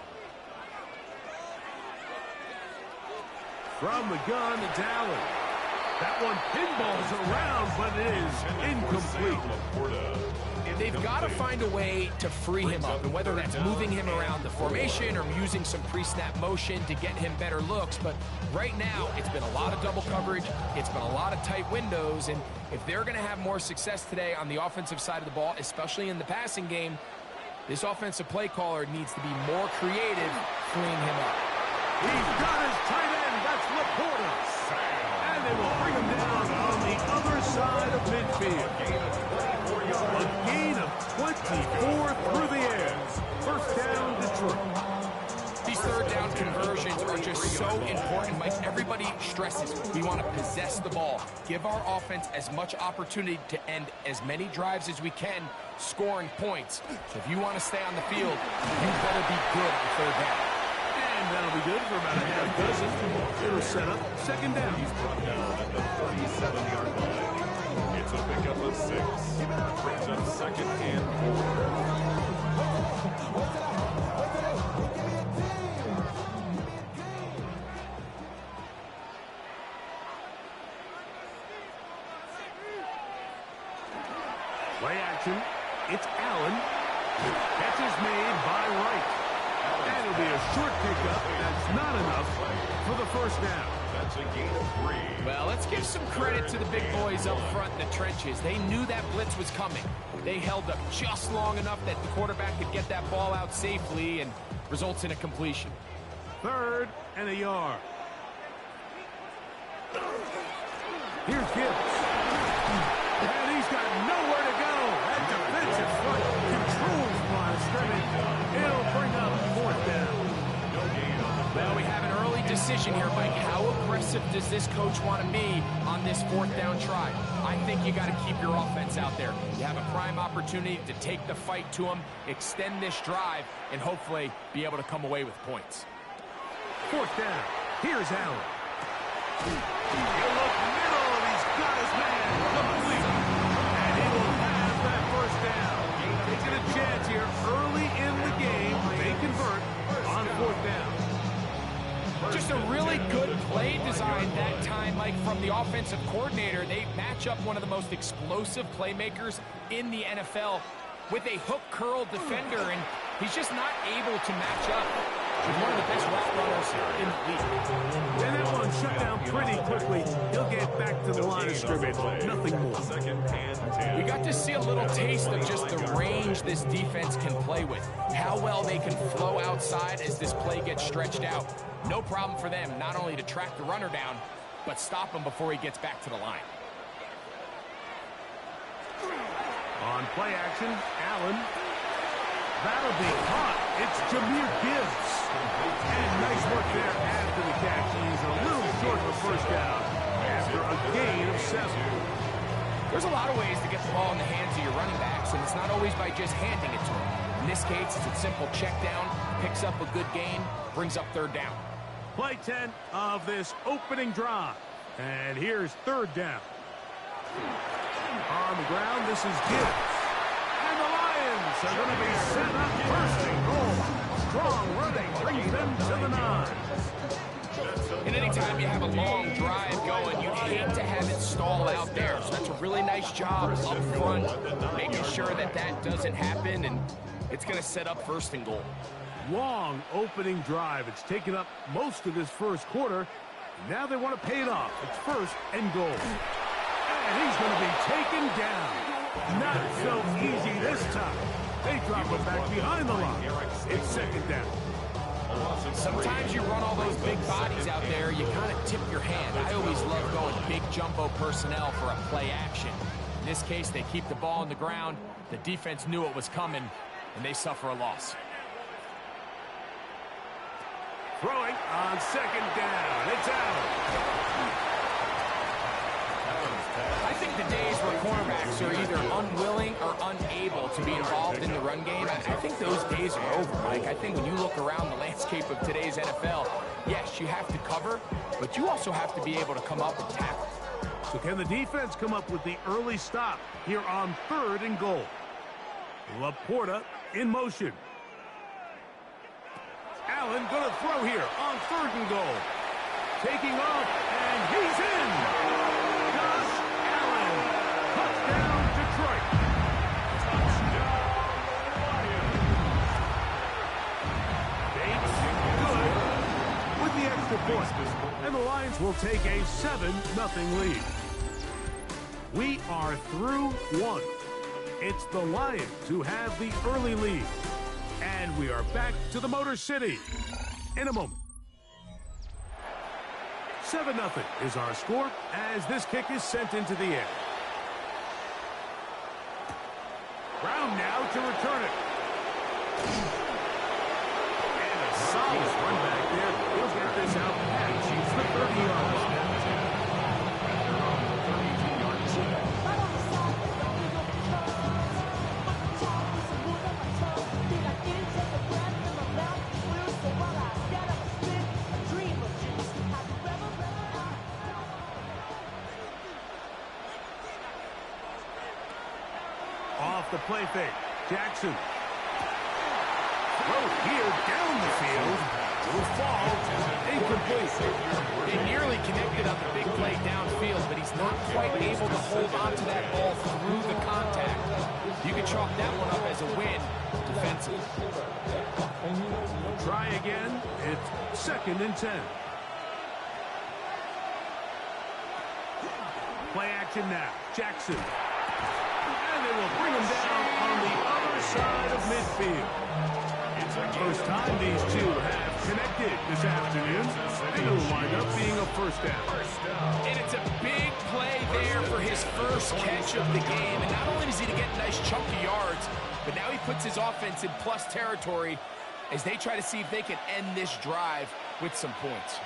From the gun, it's Allen. That one pinballs around, but it is incomplete. They've got to find a way to free him up, and whether that's moving him around the formation or using some pre-snap motion to get him better looks. But right now, it's been a lot of double coverage. It's been a lot of tight windows, and if they're going to have more success today on the offensive side of the ball, especially in the passing game, this offensive play caller needs to be more creative freeing him up. He's got his tight end. That's Laporta. And they will bring him down on the other side of midfield. A gain of 24 through the air. First down, Detroit. These third down conversions are just so important, Mike. Everybody stresses we want to possess the ball, give our offense as much opportunity to end as many drives as we can, scoring points. So if you want to stay on the field, you better be good on third down. And that'll be good for about a half dozen. It'll set up 2nd down. He's brought down at the 37-yard line. It's a pickup of 6. Brings up 2nd and 4. Play action. It's Allen. Catch is made by Wright. And it'll be a short pickup. That's not enough for the first down. That's a gain of 3. Well, let's give some credit to the big boys up front in the trenches. They knew that blitz was coming. They held up just long enough that the quarterback could get that ball out safely and results in a completion. 3rd and a yard. Here's Gibbs. And he's got nowhere to go. That defensive front controls the line of scrimmage. It'll bring up 4th down. Well, we have an early decision here, Mike. How aggressive does this coach want to be on this 4th down try? I think you got to keep your offense out there. You have a prime opportunity to take the fight to them, extend this drive, and hopefully be able to come away with points. 4th down. Here's Allen. He'll look middle, and he's got his man complete. And he will have that 1st down. Taking a chance here early in the game. They convert on 4th down. Just a really good play design that time, Mike, from the offensive coordinator. They match up one of the most explosive playmakers in the NFL with a hook curl defender, and he's just not able to match up with one of the best route runners in the league. And that one shut down pretty quickly. He'll get back to the line of scrimmage. Nothing more. 2nd and 10. We got to see a little taste of just the range this defense can play with. How well they can flow outside as this play gets stretched out. No problem for them not only to track the runner down, but stop him before he gets back to the line. On play action, Allen. That'll be caught. It's Jahmyr Gibbs. And nice work there after the catch. He's a little short of a 1st down after a gain of 7. There's a lot of ways to get the ball in the hands of your running backs, and it's not always by just handing it to them. In this case, it's a simple check down, picks up a good gain, brings up 3rd down. Play 10 of this opening drive. And here's 3rd down. On the ground, this is Gibbs. And the Lions are going to be set up 1st and goal. Strong running brings them to the 9. And anytime you have a long drive going, you hate to have it stall out there. So that's a really nice job up front, making sure that that doesn't happen, and it's going to set up 1st and goal. Long opening drive. It's taken up most of this 1st quarter. Now they want to pay it off. It's first and goal. And he's going to be taken down. Not so easy this time. They drop him back behind the line. It's second down. Sometimes you run all those big bodies out there, you kind of tip your hand. I always love going big jumbo personnel for a play action. In this case, they keep the ball on the ground. The defense knew it was coming, and they suffer a loss. Throwing on second down. It's out. I think the days where cornerbacks are either unwilling or unable to be involved in the run game, I think those days are over, Mike. I think when you look around the landscape of today's NFL, yes, you have to cover, but you also have to be able to come up and tackle. So can the defense come up with the early stop here on third and goal? Laporta in motion. Allen going to throw here on third and goal. Taking off, and he's in. Josh Allen. Touchdown, Detroit. Bates, good with the extra point. And the Lions will take a 7-0 lead. We are through one. It's the Lions who have the early lead. And we are back to the Motor City in a moment. 7-0 is our score as this kick is sent into the air. Brown now to return it. And a solid run back there. He'll get this out past the 30-yard line. Off the play fake. Jackson. Throw here down the field. Will fall. Incomplete. They nearly connected on the big play downfield, but he's not quite able to hold on to that ball through the contact. You can chalk that one up as a win defensively. Try again. It's second and 10. Play action now. Jackson. And they will bring him down on the other side of midfield. It's the first time these two have connected this afternoon. And it'll wind up being a first down. And it's a big play there for his first catch of the game. And not only does he get nice chunky yards, but now he puts his offense in plus territory as they try to see if they can end this drive with some points.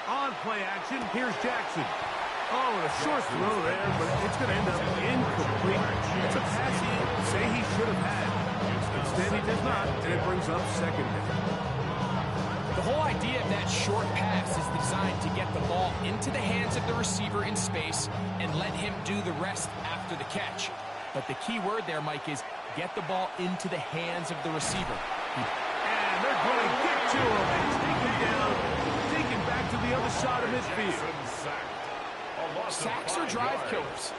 On play action, here's Jackson. Oh, and a short throw there, but it's going to end up incomplete. It's a pass he say he should have had. Instead, he does not, and it brings up second down. The whole idea of that short pass is designed to get the ball into the hands of the receiver in space and let him do the rest after the catch. But the key word there, Mike, is get the ball into the hands of the receiver. And they're going to get to him and take him down, taken back to the other side of midfield. Sacks are drive killers.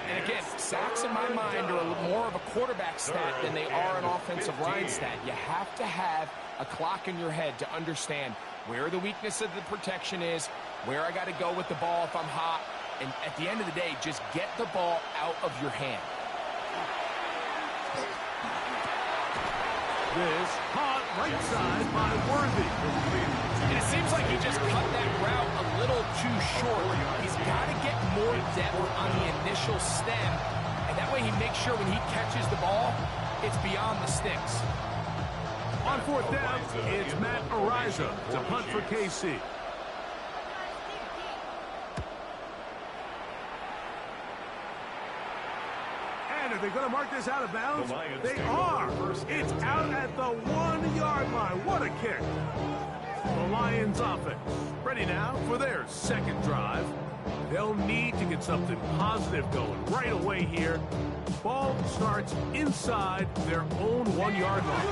And again, sacks in my mind are more of a quarterback stat than they are an offensive line stat. You have to have a clock in your head to understand where the weakness of the protection is, where I got to go with the ball if I'm hot, and at the end of the day, just get the ball out of your hand. This caught right side by Worthy. And it seems like he just cut that route a little too short. He's got to get more depth on the initial stem, and that way he makes sure when he catches the ball, it's beyond the sticks. On fourth down, it's Matt Araiza to punt for KC. And are they going to mark this out of bounds? They are. It's out at the 1-yard line. What a kick. The Lions offense ready now for their second drive. They'll need to get something positive going right away here. Ball starts inside their own 1-yard line.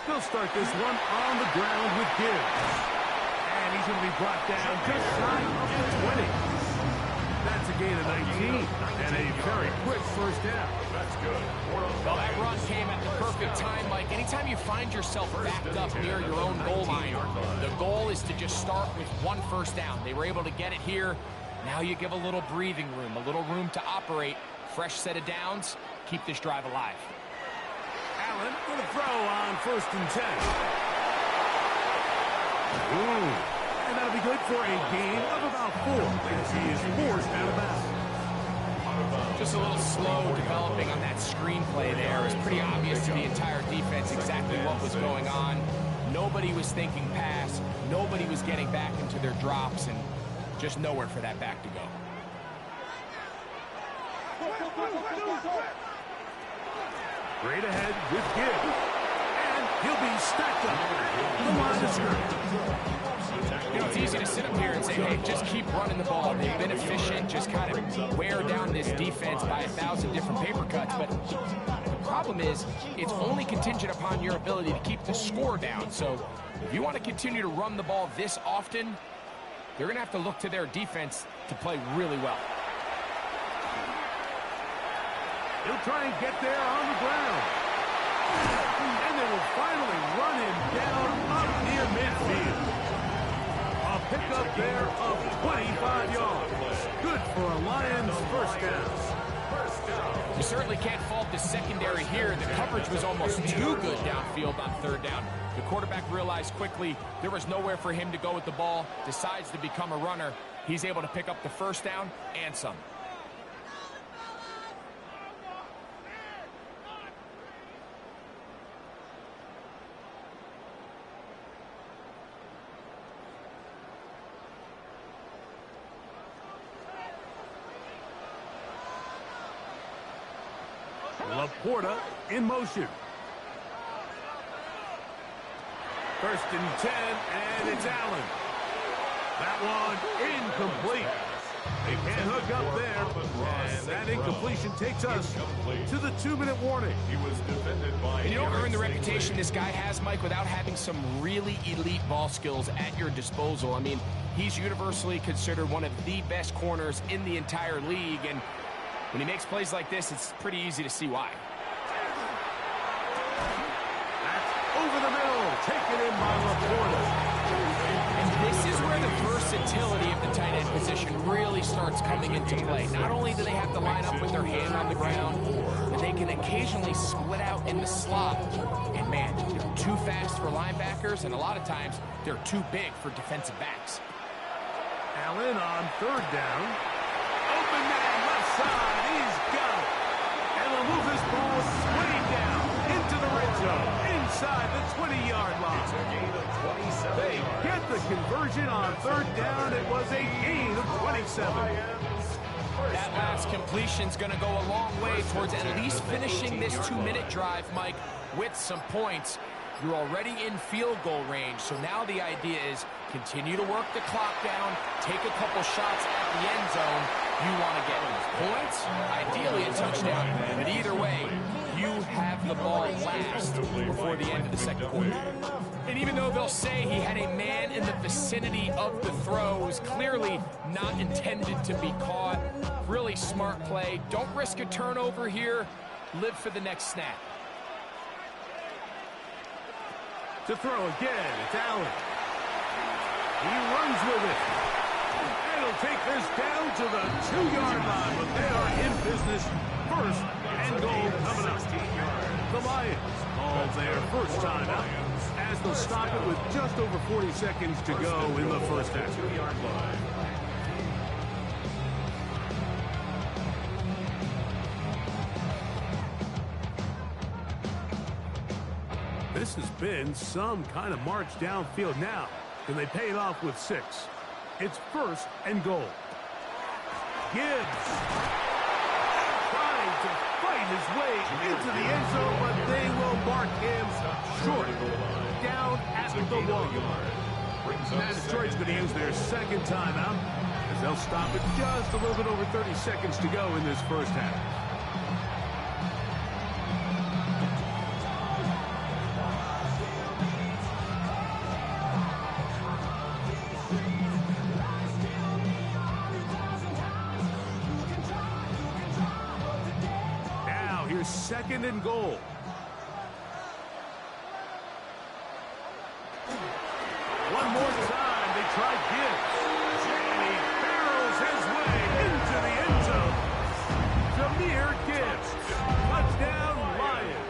They'll start this one on the ground with Gibbs. And he's going to be brought down just shy of the 20. That's a gain of 19 and a very quick first down. That's good. Well, that run came at the perfect time, Mike. Anytime you find yourself backed up near your own goal line, the goal is to just start with one first down. They were able to get it here. Now you give a little breathing room, a little room to operate. Fresh set of downs. Keep this drive alive. Allen going to throw on 1st and 10. Ooh. And that'll be good for a gain of about 4 as he is forced out of bounds. Just a little slow developing on that screenplay there. It was pretty obvious to the entire defense exactly what was going on. Nobody was thinking pass. Nobody was getting back into their drops, and just nowhere for that back to go. Straight ahead with Gibbs. And he'll be stacked up. The line of scrimmage. You know, it's easy to sit up here and say, hey, just keep running the ball. They've been efficient, just kind of wear down this defense by 1,000 different paper cuts. But the problem is, it's only contingent upon your ability to keep the score down. So if you want to continue to run the ball this often, they're going to have to look to their defense to play really well. He'll try and get there on the ground. And they will finally run him down up near midfield. A pickup there of 25 yards. Good for a Lions first down. You certainly can't fault the secondary here. The coverage was almost too good downfield on 3rd down. The quarterback realized quickly there was nowhere for him to go with the ball, decides to become a runner. He's able to pick up the first down and some. Laporta in motion. 1st and 10, and it's Allen. That one incomplete. They can't hook up there, and that incompletion takes us to the 2-minute warning. He was defended by... And you don't earn the reputation this guy has, Mike, without having some really elite ball skills at your disposal. I mean, he's universally considered one of the best corners in the entire league, and when he makes plays like this, it's pretty easy to see why. That's over the middle, taken in by Laporta. And this is where the versatility of the tight end position really starts coming into play. Not only do they have to line up with their hand on the ground, but they can occasionally split out in the slot. And man, they're too fast for linebackers, and a lot of times they're too big for defensive backs. Allen on 3rd down. Open man left side. He's got it. And they'll move this ball way down into the red zone inside the 20-yard line. They get the conversion on 3rd down. It was a gain of 27. That last completion's going to go a long way towards at least finishing this 2-minute drive, Mike, with some points. You're already in field goal range, so now the idea is continue to work the clock down, take a couple shots at the end zone. You want to get points, ideally a touchdown, but either way, you have the ball last before the end of the 2nd quarter. And even though they'll say he had a man in the vicinity of the throw, it was clearly not intended to be caught. Really smart play. Don't risk a turnover here. Live for the next snap. To throw again, it's Allen. He runs with it. And he'll take this down to the 2-yard line, but they are in business. 1st and goal coming up. The Lions call their first time out as they'll stop it with just over 40 seconds to go in the first half. 2-yard line. This has been some kind of march downfield now, and they pay it off with 6. It's 1st and goal. Gibbs trying to fight his way into the end zone, but they will mark him short down at the 1. Now Detroit's going to use their 2nd timeout as they'll stop it just a little bit over 30 seconds to go in this first half. Here's 2nd and goal. One more time, they try Gibbs. And he barrels his way into the end zone. Jahmyr Gibbs. Touchdown, Lions.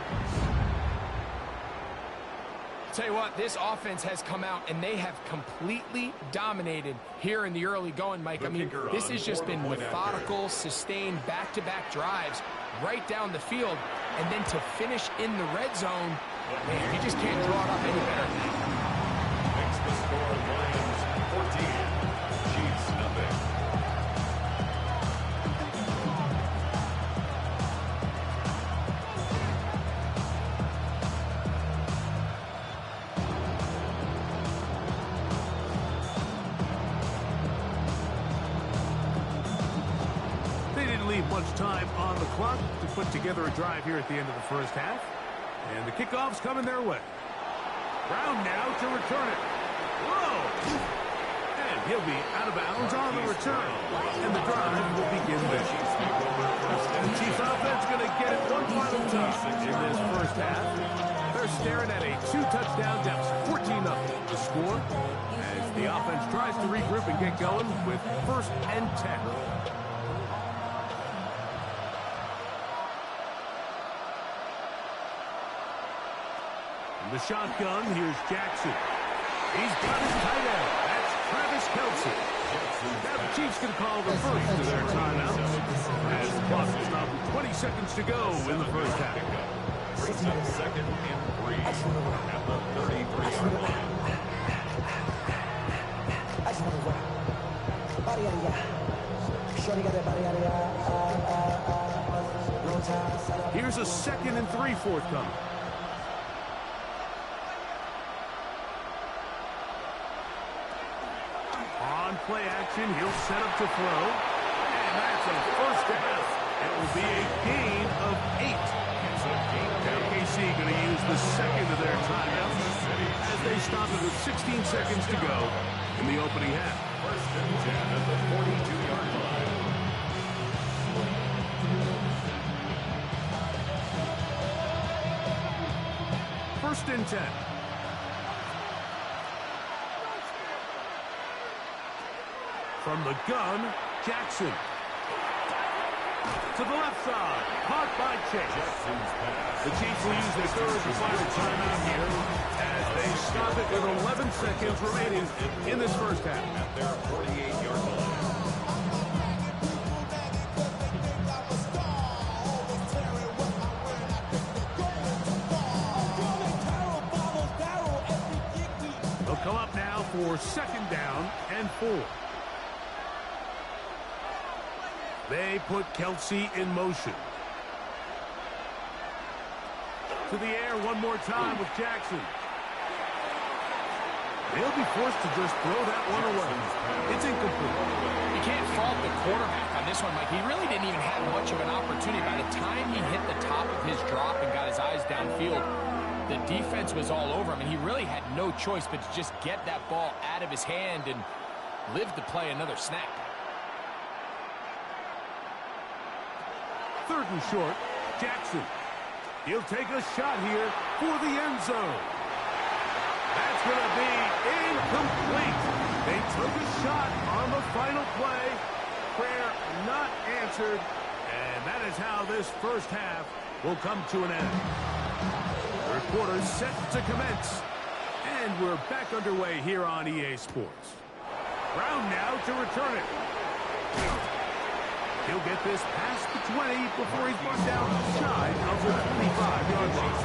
Tell you what, this offense has come out and they have completely dominated here in the early going, Mike. I mean, this has just been methodical, sustained, back-to-back drives right down the field. And then to finish in the red zone, man, you just can't draw it up any better. Makes the score Lions 14, Chiefs nothing. Much time on the clock to put together a drive here at the end of the first half. And the kickoff's coming their way. Brown now to return it. Whoa! And he'll be out of bounds on the return. And the drive will begin there. The Chiefs offense going to get it one final time in this first half. They're staring at a 2-touchdown deficit, 14-0 the score, as the offense tries to regroup and get going with 1st and 10. The shotgun, here's Jackson. He's got his tight end. That's Travis Kelce. Now the Chiefs can call the first of their timeouts as the clock is stopped with 20 seconds to go in the first half. Brings up 2nd and 3 at the 33-yard line. Here's a 2nd and 3 forthcoming. On play action, he'll set up to throw. And that's a first down. It will be a gain of 8. Now KC going to use the 2nd of their timeouts as they stop it with 16 seconds to go in the opening half. 1st and 10 at the 42-yard line. First and 10. From the gun, Jackson. To the left side, caught by Chase. The Chiefs will use their 3rd and final timeout here as they stop it with 11 seconds remaining in this first half. At their 48-yard line. They'll come up now for 2nd down and 4. They put Kelce in motion. To the air one more time with Jackson. They'll be forced to just throw that one away. It's incomplete. You can't fault the quarterback on this one, Mike. He really didn't even have much of an opportunity. By the time he hit the top of his drop and got his eyes downfield, the defense was all over him, and he really had no choice but to just get that ball out of his hand and live to play another snap. 3rd and short, Jackson. He'll take a shot here for the end zone. That's going to be incomplete. They took a shot on the final play. Prayer not answered. And that is how this first half will come to an end. Third quarter set to commence. And we're back underway here on EA Sports. Brown now to return it. He'll get this past the 20 before he's brought down shy of the 25-yard line.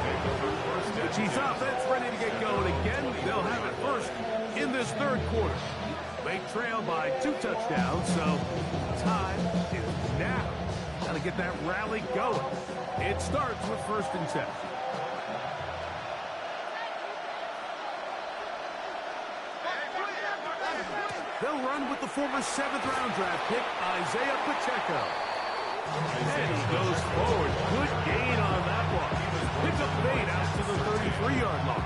The Chiefs offense ready to get going again. They'll have it first in this 3rd quarter. They trail by 2 touchdowns, so time is now. Got to get that rally going. It starts with 1st and 10. They'll run with the former 7th-round draft pick, Isaiah Pacheco. And he goes forward. Good gain on that one. Pick up 8 out to the 33-yard line.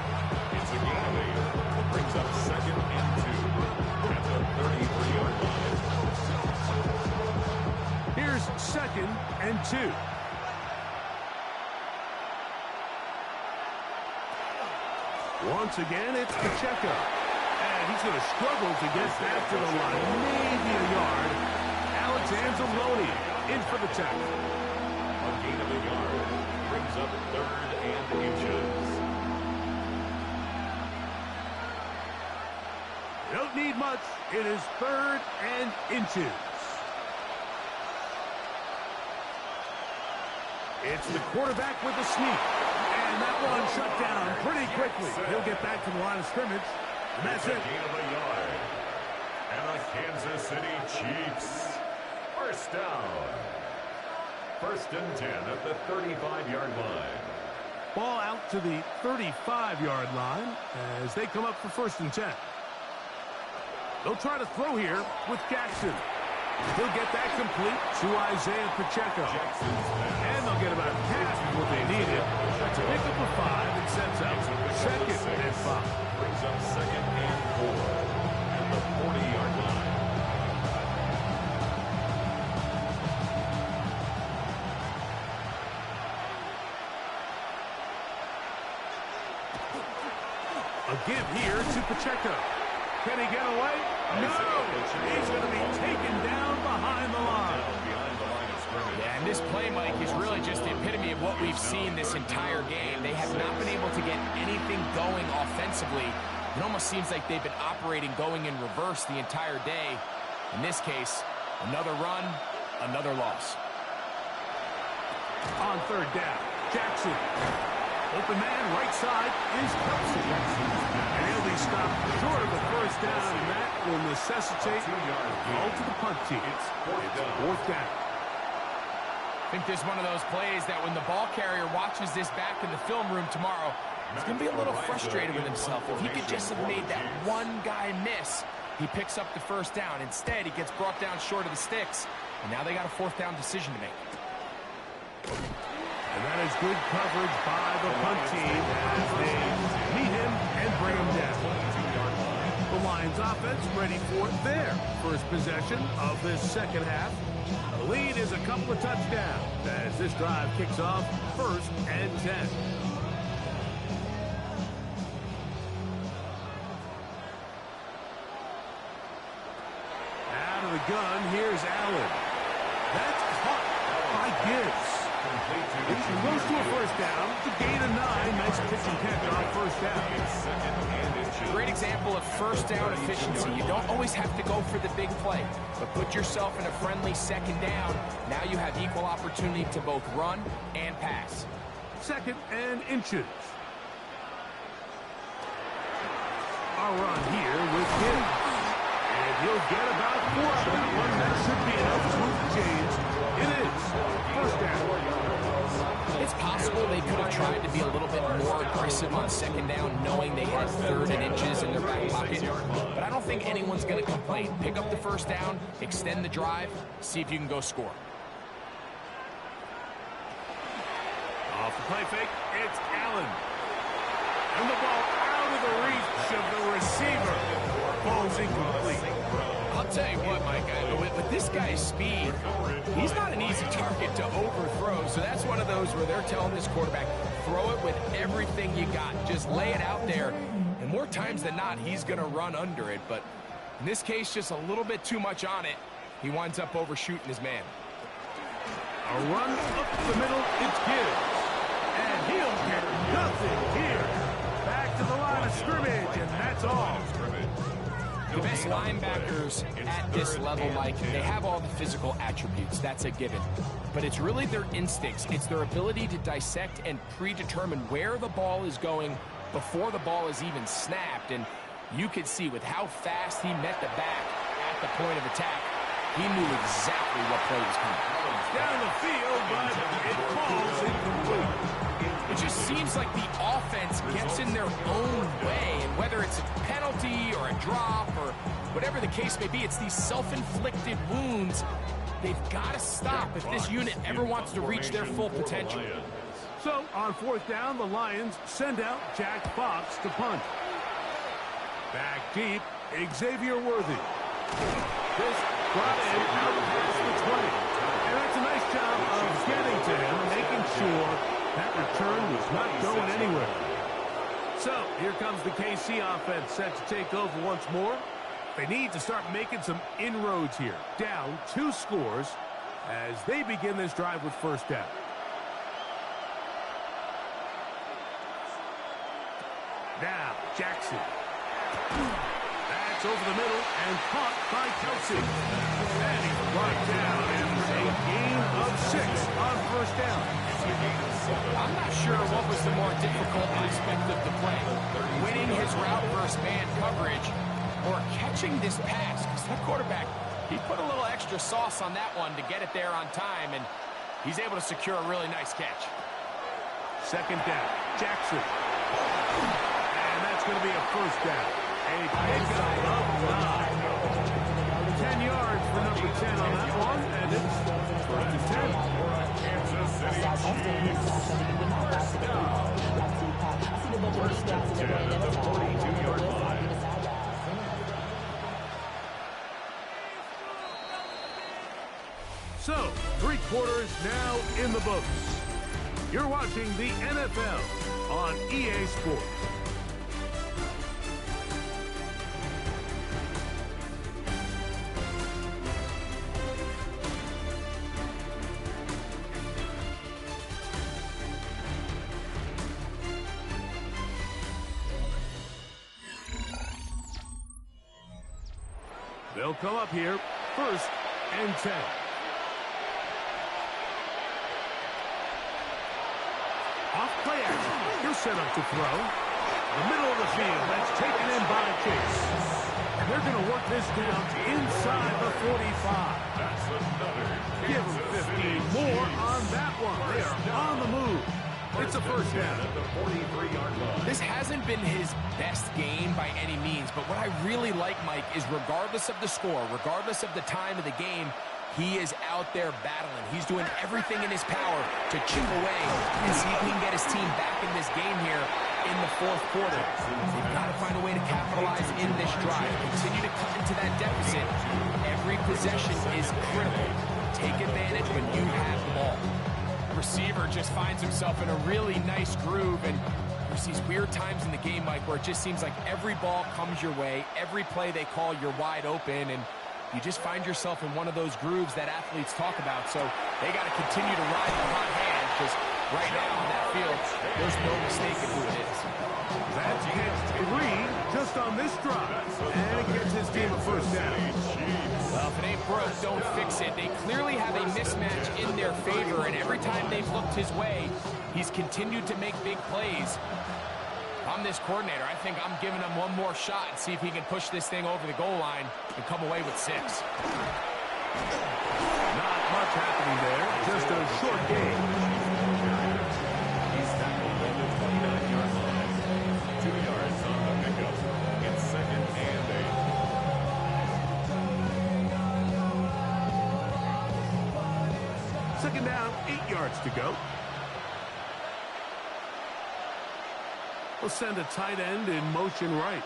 It's a gain of 8. Brings up 2nd and 2 at the 33-yard line. Here's 2nd and 2. Once again, it's Pacheco. And he's going to struggle to get back to the line. Maybe a yard. Alex Anzalone in for the tackle. A gain of a yard brings up 3rd and inches. You don't need much. It is 3rd and inches. It's the quarterback with the sneak. And that one shut down pretty quickly. He'll get back to the line of scrimmage. And that's it. Gain of a yard. And the Kansas City Chiefs. First down. 1st and 10 at the 35-yard line. Ball out to the 35-yard line as they come up for 1st and 10. They'll try to throw here with Jackson. He'll get that complete to Isaiah Pacheco. And they'll get about half of what they needed. That's a pickup of 5 and sets up 2nd and 5. Brings up 2nd and 4 at the 40-yard line. A give here to Pacheco. Can he get away? No! He's going to be taken down behind the line. Yeah, and this play, Mike, is really just the epitome of what we've seen this entire game. They have not been able to get anything going offensively. It almost seems like they've been operating going in reverse the entire day. In this case, another run, another loss. On 3rd down, Jackson. Open man, right side is Kelsey. And he'll be stopped short of the 1st down, and that will necessitate all to the punt team. It's 4th down. I think this is one of those plays that when the ball carrier watches this back in the film room tomorrow, he's going to be a little frustrated with himself. If he could just have made that one guy miss, he picks up the 1st down. Instead, he gets brought down short of the sticks, and now they got a 4th down decision to make. And that is good coverage by the punt team as they meet him and bring him down. The Lions offense ready for their first possession of this 2nd half. The lead is a couple of touchdowns as this drive kicks off 1st and 10. Out of the gun, here's Allen. That's caught by Gibbs. He goes to a 1st down to gain a 9. Nice pitch and catch on 1st down. Great example of 1st down efficiency. You don't always have to go for the big play, but put yourself in a friendly 2nd down. Now you have equal opportunity to both run and pass. 2nd and inches. A run here with Gibbs. And he'll get about 4 of that one. That should be enough to move the chains. It is 1st down. It's possible they could have tried to be a little bit more aggressive on 2nd down, knowing they had 3rd and inches in their back pocket. But I don't think anyone's going to complain. Pick up the 1st down, extend the drive, see if you can go score. Off the play fake, it's Allen. And the ball out of the reach of the receiver. Falls incomplete. I'll tell you what, Mike, with this guy's speed, he's not an easy target to overthrow. So that's one of those where they're telling this quarterback, throw it with everything you got. Just lay it out there. And more times than not, he's going to run under it. But in this case, just a little bit too much on it. He winds up overshooting his man. A run up the middle, it's Gibbs. And he'll get nothing here. Back to the line of scrimmage, and that's all. The best linebackers at this level, Mike, they have all the physical attributes. That's a given. But it's really their instincts. It's their ability to dissect and predetermine where the ball is going before the ball is even snapped. And you could see with how fast he met the back at the point of attack, he knew exactly what play was coming. Down the field, but it falls incomplete. It just seems like the offense gets in their own way, and whether it's a penalty or a drop or whatever the case may be, it's these self-inflicted wounds. They've got to stop if this unit ever wants to reach their full potential. So, on 4th down, the Lions send out Jack Fox to punt. Back deep, Xavier Worthy. This brought in out past the 20. And that's a nice job of getting to him, making sure that return was not going anywhere. So, here comes the KC offense set to take over once more. They need to start making some inroads here. Down 2 scores as they begin this drive with first down. Now, Jackson. That's over the middle and caught by Kelsey. And he's brought down in a gain of 6 on first down. I'm not sure what was the more difficult aspect of the play. Winning his route versus man coverage or catching this pass. Because that quarterback, he put a little extra sauce on that one to get it there on time, and he's able to secure a really nice catch. Second down, Jackson. And that's going to be a first down. A pickup of 9. 10 yards for number 10 on that one, and it's first and 10. Kansas City Chiefs. First down. First and 10 at the 42-yard line. So, 3 quarters now in the books. You're watching the NFL on EA Sports. They'll come up here, first and 10. Off play action. He'll set up to throw. The middle of the field. That's taken in by Chase. And they're going to work this down inside the 45. That's another. Give them 15 more on that one. They are on the move. It's a first down. At the 43-yard line. This hasn't been his best game by any means, but what I really like, Mike, is regardless of the score, regardless of the time of the game, he is out there battling. He's doing everything in his power to chip away and see if he can get his team back in this game here in the 4th quarter. They've got to find a way to capitalize in this drive. Continue to cut into that deficit. Every possession is critical. Take advantage when you have the ball. Receiver just finds himself in a really nice groove, and there's these weird times in the game, Mike, where it just seems like every ball comes your way, every play they call, you're wide open, and you just find yourself in one of those grooves that athletes talk about. So they got to continue to ride the hot hand, because right now on that field, there's no mistaking who it is. That's gets 3 just on this drive. And it gets his team a first down. Well, if it ain't broke, don't fix it. They clearly have a mismatch in their favor, and every time they've looked his way, he's continued to make big plays. If I'm this coordinator, I think I'm giving him one more shot and see if he can push this thing over the goal line and come away with 6. Not much happening there. Just a short game. He's tackled at the 29-yard line. 2 yards on the pickup. It's 2nd and 8. Second down, 8 yards to go. We'll send a tight end in motion right.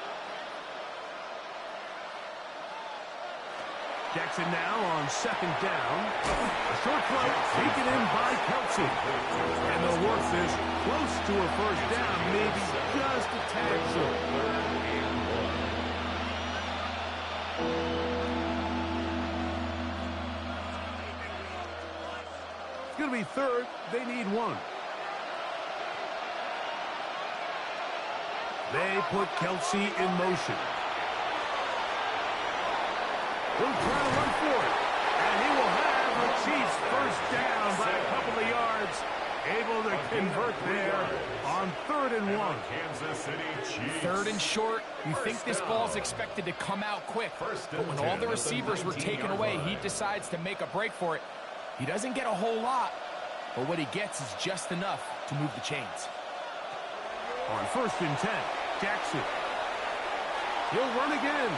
Jackson now on 2nd down. A short throw taken in by Kelsey. And they'll work this close to a first down, maybe just a tad short. It's going to be 3rd. They need 1. They put Kelsey in motion. He'll try to run for it. And he will have the Chiefs first down by a couple of yards. Able to convert there on 3rd and 1. Kansas City Chiefs. 3rd and short. You think this ball's expected to come out quick. But when all the receivers were taken away, he decides to make a break for it. He doesn't get a whole lot, but what he gets is just enough to move the chains. On 1st and 10, Jackson. He'll run again.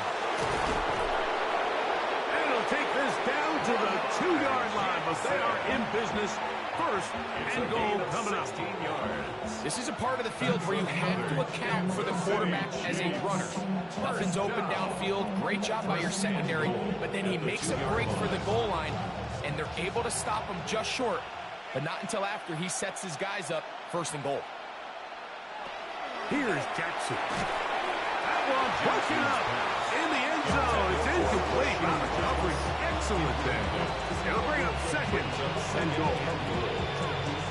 And he'll take this down to the 2-yard line, but they are in business. 1st and goal coming up. 16 yards. This is a part of the field where you have to account for the quarterback as a runner. Nothing's open downfield. Great job by your secondary. But then he makes a break for the goal line, and they're able to stop him just short, but not until after he sets his guys up 1st and goal. Here's Jackson. That one broken up in the end zone. It's incomplete. Not the coverage. Excellent there. It'll bring up second and goal.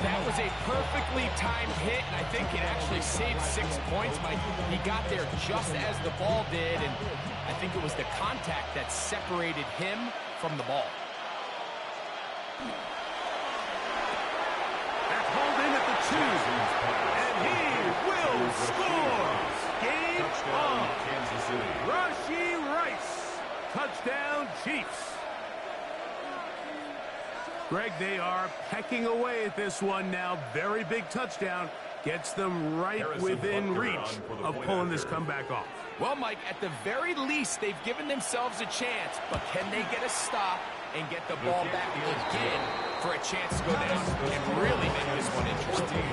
That was a perfectly timed hit, and I think it actually saved 6 points. Mike, he got there just as the ball did, and I think it was the contact that separated him from the ball. That's hauled in at the 2. And he will score. Game on. Kansas City. Rashee Rice. Touchdown, Chiefs. Greg, they are pecking away at this one now. Very big touchdown. Gets them right within reach of pulling this comeback off. Well, Mike, at the very least, they've given themselves a chance, but can they get a stop and get the ball back again for a chance to go down and really make this one interesting?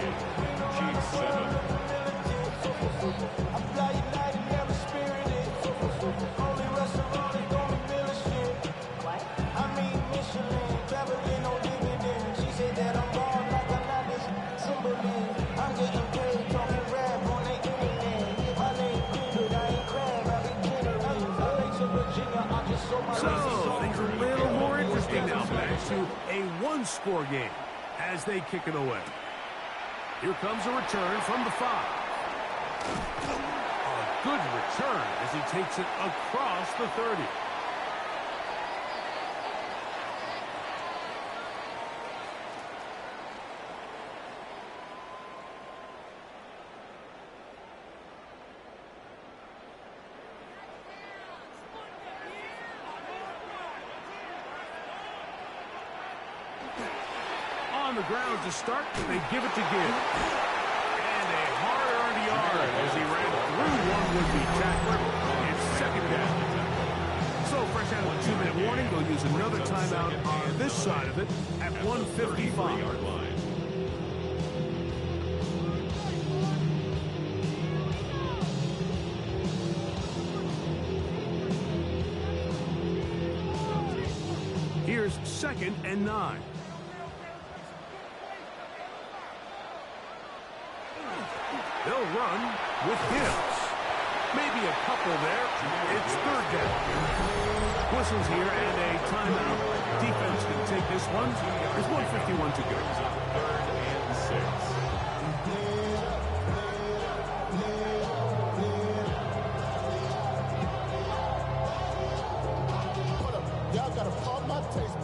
Chiefs 7. So, things are a little more interesting now. Back to a one-score game as they kick it away. Here comes a return from the 5. A good return as he takes it across the 30. On the ground to start, they give it to Gibbs. And a hard-earned yard as he ran through one would-be tackler. It's second down. So, fresh out of a 2-minute warning, they'll use another timeout on this side of it at 1:55. Here's 2nd and 9. They'll run with Gibbs. Maybe a couple there. It's 3rd down. Whistles here and a timeout. Defense can take this one. There's 1:51 to go. 3rd and 6. Y'all gotta pump my taste.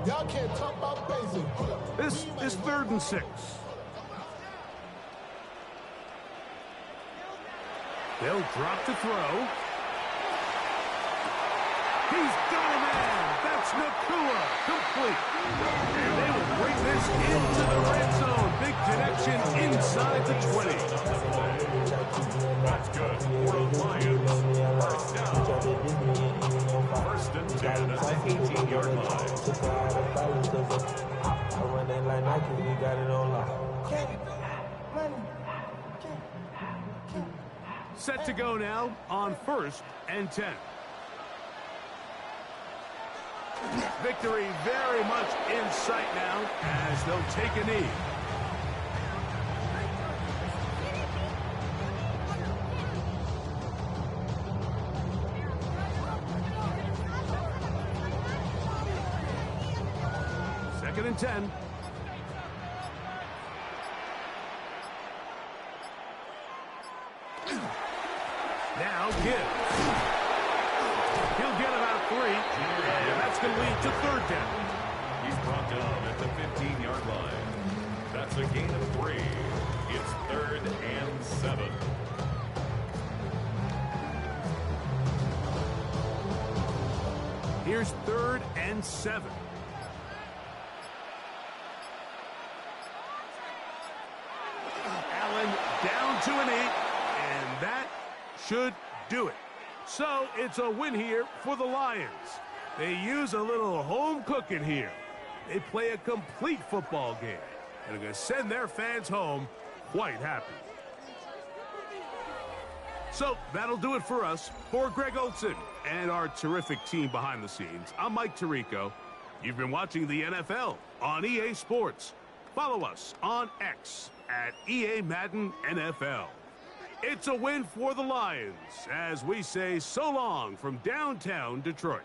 Y'all can't talk about basic. This is 3rd and 6. They'll drop the throw. He's got a man. That's Nacua. Complete. And they will bring this into the red zone. Big connection inside the 20. That's good. For the Lions. 1st down. 1st and 10 at the 18-yard line. I run that like Nike, we got it on lock. Set to go now on 1st and 10. Victory very much in sight now as they'll take a knee. Second and 10. Now Gibbs. He'll get about 3, and that's going to lead to 3rd down. He's brought down at the 15-yard line. That's a gain of 3. It's 3rd and 7. Here's 3rd and 7. Allen down to an 8, and that should do it. So it's a win here for the Lions. They use a little home cooking here. They play a complete football game and are going to send their fans home quite happy. So that'll do it for us. For Greg Olsen and our terrific team behind the scenes, I'm Mike Tirico. You've been watching the NFL on EA Sports. Follow us on X at EA Madden NFL. It's a win for the Lions as we say so long from downtown Detroit.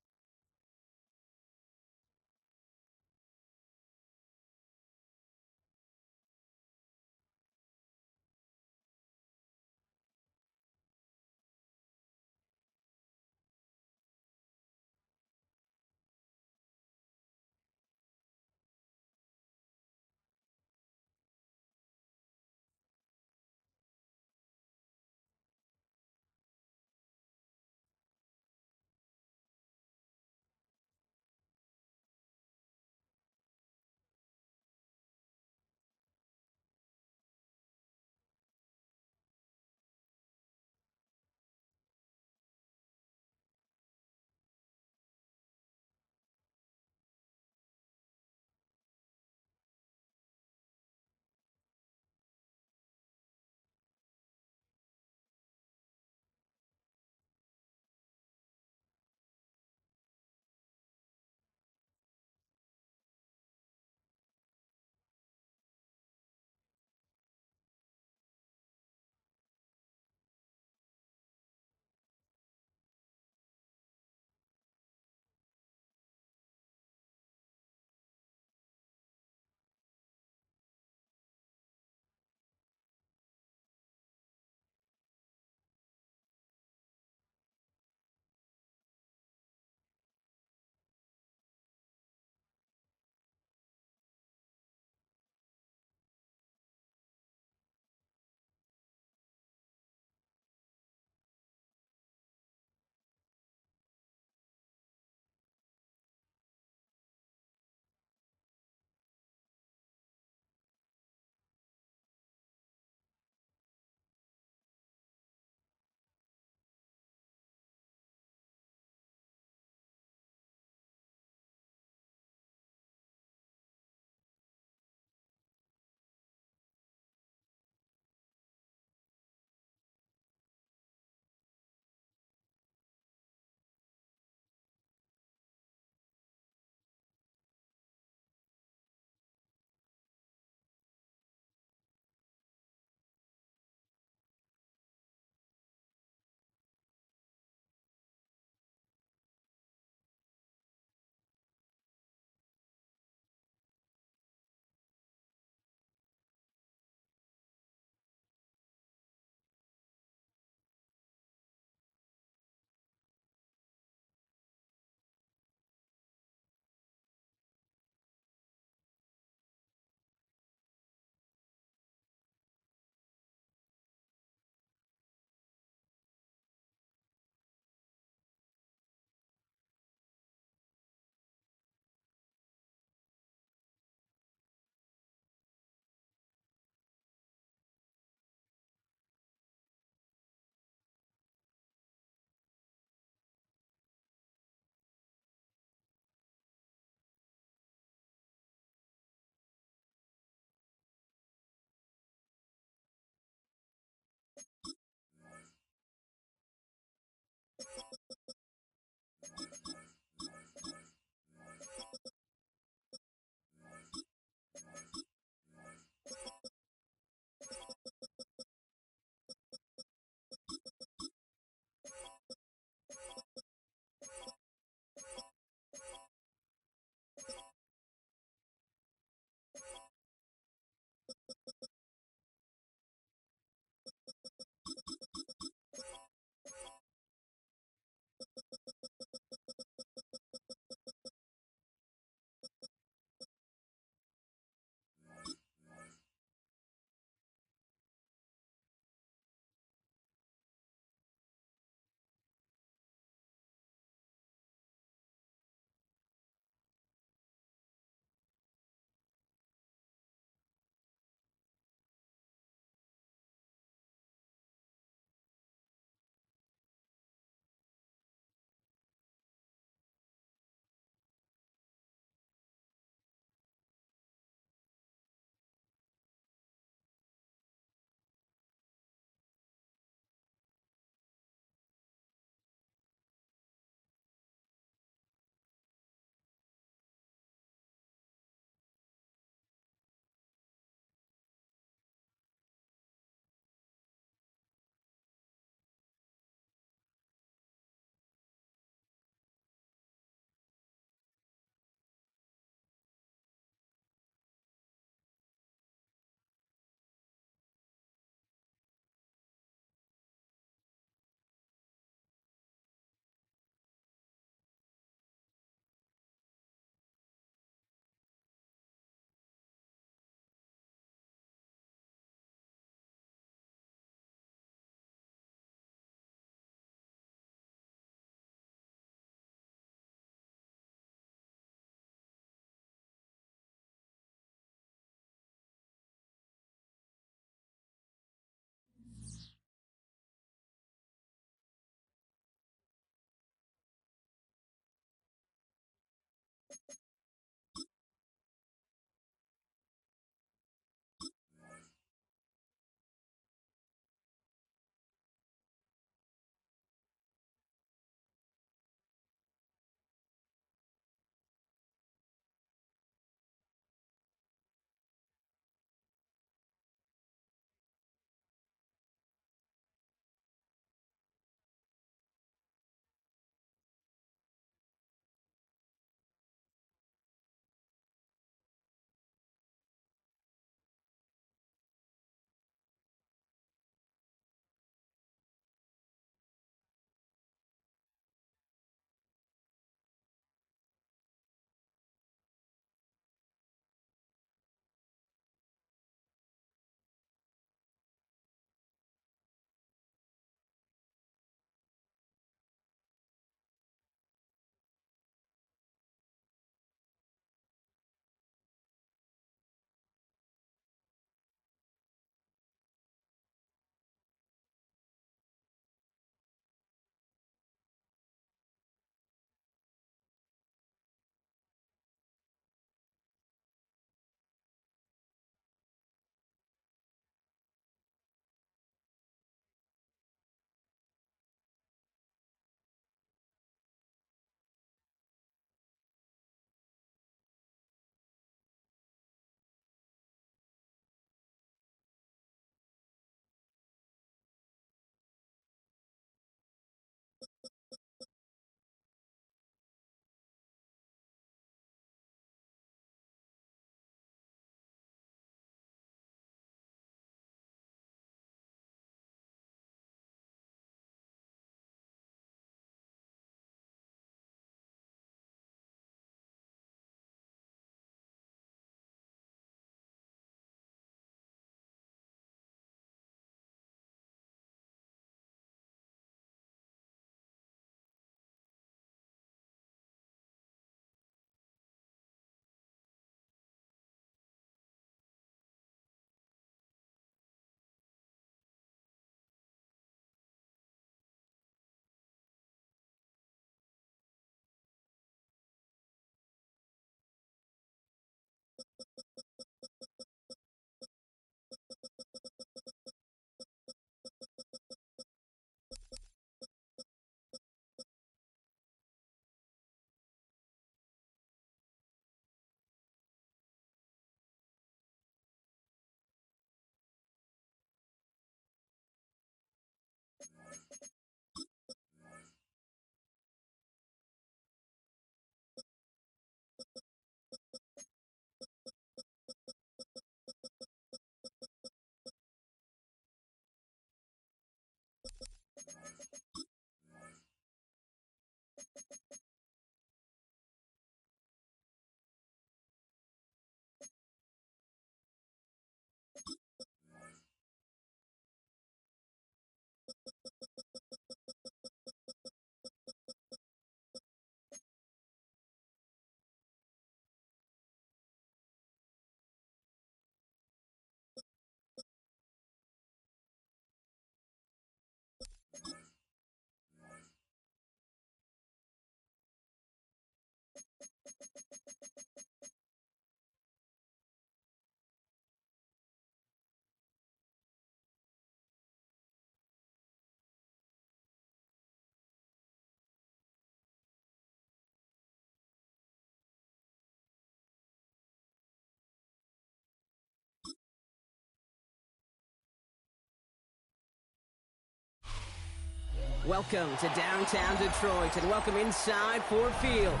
Welcome to downtown Detroit and welcome inside Ford Field.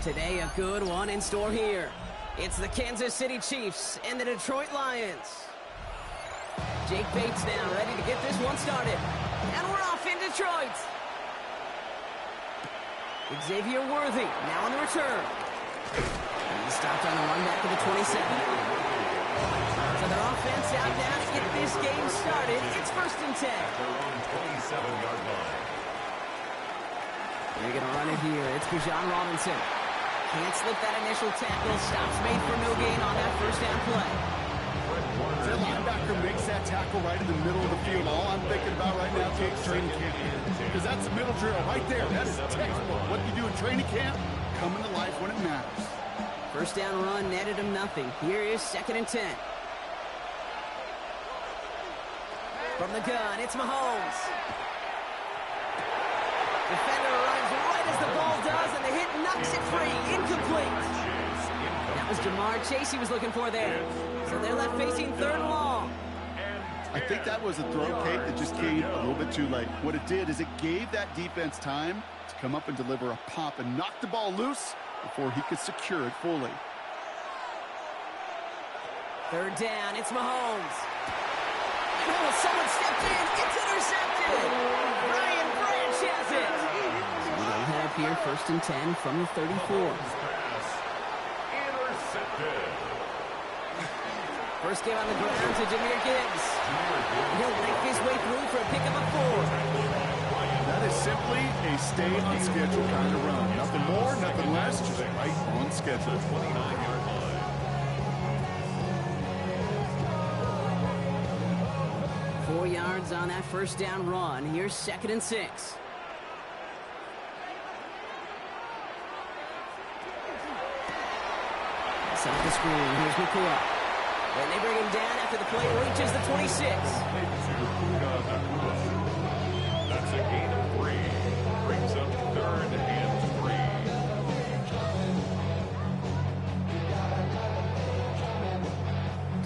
Today, a good one in store here. It's the Kansas City Chiefs and the Detroit Lions. Jake Bates now ready to get this one started. And we're off in Detroit. Xavier Worthy now on the return. He stopped on the run back to the 27. So their offense out now to get this game started. It's 1st and 10. 27-yard line. They're going to run it here. It's Bijan Robinson. Can't slip that initial tackle. Stops made for no gain on that first down play. The linebacker makes that tackle right in the middle of the field. All I'm thinking about right now is training camp. Because that's the middle drill right there. That is textbook. What you do in training camp, coming to life when it matters. First down run netted him nothing. Here is 2nd and 10. From the gun, it's Mahomes. Defender runs right as the ball does, and the hit knocks it free. Incomplete. That was Jamar Chase he was looking for there. So they're left facing 3rd and long. I think that was a throw, Kate, that just came a little bit too late. What it did is it gave that defense time to come up and deliver a pop and knock the ball loose before he could secure it fully. 3rd down, it's Mahomes. Oh, someone stepped in. It's intercepted. Brian Branch has it. So they'll head up here 1st and 10 from the 34. Intercepted. First give on the ground to Jahmyr Gibbs. He'll make his way through for a pickup of 4. That is simply a stay on schedule kind of run. Nothing more, nothing less, just right on schedule. 29-yard line. 4 yards on that first down run. Here's 2nd and 6. Set up the screen. Here's McCoy. And they bring him down after the play reaches the 26. That's a gain of 3. Brings up 3rd and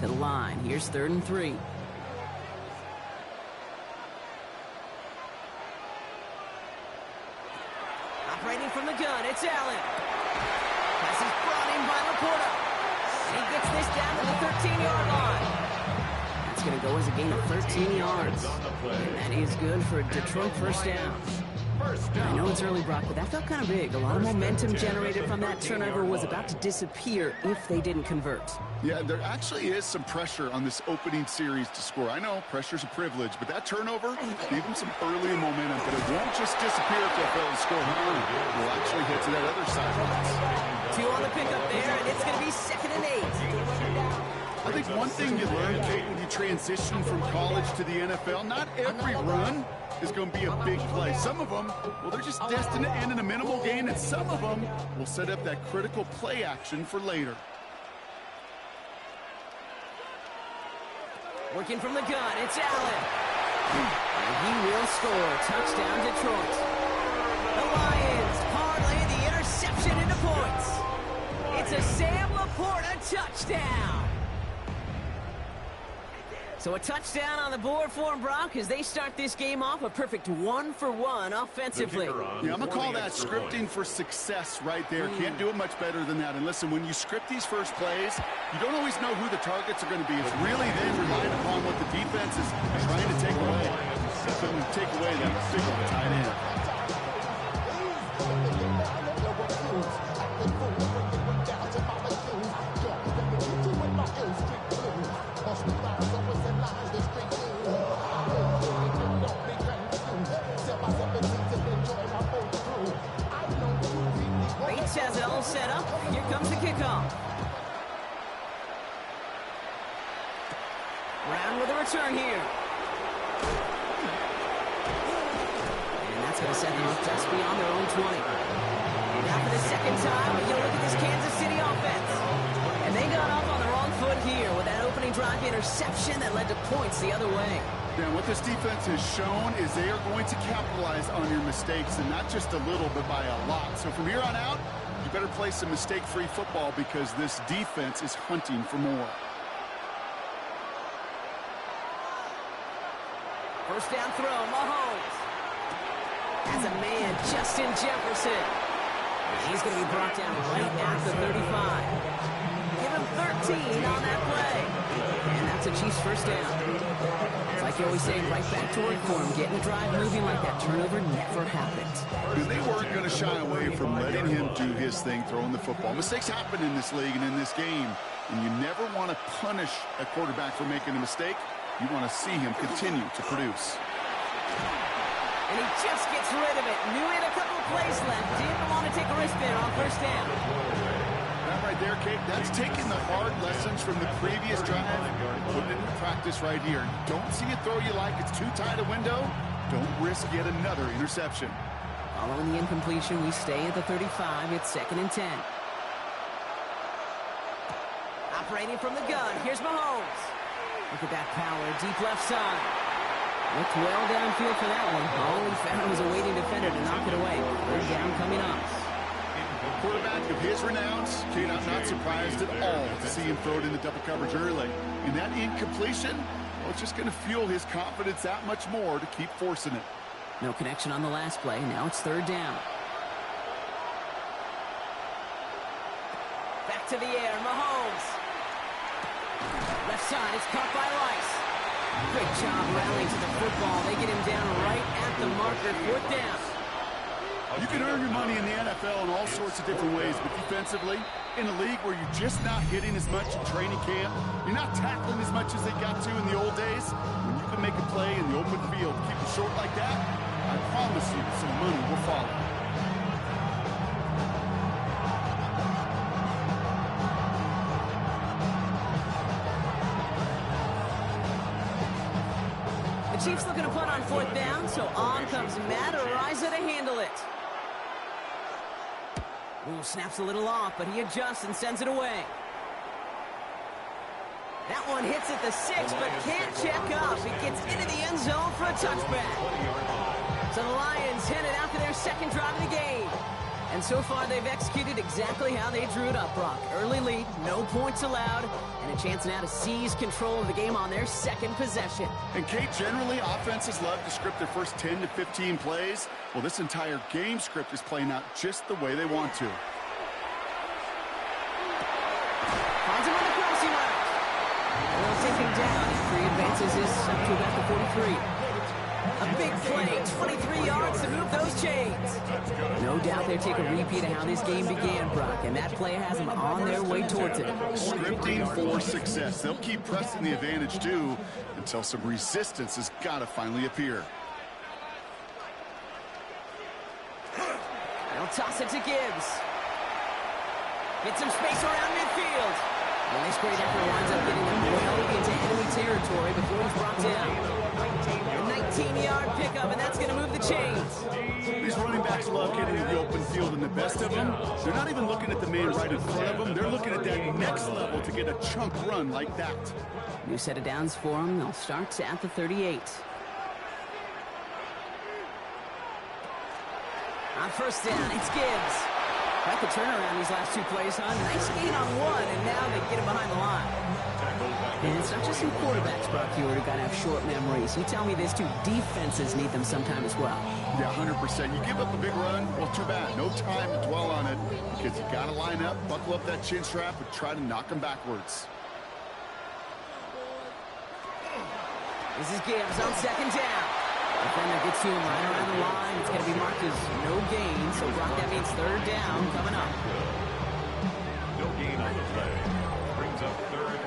3. To the line. Here's 3rd and 3. Operating from the gun, it's Allen. Pass is brought in by Laporta. He gets this down to the 13-yard line. That's going to go as a gain of 13 yards. And that is good for a Detroit first down. I know it's early, Brock, but that felt kind of big. A lot of momentum generated from that turnover was about to disappear if they didn't convert. Yeah, there actually is some pressure on this opening series to score. I know pressure's a privilege, but that turnover gave them some early momentum, but it won't just disappear if they fail to score. We'll actually hit to that other side. 2 on the pickup there, and it's going to be 2nd and 8. I think one thing you learn, Kate, when you transition from college to the NFL, not every run is going to be a big play. Some of them, well, they're just destined to end in a minimal gain, and some of them will set up that critical play action for later. Working from the gun, it's Allen. And he will score. Touchdown, Detroit. The Lions parlay the interception into points. It's a Sam Laporta touchdown. So a touchdown on the board for them, Brock, as they start this game off a perfect 1-for-1 offensively. Yeah, I'm going to call that scripting for success right there. Can't do it much better than that. And listen, when you script these first plays, you don't always know who the targets are going to be. It's really then relying upon what the defense is trying to take away. Couldn't take away that big of a tight end. Bates has it all set up. Here comes the kickoff. Brown with a return here. And that's going to set them up just beyond their own 20. Now for the second time, you look at this Kansas City offense. And they got off on the wrong foot here with that opening drive interception that led to points the other way. Yeah, what this defense has shown is they are going to capitalize on your mistakes, and not just a little, but by a lot. So from here on out, you better play some mistake-free football because this defense is hunting for more. First down throw, Mahomes. has a man, Justin Jefferson. He's going to be brought down right at the 35. Give him 13 on that play. And that's a Chiefs first down. It's like you always say, right back to work for him. Getting the drive moving like that turnover never happened. They weren't going to shy away from letting him do his thing, throwing the football. Mistakes happen in this league and in this game, and you never want to punish a quarterback for making a mistake. You want to see him continue to produce. And he just gets rid of it. Knew he had a couple plays left. Didn't want to take a risk there on first down. That right there, Kate, that's taking the hard lessons from the previous drive and putting it into practice right here. You don't see a throw you like, it's too tight a window. Don't risk yet another interception. Following the incompletion, we stay at the 35. It's 2nd and 10. Operating from the gun, here's Mahomes. Look at that power, deep left side. Looked well downfield for that one. All he found was a waiting defender to knock it away. Third down coming up. Quarterback of his renowns, Kate, I'm not surprised at all to see him throw it into double coverage early. And that incompletion, well, it's just going to fuel his confidence that much more to keep forcing it. No connection on the last play. Now it's 3rd down. Back to the air, Mahomes. Left side, it's caught by Rice. Great job rallying to the football. They get him down right at the marker. 4th down. You can earn your money in the NFL in all sorts of different ways, but defensively, in a league where you're just not hitting as much in training camp, you're not tackling as much as they got to in the old days, when you can make a play in the open field, keep it short like that, I promise you some money will follow. The Chiefs looking to punt on 4th down, so on comes Matt Araiza to handle it. Ooh, snaps a little off, but he adjusts and sends it away. That one hits at the 6, but can't check up. It gets into the end zone for a touchback. So the Lions headed after their 2nd drive of the game. And so far, they've executed exactly how they drew it up, Brock. Early lead, no points allowed, and a chance now to seize control of the game on their 2nd possession. And Kate, generally, offenses love to script their first 10 to 15 plays. Well, this entire game script is playing out just the way they want to. Finds him on the crossing route. They'll take him down after he advances his up to about the 43. A big play, 23 yards to move those chains. No doubt they take a repeat of how this game began, Brock, and that play has them on their way towards it. Scripting for success. They'll keep pressing the advantage, too, until some resistance has got to finally appear. They'll toss it to Gibbs. Get some space around midfield. Nice great effort winds up getting him well into enemy territory before he's brought down. A 19-yard pickup, and that's going to move the chains. These running backs love getting in the open field, and the best of them, they're not even looking at the man right in front of them. They're looking at that next level to get a chunk run like that. New set of downs for them. They'll start at the 38. On first down, it's Gibbs. Quite the turnaround these last 2 plays, huh? Nice gain on 1, and now they get him behind the line. And it's not just some quarterbacks, Brock, you got to have short memories. You tell me this, too. Defenses need them sometime as well. Yeah, 100%. You give up a big run, well, too bad. No time to dwell on it because you got to line up, buckle up that chin strap, and try to knock them backwards. This is Gibbs on 2nd down. Defender gets to him right around the line. It's going to be marked as no gain. So, Brock, that means 3rd down coming up. No gain on the play. Brings up 3rd.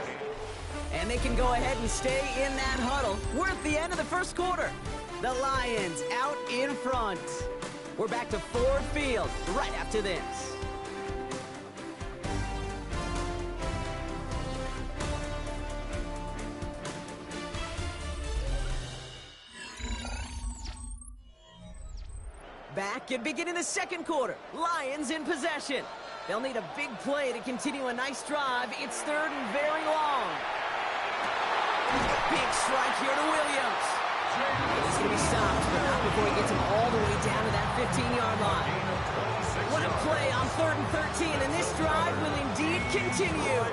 And they can go ahead and stay in that huddle. We're at the end of the 1st quarter. The Lions out in front. We're back to Ford Field right after this. Back and beginning the 2nd quarter. Lions in possession. They'll need a big play to continue a nice drive. It's 3rd and very long. Big strike here to Williams. He's going to be stopped, but not before he gets him all the way down to that 15-yard line. What a play on 3rd and 13, and this drive will indeed continue.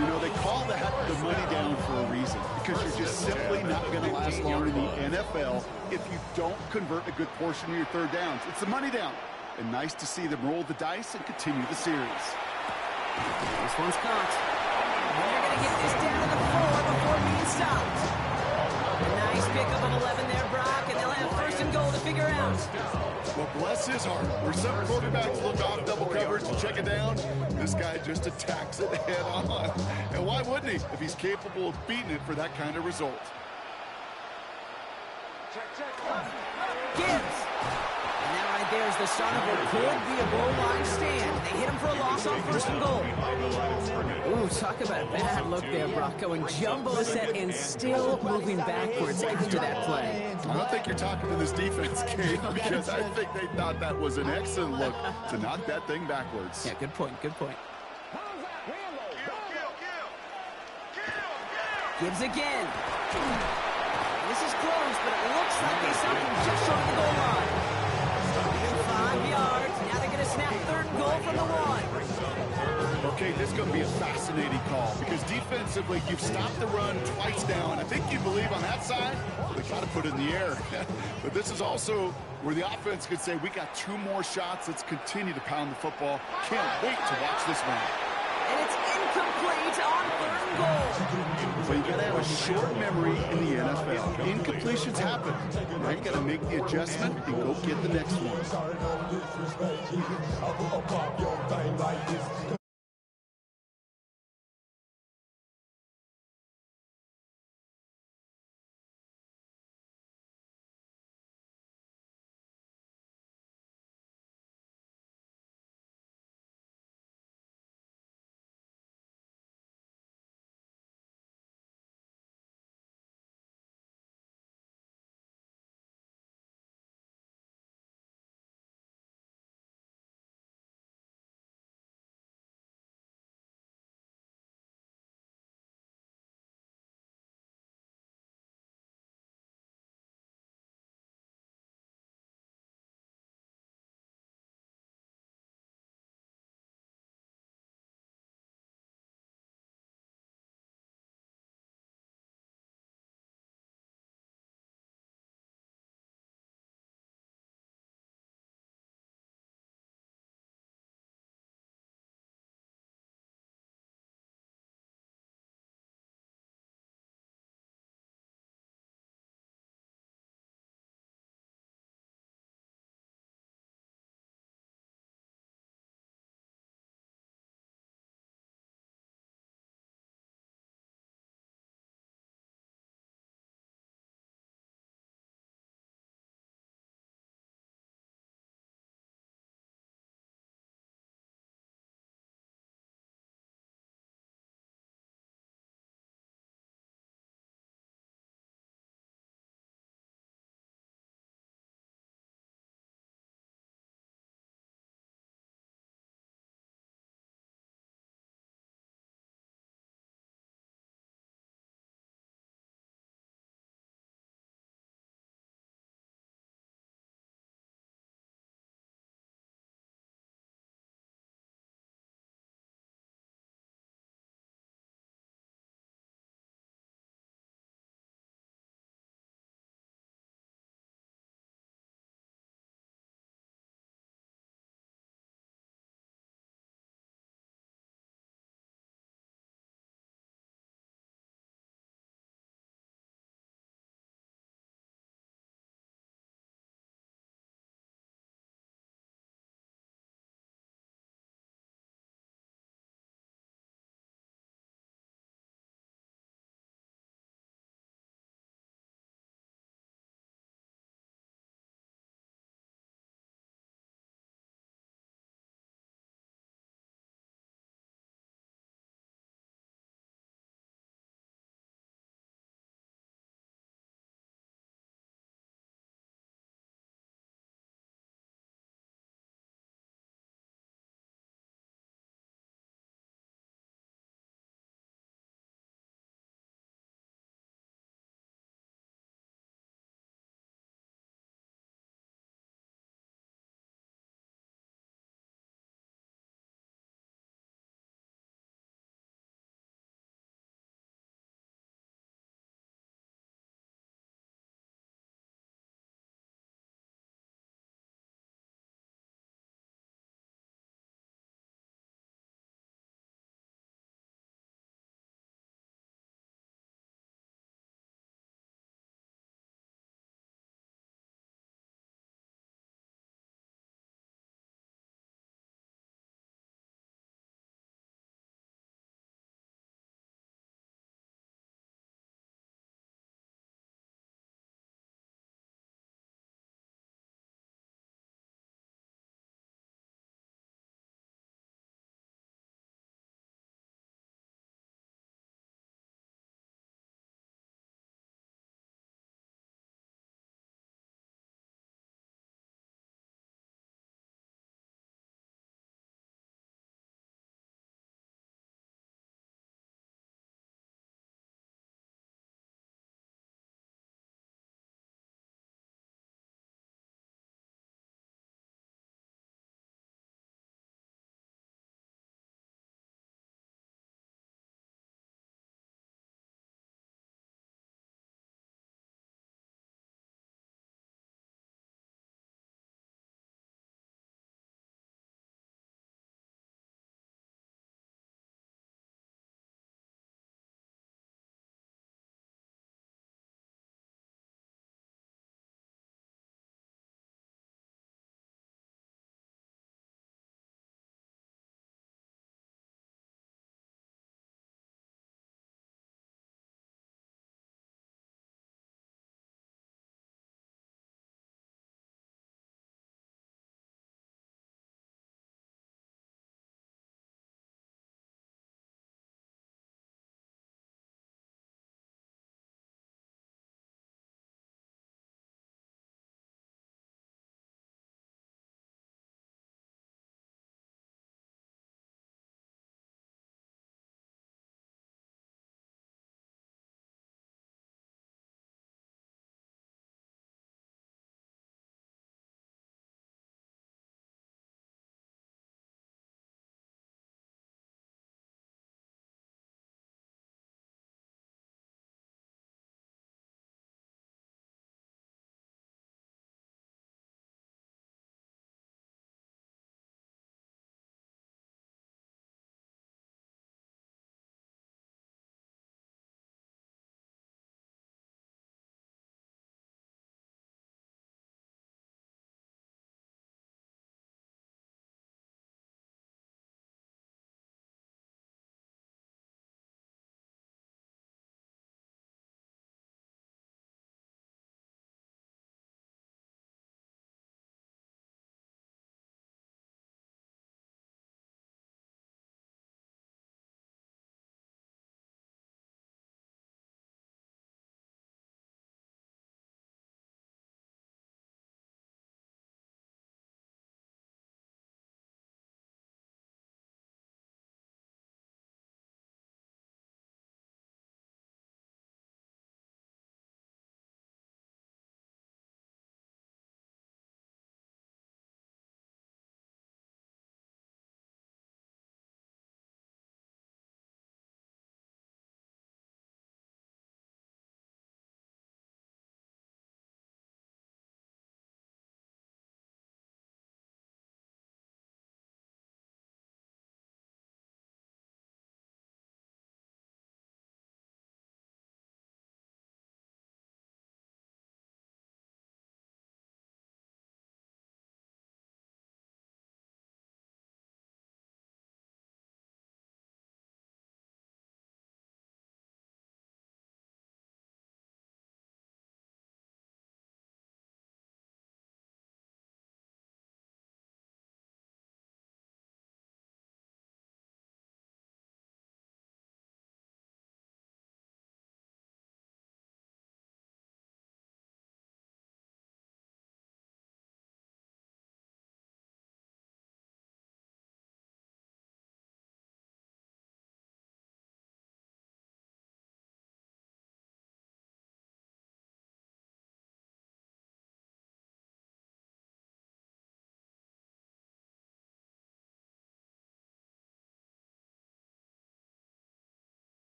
You know, they call that the money down for a reason, because you're just simply not going to last long in the NFL if you don't convert a good portion of your third downs. It's the money down. And nice to see them roll the dice and continue the series. This one's caught. And they're going to get this down to the floor before being stopped. A nice pickup of 11 there, Brock, and they'll have 1st and goal to figure out. Well, bless his heart. Where some quarterbacks look off double coverage and check it down, this guy just attacks it head on. And why wouldn't he if he's capable of beating it for that kind of result? Gibbs. And that right there is the start of what could be a goal line stand. They hit him for a loss on 1st and goal. Ooh, talk about a bad look there, Brock. Going jumbo set and still moving backwards after that play. I don't think you're talking to this defense, Kate, because I think they thought that was an excellent look to knock that thing backwards. Yeah, good point, good point. Gibbs again. This is close, but it looks like they stopped him just short of the goal line. 5 yards. Now they're going to snap 3rd and goal from the 1. Okay, this is going to be a fascinating call because defensively, you've stopped the run twice now, and I think you believe on that side, they got to put it in the air. But this is also where the offense could say, we got 2 more shots. Let's continue to pound the football. Can't wait to watch this one. And it's incomplete on 3rd and goal. So you got to have a short memory in the NFL. Incompletions happen. Now you got to make the adjustment and go get the next one.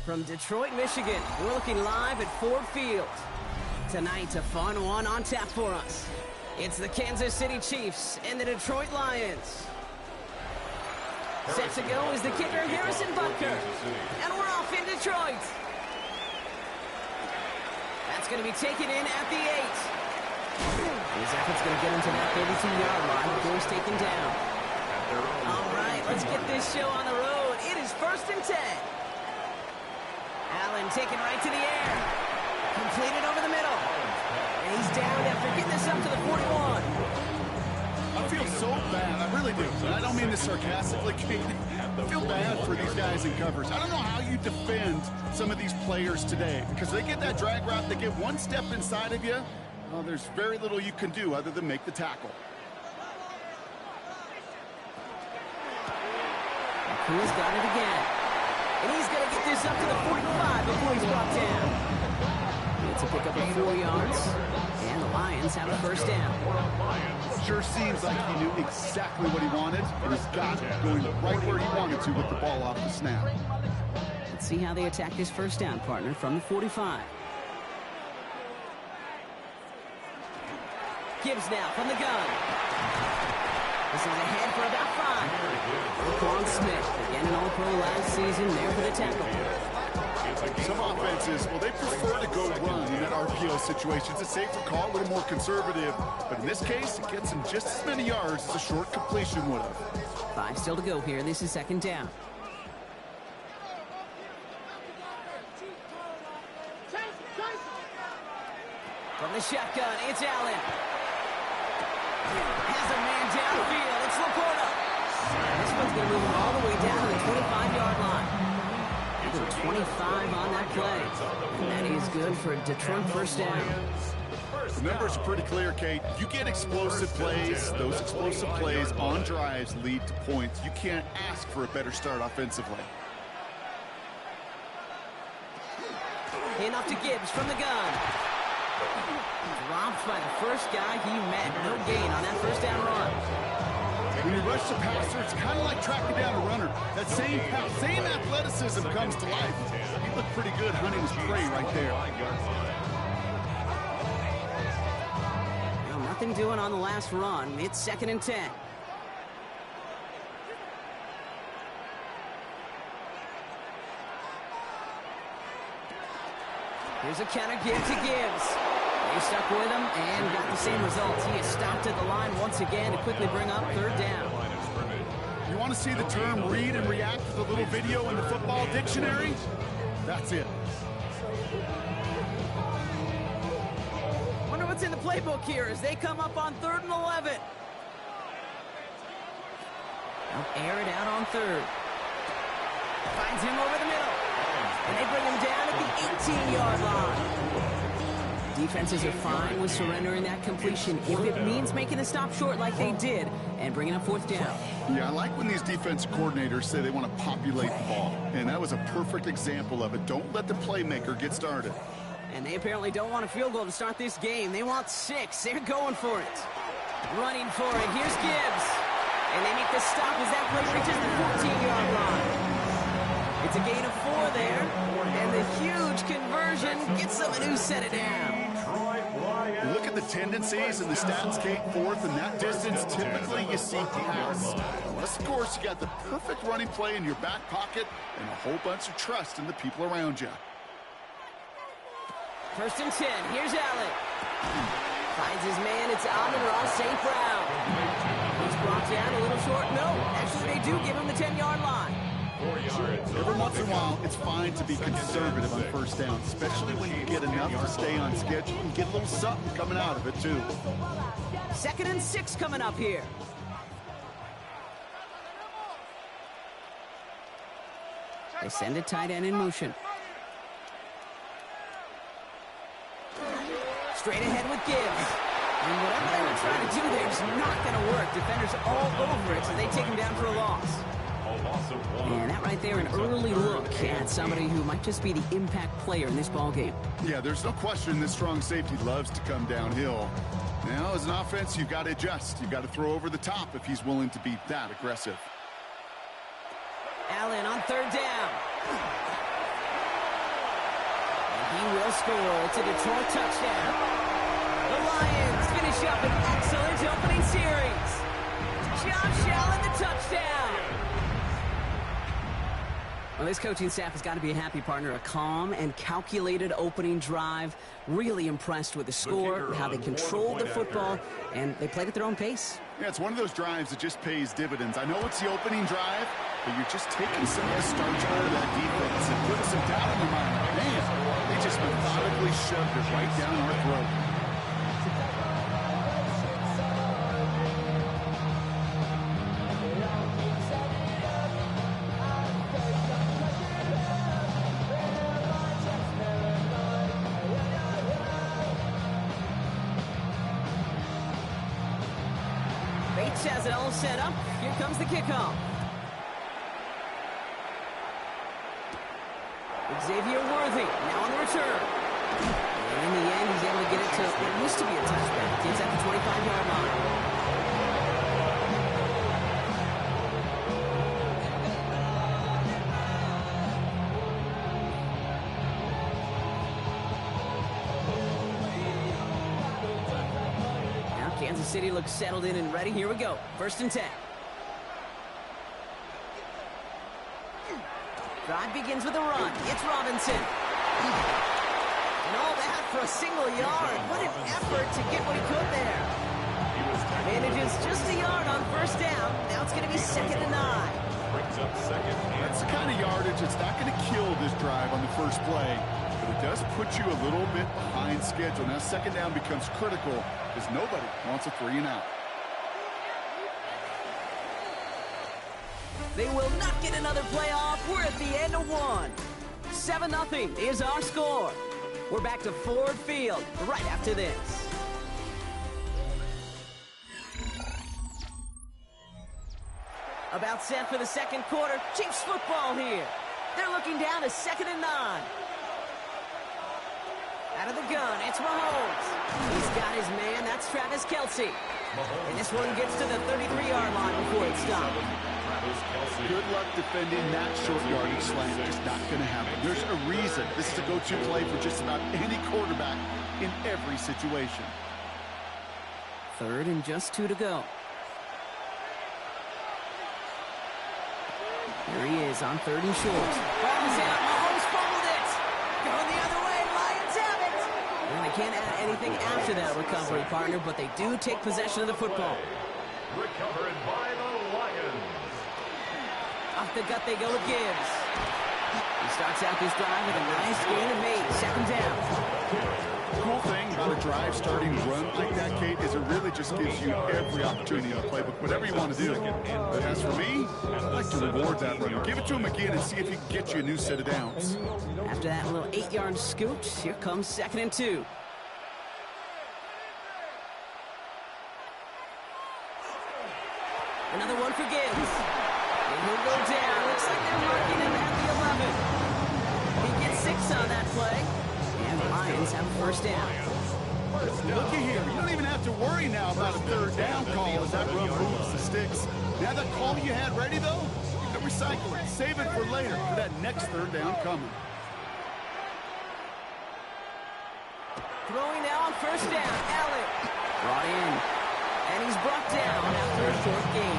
From Detroit, Michigan, we're looking live at Ford Field. Tonight, a fun one on tap for us. It's the Kansas City Chiefs and the Detroit Lions. Set to go is the kicker, Harrison Butker. And we're off in Detroit. That's going to be taken in at the 8. His effort's going to get him to that 32-yard line before he's taken down. All right, let's get this show on the road. It is 1st and 10. Allen taken right to the air. Completed over the middle. And he's down after getting this up to the 41. I feel so bad. I really do. And I don't mean this sarcastically. I feel bad for these guys in coverage. I don't know how you defend some of these players today because they get that drag route, they get one step inside of you. Well, there's very little you can do other than make the tackle. He's got it again. And he's going to get this up to the 45 before he's brought down. It's a pickup of 4 yards. And the Lions have a first down. Sure seems like he knew exactly what he wanted, and he's got it going right where he wanted to with the ball off the snap. Let's see how they attack this first down, partner, from the 45. Gibbs now from the gun. This is ahead for about 5. Quan Smith, again an All-Pro last season, there for the tackle. Some offenses, well, they prefer to go run in that RPO situation. It's a safer call, a little more conservative. But in this case, it gets him just as many yards as a short completion would have. 5 still to go here. This is 2nd down. From the shotgun, it's Allen. Has a man downfield. It's Laporta. This one's going to move him all the way down to the 25-yard line. 25 on that play. And that is good for a Detroit first down. The numbers are pretty clear, Kate. You get explosive plays. Those explosive plays on drives lead to points. You can't ask for a better start offensively. Enough to Gibbs from the gun. Dropped by the first guy he met. No gain on that first down run. When you rush the passer, it's kind of like tracking down a runner. That same athleticism comes to life. He looked pretty good hunting his prey right there. Well, nothing doing on the last run. It's 2nd and 10. Here's a counter give to Gibbs. They stuck with him and got the same results. He is stopped at the line once again to quickly bring up 3rd down. You want to see the term read and react to the little video in the football dictionary? That's it. Wonder what's in the playbook here as they come up on 3rd and 11. They'll air it out on 3rd. Finds him over the middle. And they bring him down at the 18-yard line. Defenses are fine with surrendering that completion if it means making the stop short like they did and bringing up 4th down. Yeah, I like when these defensive coordinators say they want to populate the ball. And that was a perfect example of it. Don't let the playmaker get started. And they apparently don't want a field goal to start this game. They want 6. They're going for it. Running for it. Here's Gibbs. And they make the stop as that play reaches the 14-yard line. It's a gain of 4 there. And the huge conversion gets them a new set it down. Look at the tendencies and the stats, Kate. 4th and that distance, typically you see pass. Unless, of course, you got the perfect running play in your back pocket and a whole bunch of trust in the people around you. 1st and 10. Here's Allen. Finds his man. It's Amon-Ra St. Brown. He's brought down a little short. No, actually they do give him the 10-yard line. Every once in a while, it's fine to be conservative on 1st down, especially when you get enough to stay on schedule and get a little something coming out of it, too. 2nd and 6 coming up here. They send a tight end in motion. Straight ahead with Gibbs. And whatever they were trying to do there is not going to work. Defenders all over it, so they take him down for a loss. And that right there, an early look at somebody who might just be the impact player in this ball game. Yeah, there's no question this strong safety loves to come downhill. Now, as an offense, you've got to adjust. You've got to throw over the top if he's willing to be that aggressive. Allen on 3rd down. He will score. It's a Detroit touchdown. The Lions finish up an excellent opening series. Josh Allen, the touchdown. Well, this coaching staff has got to be a happy partner. A calm and calculated opening drive. Really impressed with the score, how they controlled the football, and they played at their own pace. Yeah, it's one of those drives that just pays dividends. I know it's the opening drive, but you're just taking some of the starch out of that defense and putting some doubt in their mind. Man, they just methodically shoved it right down our throat. Bates has it all set up. Here comes the kickoff. Xavier Worthy now on the return. And in the end, he's able to get it to what used to be a touchback. It's at the 25-yard line. Kansas City looks settled in and ready. Here we go. 1st and 10. Drive begins with a run. It's Robinson. And all that for a single yard. What an effort to get what he could there. Manages just a yard on 1st down. Now it's going to be 2nd and 9. That's the kind of yardage that's not going to kill this drive on the first play, but it does put you a little bit behind schedule. Now 2nd down becomes critical because nobody wants a 3 and out. They will not get another play off. We're at the end of 1. 7-0 is our score. We're back to Ford Field right after this. About set for the 2nd quarter. Chiefs football here. They're looking down to 2nd and 9. Out of the gun, it's Mahomes. He's got his man. That's Travis Kelce. And this one gets to the 33-yard line before it stops. Good luck defending that short yardage slant. Just not going to happen. There's a reason this is a go-to play for just about any quarterback in every situation. 3rd and just 2 to go. Here he is on 3rd and short. Ball is out. Mahomes fumbled it. Going the other way. Lions have it. And they can't add anything after that recovery, partner, but they do take possession of the football. Recovered by the Lions. Off the gut they go with Gibbs. He starts out this drive with a nice gain of 8. 2nd down. The cool thing about a drive starting run like that, Kate, is it really just gives you every opportunity in the playbook, whatever you want to do. But as for me, I'd like to reward that runner. Give it to him again and see if he can get you a new set of downs. After that little 8-yard scoot, here comes 2nd and 2. Another one for Gibbs. And he'll go down. Looks like they're marking him at the 11. He gets 6 on that play. And the Lions have a 1st down. Looky here. You don't even have to worry now about a 3rd down call as that run moves the sticks. Now that call you had ready, though, you can recycle it. Save it for later for that next 3rd down coming. Throwing now on 1st down. Allen brought in. And he's brought down after a short gain.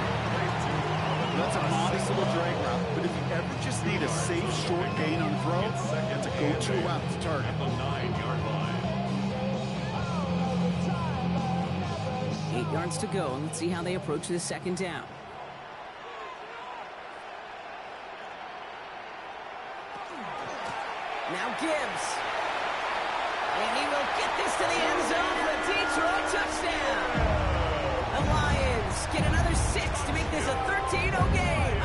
That's a modest little drag route, but if you ever just need a safe short gain on throw, that's a go-to route to target. The 9-yard line. 8 yards to go, and let's see how they approach this 2nd down. Now Gibbs. And he will get this to the end zone for a Detroit touchdown. The Lions get another 6 to make this a 13-0 game.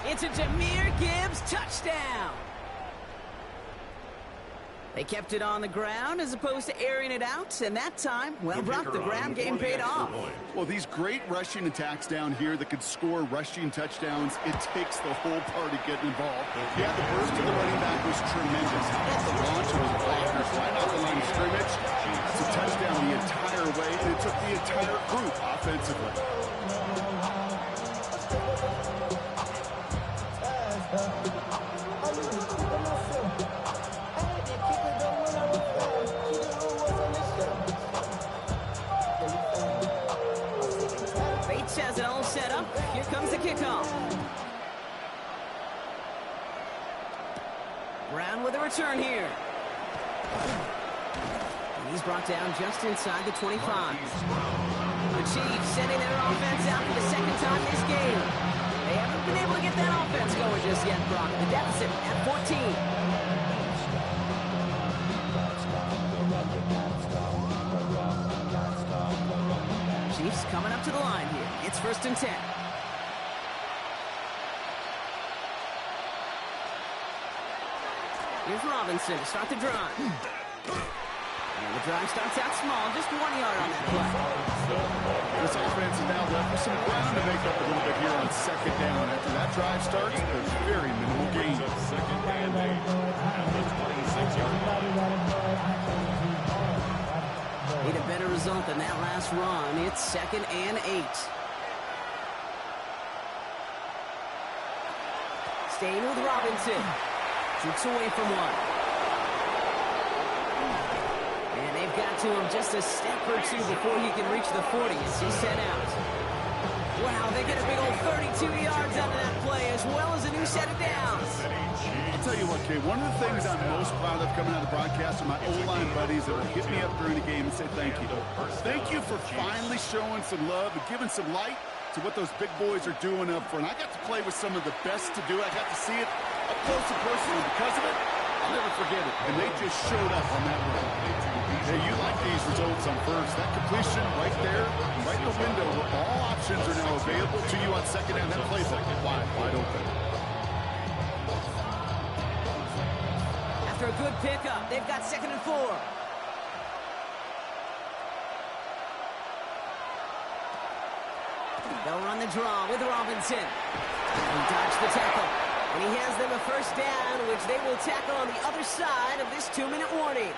It's a Jahmyr Gibbs touchdown. They kept it on the ground as opposed to airing it out, and that time, well, Brock, the ground game paid off. Well, these great rushing attacks down here that could score rushing touchdowns, it takes the whole party getting involved. Yeah, the burst of the running back was tremendous. How about the launch of the blockers right off the line of scrimmage? That's a touchdown the entire way, and it took the entire group offensively. comes the kickoff. Brown with a return here. And he's brought down just inside the 25. The Chiefs sending their offense out for the second time this game. They haven't been able to get that offense going just yet, Brock. The deficit at 14. Chiefs coming up to the line here. It's 1st and 10. Here's Robinson to start the drive. And the drive starts out small, just 1 yard on that play. This offense is now left with some ground to make up a little bit here on 2nd down. After that drive starts, there's very minimal gain. 2nd and 8 at the 26-yard line. Need a better result than that last run. It's 2nd and 8. Staying with Robinson. Shoots away from one. And they've got to him just a step or two before he can reach the 40 as he's set out. Wow, they get a big old 32 yards out of that play as well as a new set of downs. I'll tell you what, Kay, one of the things I'm most proud of coming out of the broadcast are my O-line buddies that will hit me up during the game and say thank you. Thank you for finally showing some love and giving some light to what those big boys are doing up front. I got to play with some of the best to do it. I got to see it up close and personal. Because of it, I'll never forget it. And they just showed up on that run. Hey, you like these results on first. That completion right there, right in the window where all options are now available to you on 2nd down. That playbook wide open. After a good pickup, they've got 2nd and 4. They'll run the draw with Robinson. He dodged the tackle. And he has them a 1st down, which they will tackle on the other side of this 2-minute warning.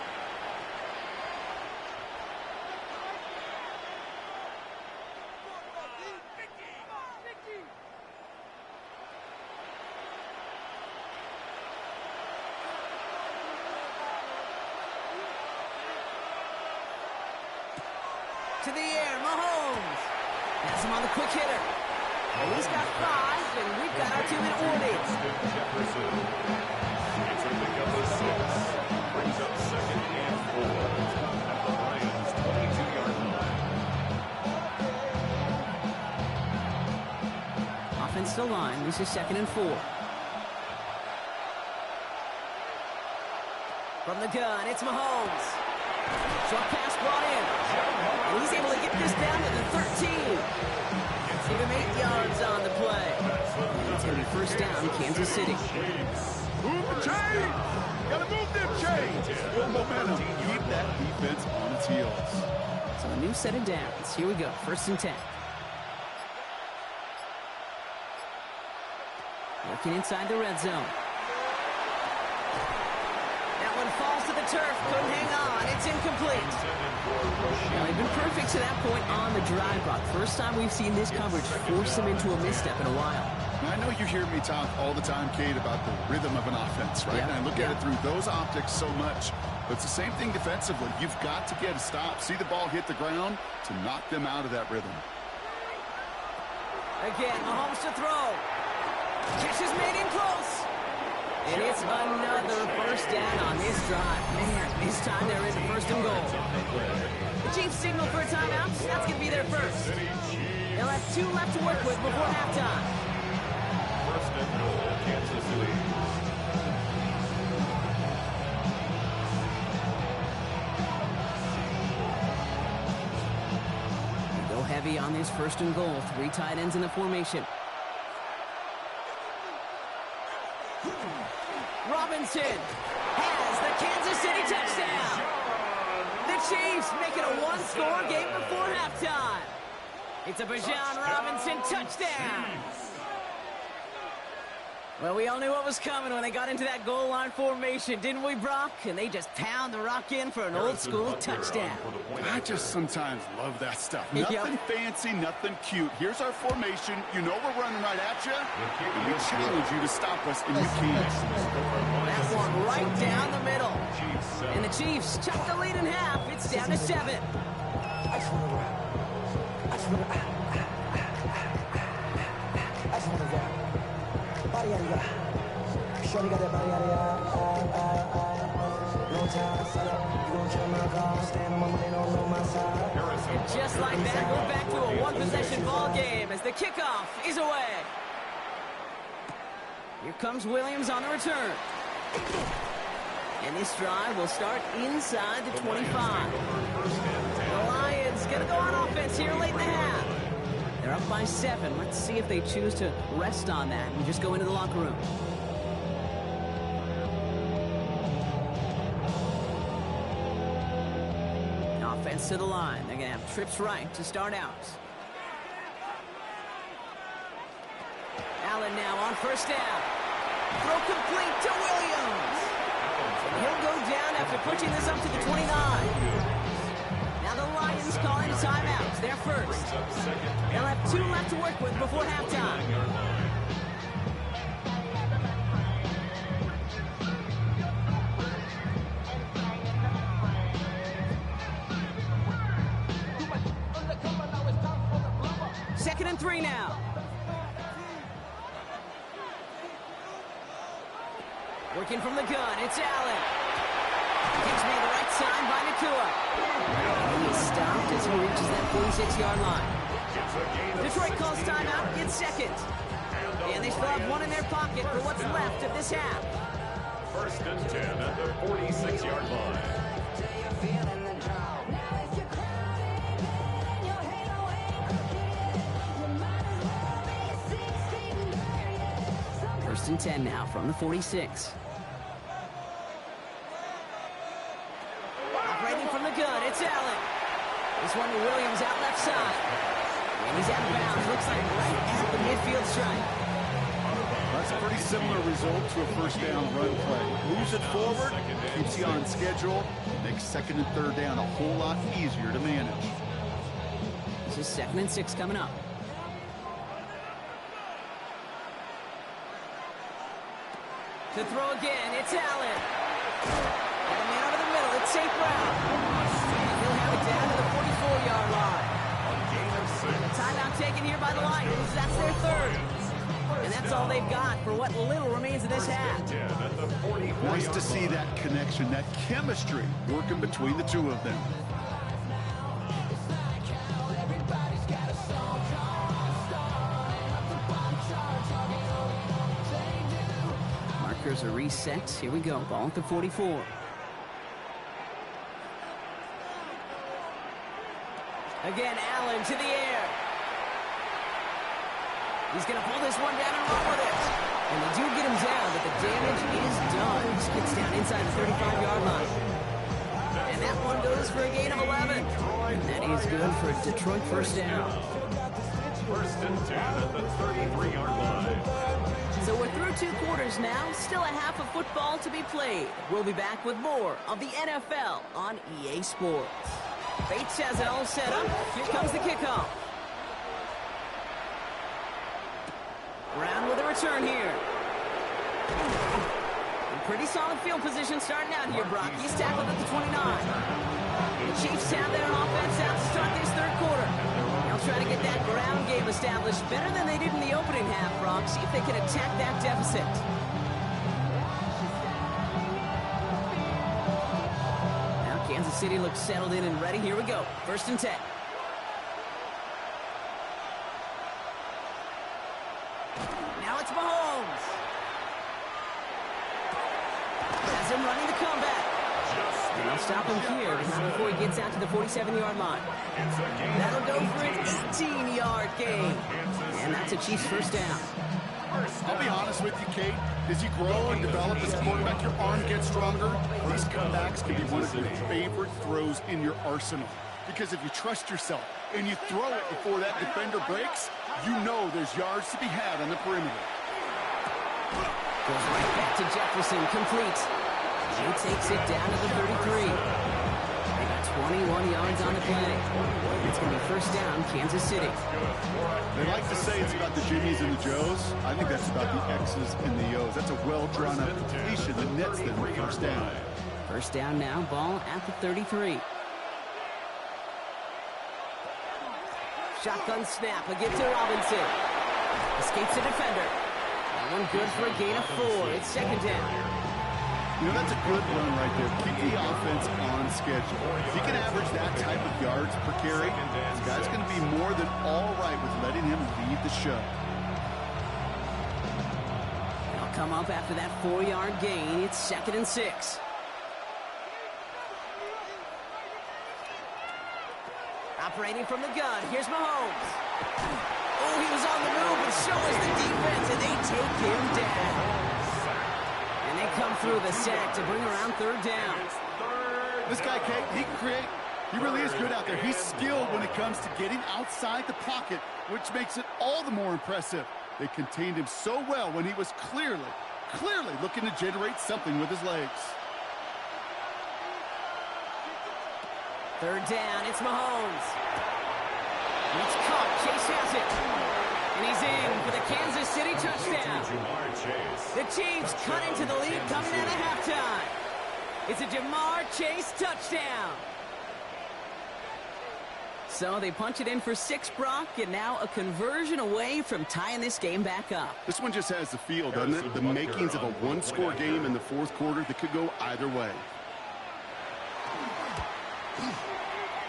To the air, Mahomes. Has him on the quick hitter. And he's got 5, and we've got our 2-minute warning. Jefferson. It's a pick up of 6. Brings up 2nd and 4 at the Lions' 22-yard line. Offensive line. This is 2nd and 4. From the gun, it's Mahomes. Short pass brought in. And he's able to get this down to the 13. Give him 8 yards on the play. It's going to be 1st down, Kansas City. Move the chain! Gotta move them chains! Build momentum. Keep that defense on its heels. So a new set of downs. Here we go. 1st and 10. Working inside the red zone. That one falls to the turf. Couldn't hang on. It's incomplete. Now, they've been perfect to that point on the drive, Brock. First time we've seen this coverage force them into a misstep in a while. I know you hear me talk all the time, Kate, about the rhythm of an offense, right? And I look at it through those optics so much. But it's the same thing defensively. You've got to get a stop, see the ball hit the ground to knock them out of that rhythm. Again, Mahomes to throw. Catch is made in close. And it's another 1st down on this drive. Man, this time they're in 1st and goal. The Chiefs signal for a timeout. That's going to be their first. They'll have 2 left to work with before halftime. 1st and goal, Kansas City. They go heavy on this 1st and goal. 3 tight ends in the formation. Robinson has the Kansas City touchdown. The Chiefs make it a 1-score game before halftime. It's a Bijan Robinson touchdown. Well, we all knew what was coming when they got into that goal line formation, didn't we, Brock? And they just pound the rock in for an old-school touchdown. I just sometimes love that stuff. Nothing fancy, nothing cute. Here's our formation. You know we're running right at you. And we challenge you to stop us, and you can't. That one right down the middle. And the Chiefs chuck the lead in half. It's down to 7. Shorty got that body out of no time, set up, you gon' kill my vibe. Stand on my money, don't know my side. And just like that, we're back to a one-possession ball game as the kickoff is away. Here comes Williams on the return. And this drive will start inside the 25. The Lions gonna go on offense here late in the half. They're up by 7. Let's see if they choose to rest on that and just go into the locker room. Offense to the line. They're gonna have trips right to start out. Allen now on first down. Throw complete to Williams. And he'll go down after pushing this up to the 29. Now the Lions calling timeouts. They're first. They'll have 2 left to work with before halftime. Second and 3 now. Working from the gun, it's Allen. Gives me the right side by Nacua. He is stopped as he reaches that 46-yard line. Detroit calls timeout, it's second. And they still have 1 in their pocket for what's left of this half. First and 10 at the 46-yard line. First and 10 now from the 46. Operating from the gun, it's Allen. This one to Williams out left side. And he's out of bounds, looks like right at the midfield stripe. That's a pretty similar result to a first down run play. Moves it forward, keeps you on schedule, makes second and third down a whole lot easier to manage. This is 2nd and 6 coming up. To throw again, it's Allen. And the man over the middle, it's St. Brown. And he'll have it down to the 44-yard line. Timeout taken here by the Lions. That's their 3rd. And that's all they've got for what little remains of this half. Nice to see that connection, that chemistry working between the two of them. Markers are reset. Here we go. Ball at the 44. Again, Allen to the air. He's going to pull this one down and run with it. And they do get him down, but the damage is done. He gets down inside the 35-yard line. And that one goes for a gain of 11. And that is good for a Detroit first down. First and 10 at the 33-yard line. So we're through 2 quarters now. Still a half of football to be played. We'll be back with more of the NFL on EA Sports. Bates has it all set up. Here comes the kickoff. Brown with a return here. And pretty solid field position starting out here, Brock. He's tackled at the 29. The Chiefs have their offense out to start this 3rd quarter. They'll try to get that ground game established better than they did in the opening half, Brock. See if they can attack that deficit. Now Kansas City looks settled in and ready. Here we go. 1st and 10. Now it's Mahomes. Has him running the comeback. And they'll stop him here, but not before he gets out to the 47-yard line. That'll go for an 18-yard gain. And that's a Chiefs first down. I'll be honest with you, Kate. As you grow and develop as a quarterback, your arm gets stronger. These comebacks can be one of your favorite throws in your arsenal. Because if you trust yourself and you throw it before that defender breaks, you know there's yards to be had on the perimeter. Goes right back to Jefferson, complete. He takes it down to the 33. They got 21 yards on the play. It's going to be first down, Kansas City. They like to say it's about the Jimmies and the Joes. I think that's about the X's and the O's. That's a well-drawn-up completion that nets them first down. First down now, ball at the 33. Shotgun snap, again to Robinson. Escapes the defender. one good for a gain of 4. It's second down. You know, that's a good run right there. Keep the offense on schedule. If he can average that type of yards per carry, this guy's going to be more than all right with letting him lead the show. They'll come up after that 4-yard gain. It's second and 6. Operating from the gun, here's Mahomes. Oh, he was on the move, and so is the defense, and they take him down. And they come through the sack to bring around third down. This guy, Kate, he can create. He really is good out there. He's skilled when it comes to getting outside the pocket, which makes it all the more impressive. They contained him so well when he was clearly looking to generate something with his legs. Third down, it's Mahomes. It's caught, Chase has it. And he's in for the Kansas City touchdown. The Chiefs cut into the lead coming out of halftime. It's a Ja'Marr Chase touchdown. So they punch it in for 6, Brock, and now a conversion away from tying this game back up. This one just has the feel, doesn't it? The makings of a one-score game in the fourth quarter that could go either way.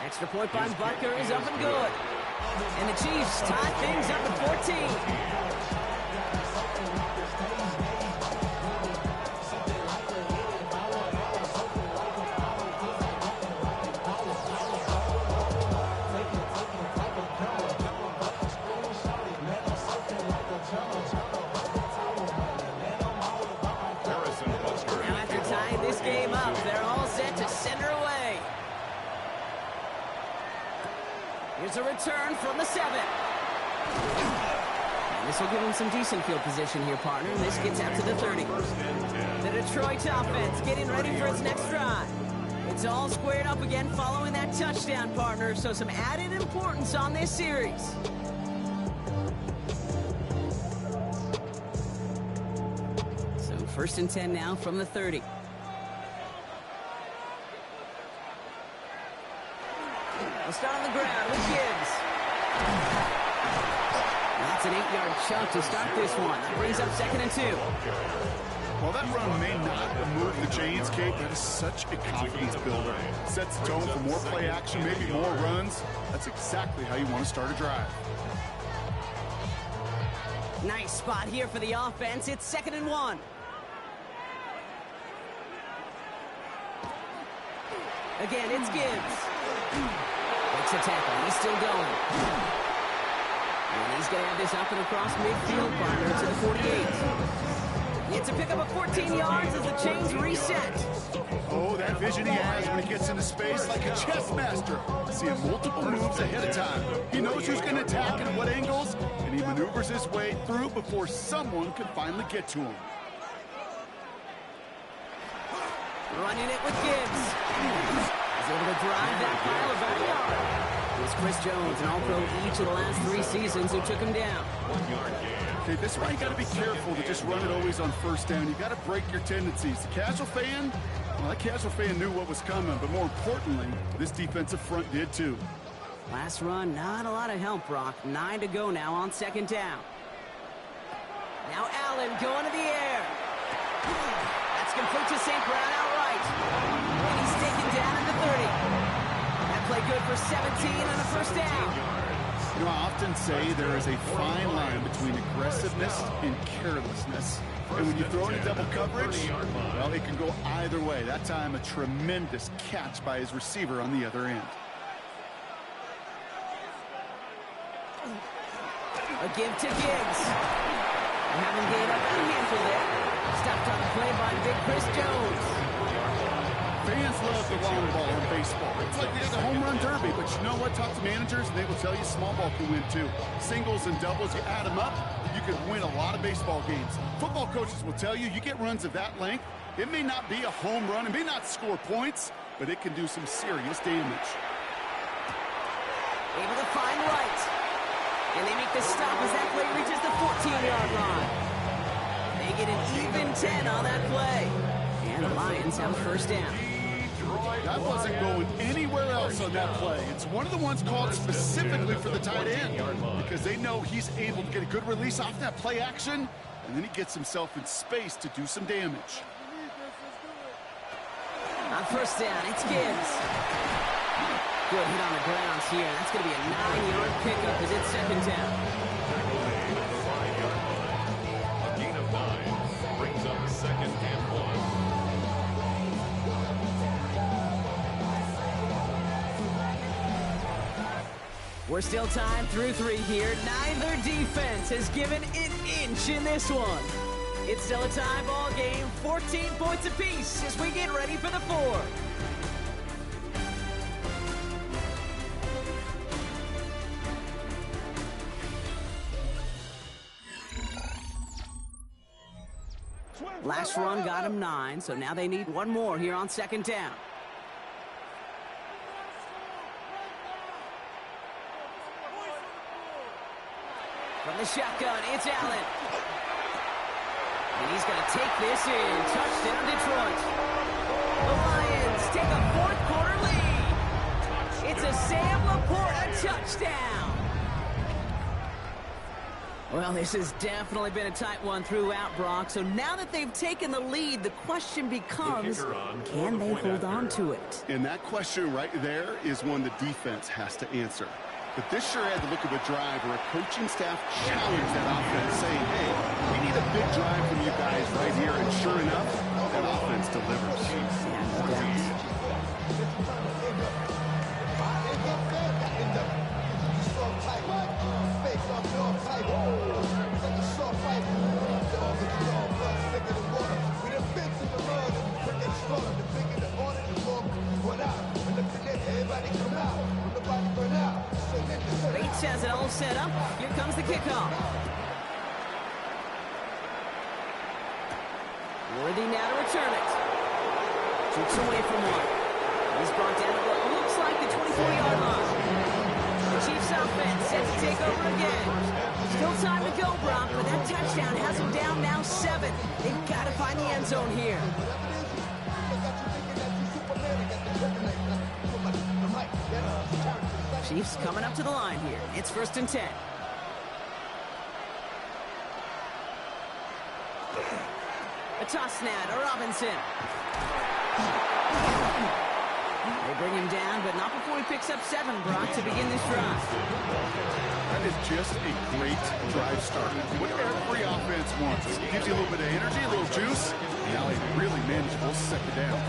Extra point by Butker is up and good. And the Chiefs tie things up at 14. Now after tying this game up, they're all set to send her away. Here's a return from the 7. And this will give him some decent field position here, partner. And this gets out to the 30. The Detroit offense getting ready for its next drive. It's all squared up again following that touchdown, partner. So some added importance on this series. So first and 10 now from the 30. We'll start on the ground with Gibbs. That's an 8-yard chunk to start this one. That brings up second and 2. While that run may not move the chains, Kate, that is such a confidence builder. Sets the tone for more play action, maybe more runs. That's exactly how you want to start a drive. Nice spot here for the offense. It's second and 1. Again, it's Gibbs. Makes a tackle. He's still going. And he's going to have this up and across midfield, partner, to the 48. It's a pickup of 14 yards as the chains reset. Oh, that vision he has when he gets into space like a chess master. Seeing multiple moves ahead of time. He knows who's going to attack and at what angles, and he maneuvers his way through before someone can finally get to him. Running it with Gibbs. He's able to drive that pile about a yard. It was Chris Jones, an All-Pro each of the last 3 seasons, who took him down. 1 yard gain. Okay, this is why you got to be careful to just run it always on first down. You got to break your tendencies. The casual fan, well, that casual fan knew what was coming, but more importantly, this defensive front did too. Last run, not a lot of help, Brock. 9 to go now on second down. Now Allen going to the air. That's complete to St. Brown outright. And he's taken down at the 30. That play good for 17 and a first down. You know, I often say there is a fine line between aggressiveness and carelessness. And when you throw into double coverage, well, it can go either way. That time, a tremendous catch by his receiver on the other end. A give to Gibbs. They haven't gained up a handful there. Stopped on the play by big Chris Jones. Fans love the long ball in baseball. It's like the home run derby, but you know what? Talk to managers, and they will tell you small ball can win too. Singles and doubles, you add them up, you can win a lot of baseball games. Football coaches will tell you, you get runs of that length, it may not be a home run, it may not score points, but it can do some serious damage. Able to find Wright. And they make the stop as that play reaches the 14-yard line. They get an even 10 on that play. And the Lions have first down. That wasn't going anywhere else on that play. It's one of the ones called specifically for the tight end because they know he's able to get a good release off that play action and then he gets himself in space to do some damage. On first down, it's Gibbs. Good hit on the grounds here. That's going to be a 9-yard pickup as it's second down. A gain of 9 brings up second and 1. We're still tied through 3 here. Neither defense has given an inch in this one. It's still a tie ball game, 14 points apiece as we get ready for the 4th. Last run got him 9, so now they need one more here on second down. From the shotgun, it's Allen. And he's going to take this in. Touchdown, Detroit. The Lions take a 4th quarter lead. It's a Sam Laporta touchdown. Well, this has definitely been a tight one throughout, Brock. So now that they've taken the lead, the question becomes, can they hold on to it? And that question right there is one the defense has to answer. But this sure had the look of a drive where a coaching staff challenged that offense, saying, hey, we need a big drive from you guys right here. And sure enough, that offense delivers. Bates has it all set up. Here comes the kickoff. Worthy now to return it. Shoots away from one. He's brought down to what looks like the 24-yard line. The Chiefs offense set to take over again. Still time to go, Brock, but that touchdown has them down now 7. They've got to find the end zone here. Chiefs coming up to the line here. It's 1st and 10. A toss now to Robinson. They bring him down, but not before he picks up 7, Brock, to begin this drive. That is just a great drive start. What every offense wants. It gives you a little bit of energy, a little juice. Now a really manageable second down.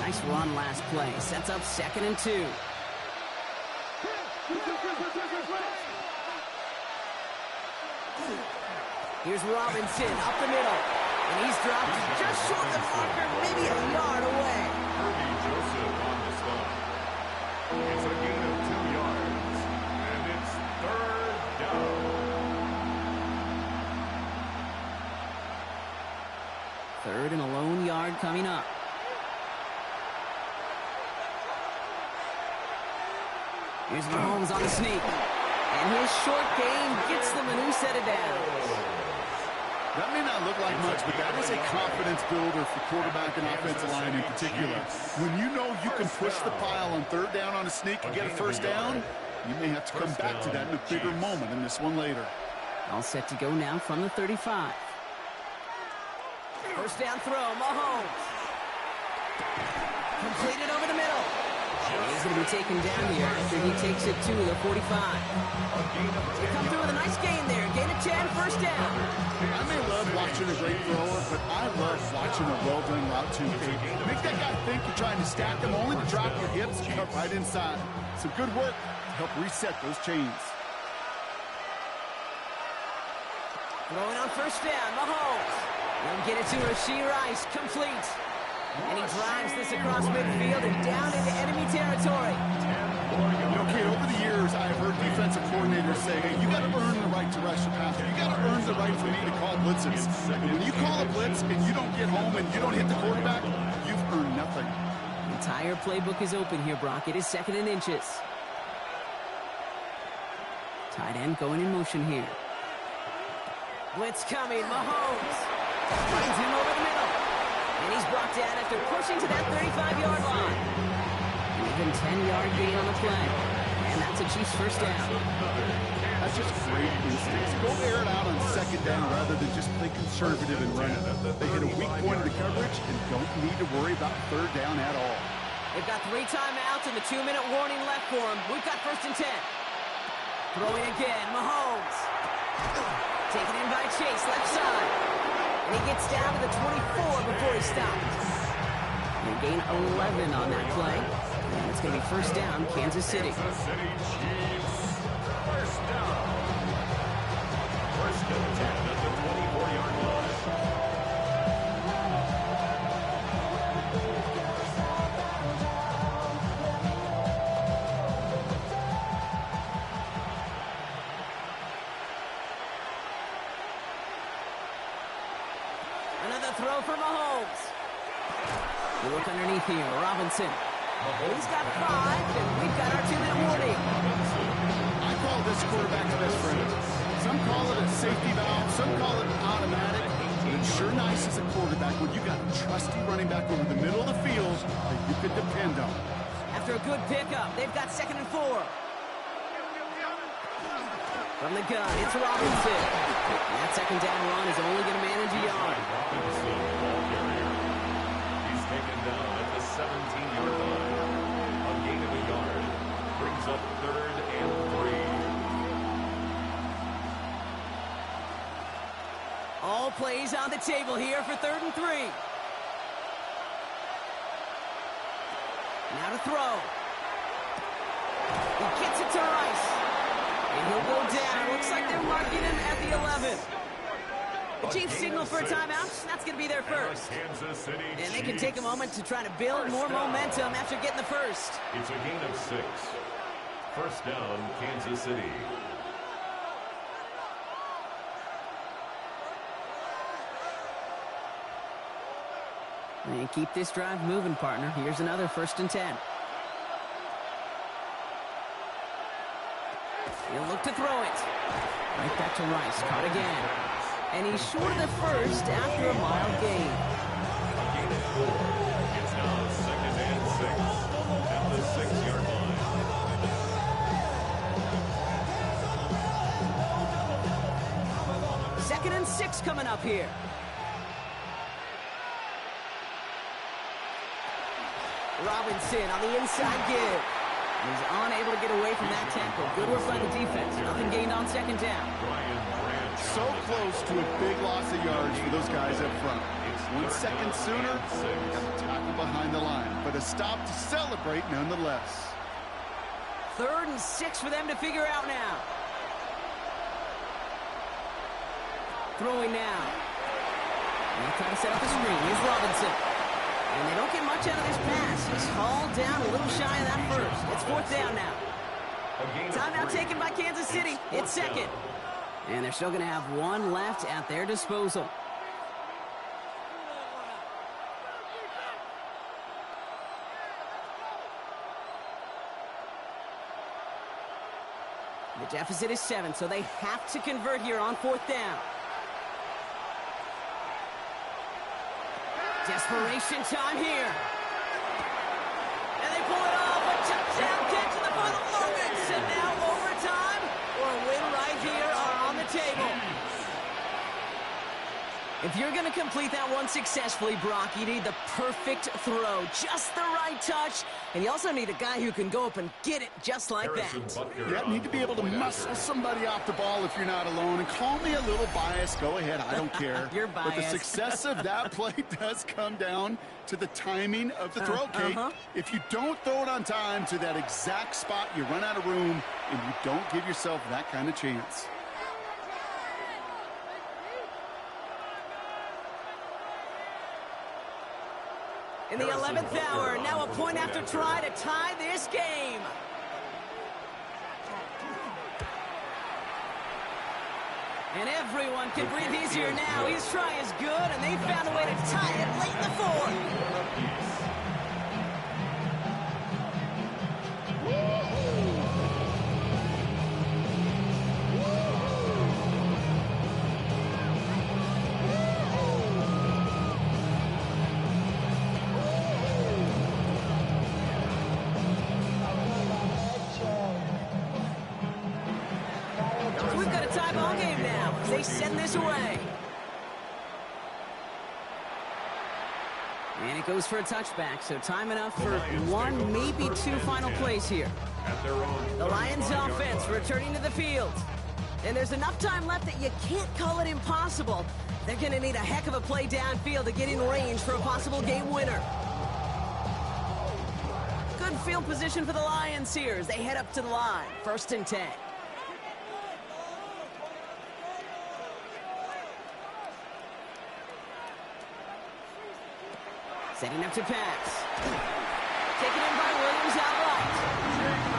Nice run last play. Sets up 2nd and 2. Here's Robinson up the middle. And he's dropped just short of the marker, maybe a yard away. Kirby Joseph on the stop. It's a gain of 2 yards. And it's 3rd down. 3rd and a lone yard coming up. Here's Mahomes on the sneak. And his short game gets them a new set of downs. That may not look like much, but that is a confidence builder for quarterback and offensive line in particular. When you know you can push the pile on 3rd down on a sneak and get a 1st down, you may have to come back to that in a bigger moment in this one later. All set to go now from the 35. 1st down throw, Mahomes. Completed over the middle. He's going to be taken down here after he takes it to the 45. They come through with a nice gain there. Gain of 10, 1st down. I may love watching a great thrower, but I love watching a well-done route too. Make that guy think you're trying to stack him, only to drop your hips and cut right inside. Some good work to help reset those chains. Throwing on 1st down, Mahomes. They'll get it to Rashee Rice, complete. And he drives this across midfield and down into enemy territory. You know, kid, over the years, I've heard defensive coordinators say, hey, you got to earn the right to rush the passer. You got to earn the right for me to call blitzes. And when you call a blitz and you don't get home and you don't hit the quarterback, you've earned nothing. The entire playbook is open here, Brock. It is 2nd and inches. Tight end going in motion here. Blitz coming, Mahomes. Finds him over the middle. And he's brought down after pushing to that 35-yard line. An even 10-yard gain on the play. And that's a Chiefs 1st down. A That's just great instincts. Go air it out on second down rather than just play conservative and run it. They hit a weak point of the coverage and don't need to worry about third down at all. They've got 3 timeouts and the 2-minute warning left for them. We've got 1st and 10. Throwing again, Mahomes. Taken in by Chase, left side. And he gets down to the 24 before he stops. They gain 11 on that play. And it's going to be 1st down, Kansas City. Kansas City Chiefs. 1st down. 1st and 10 at the 24-yard line. Another throw for Mahomes. You look underneath here, Robinson. And he's got 5, and we've got our 2-minute warning. I call this quarterback's best friend. Some call it a safety valve, some call it automatic. But it's sure nice as a quarterback when you got a trusty running back over the middle of the field that you can depend on. After a good pickup, they've got 2nd and 4. From the gun, it's Robinson. And that 2nd down run is only going to manage a yard. Robinson, ball carrier. He's taken down at the 17-yard line. A gain of a yard. Brings up 3rd and 3. All plays on the table here for 3rd and 3. Now to throw. He gets it to Rice. And he'll go down. Looks like they're marking him at the 11. The Chiefs signal for a timeout. That's going to be their first. Kansas City And they can take a moment to try to build more momentum after getting the first. It's a gain of 6. 1st down, Kansas City. And keep this drive moving, partner. Here's another 1st and 10. He'll look to throw it. Right back to Rice. Caught again. And he's short of the first after a mild gain. It's now 2nd and 6 at the 6-yard line. 2nd and 6 coming up here. Robinson on the inside give. He's unable to get away from that tackle. Good work by the defense. Nothing gained on 2nd down. So close to a big loss of yards for those guys up front. 1 second sooner, got a tackle behind the line. But a stop to celebrate nonetheless. 3rd and 6 for them to figure out now. Throwing now. And they're trying to set up a screen. Here's Robinson. And they don't get much out of this pass. He's hauled down a little shy of that first. It's 4th down now. Timeout taken by Kansas City. It's 2nd. And they're still going to have 1 left at their disposal. The deficit is 7, so they have to convert here on 4th down. Desperation time here. And they pull it off. A touchdown catch in the final moments. And now overtime or a win right here are on the table. If you're going to complete that one successfully, Brock, you need the perfect throw. Just the right touch. And you also need a guy who can go up and get it just like that. Yeah, need to be able to muscle somebody off the ball if you're not alone. And call me a little biased. Go ahead. I don't care. You're biased. But the success of that play does come down to the timing of the throw, Kate. If you don't throw it on time to that exact spot, you run out of room, and you don't give yourself that kind of chance. In the 11th hour, now a point after try to tie this game. And everyone can breathe easier now. His try is good, and they found a way to tie it late in the 4th. as they send this away. And it goes for a touchback, so time enough for one, maybe two final plays here. The Lions offense returning to the field. And there's enough time left that you can't call it impossible. They're going to need a heck of a play downfield to get in range for a possible game winner. Good field position for the Lions here as they head up to the line. 1st and 10. Setting up to pass. Taken in by Williams outright.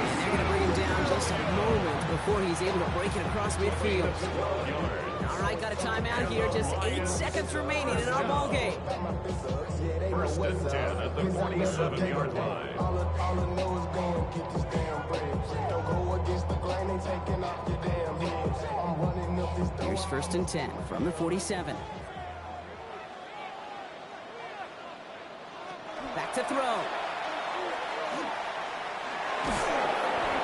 And they're going to bring him down just a moment before he's able to break it across midfield. All right, got a timeout here. Just 8 seconds remaining in our ball game. 1st and 10 at the 47-yard line. All I know is go and get this damn bread. Don't go against the grain, they taking off your damn head. I'm running up this. Here's 1st and 10 from the 47. Back to throw.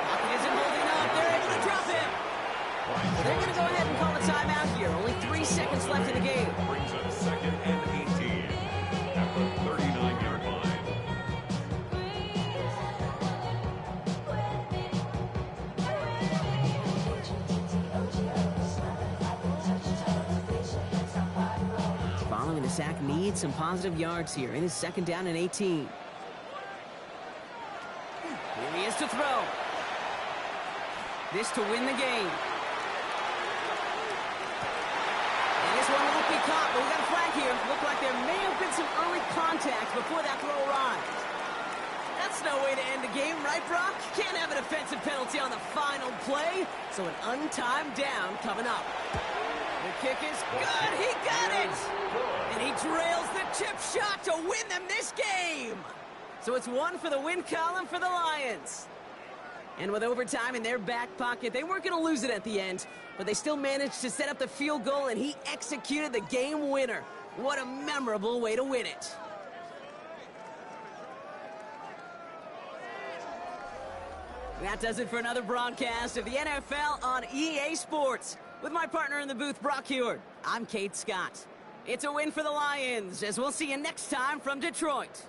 Pocket isn't holding up. They're able to drop him. They're going to go ahead and call a timeout here. Only 3 seconds left in the game. Brings up 2nd and 18 at the 39-yard line. Following the sack, needs some positive yards here. It is 2nd down and 18. Here he is to throw. This to win the game. And this one won't be caught, but we got a flag here. Looked like there may have been some early contact before that throw arrived. That's no way to end the game, right, Brock? Can't have an offensive penalty on the final play, so an untimed down coming up. The kick is good. He got it. And he drills the chip shot to win them this game. So it's one for the win column for the Lions. And with overtime in their back pocket, they weren't going to lose it at the end, but they still managed to set up the field goal, and he executed the game winner. What a memorable way to win it. That does it for another broadcast of the NFL on EA Sports. With my partner in the booth, Brock Huard, I'm Kate Scott. It's a win for the Lions, as we'll see you next time from Detroit.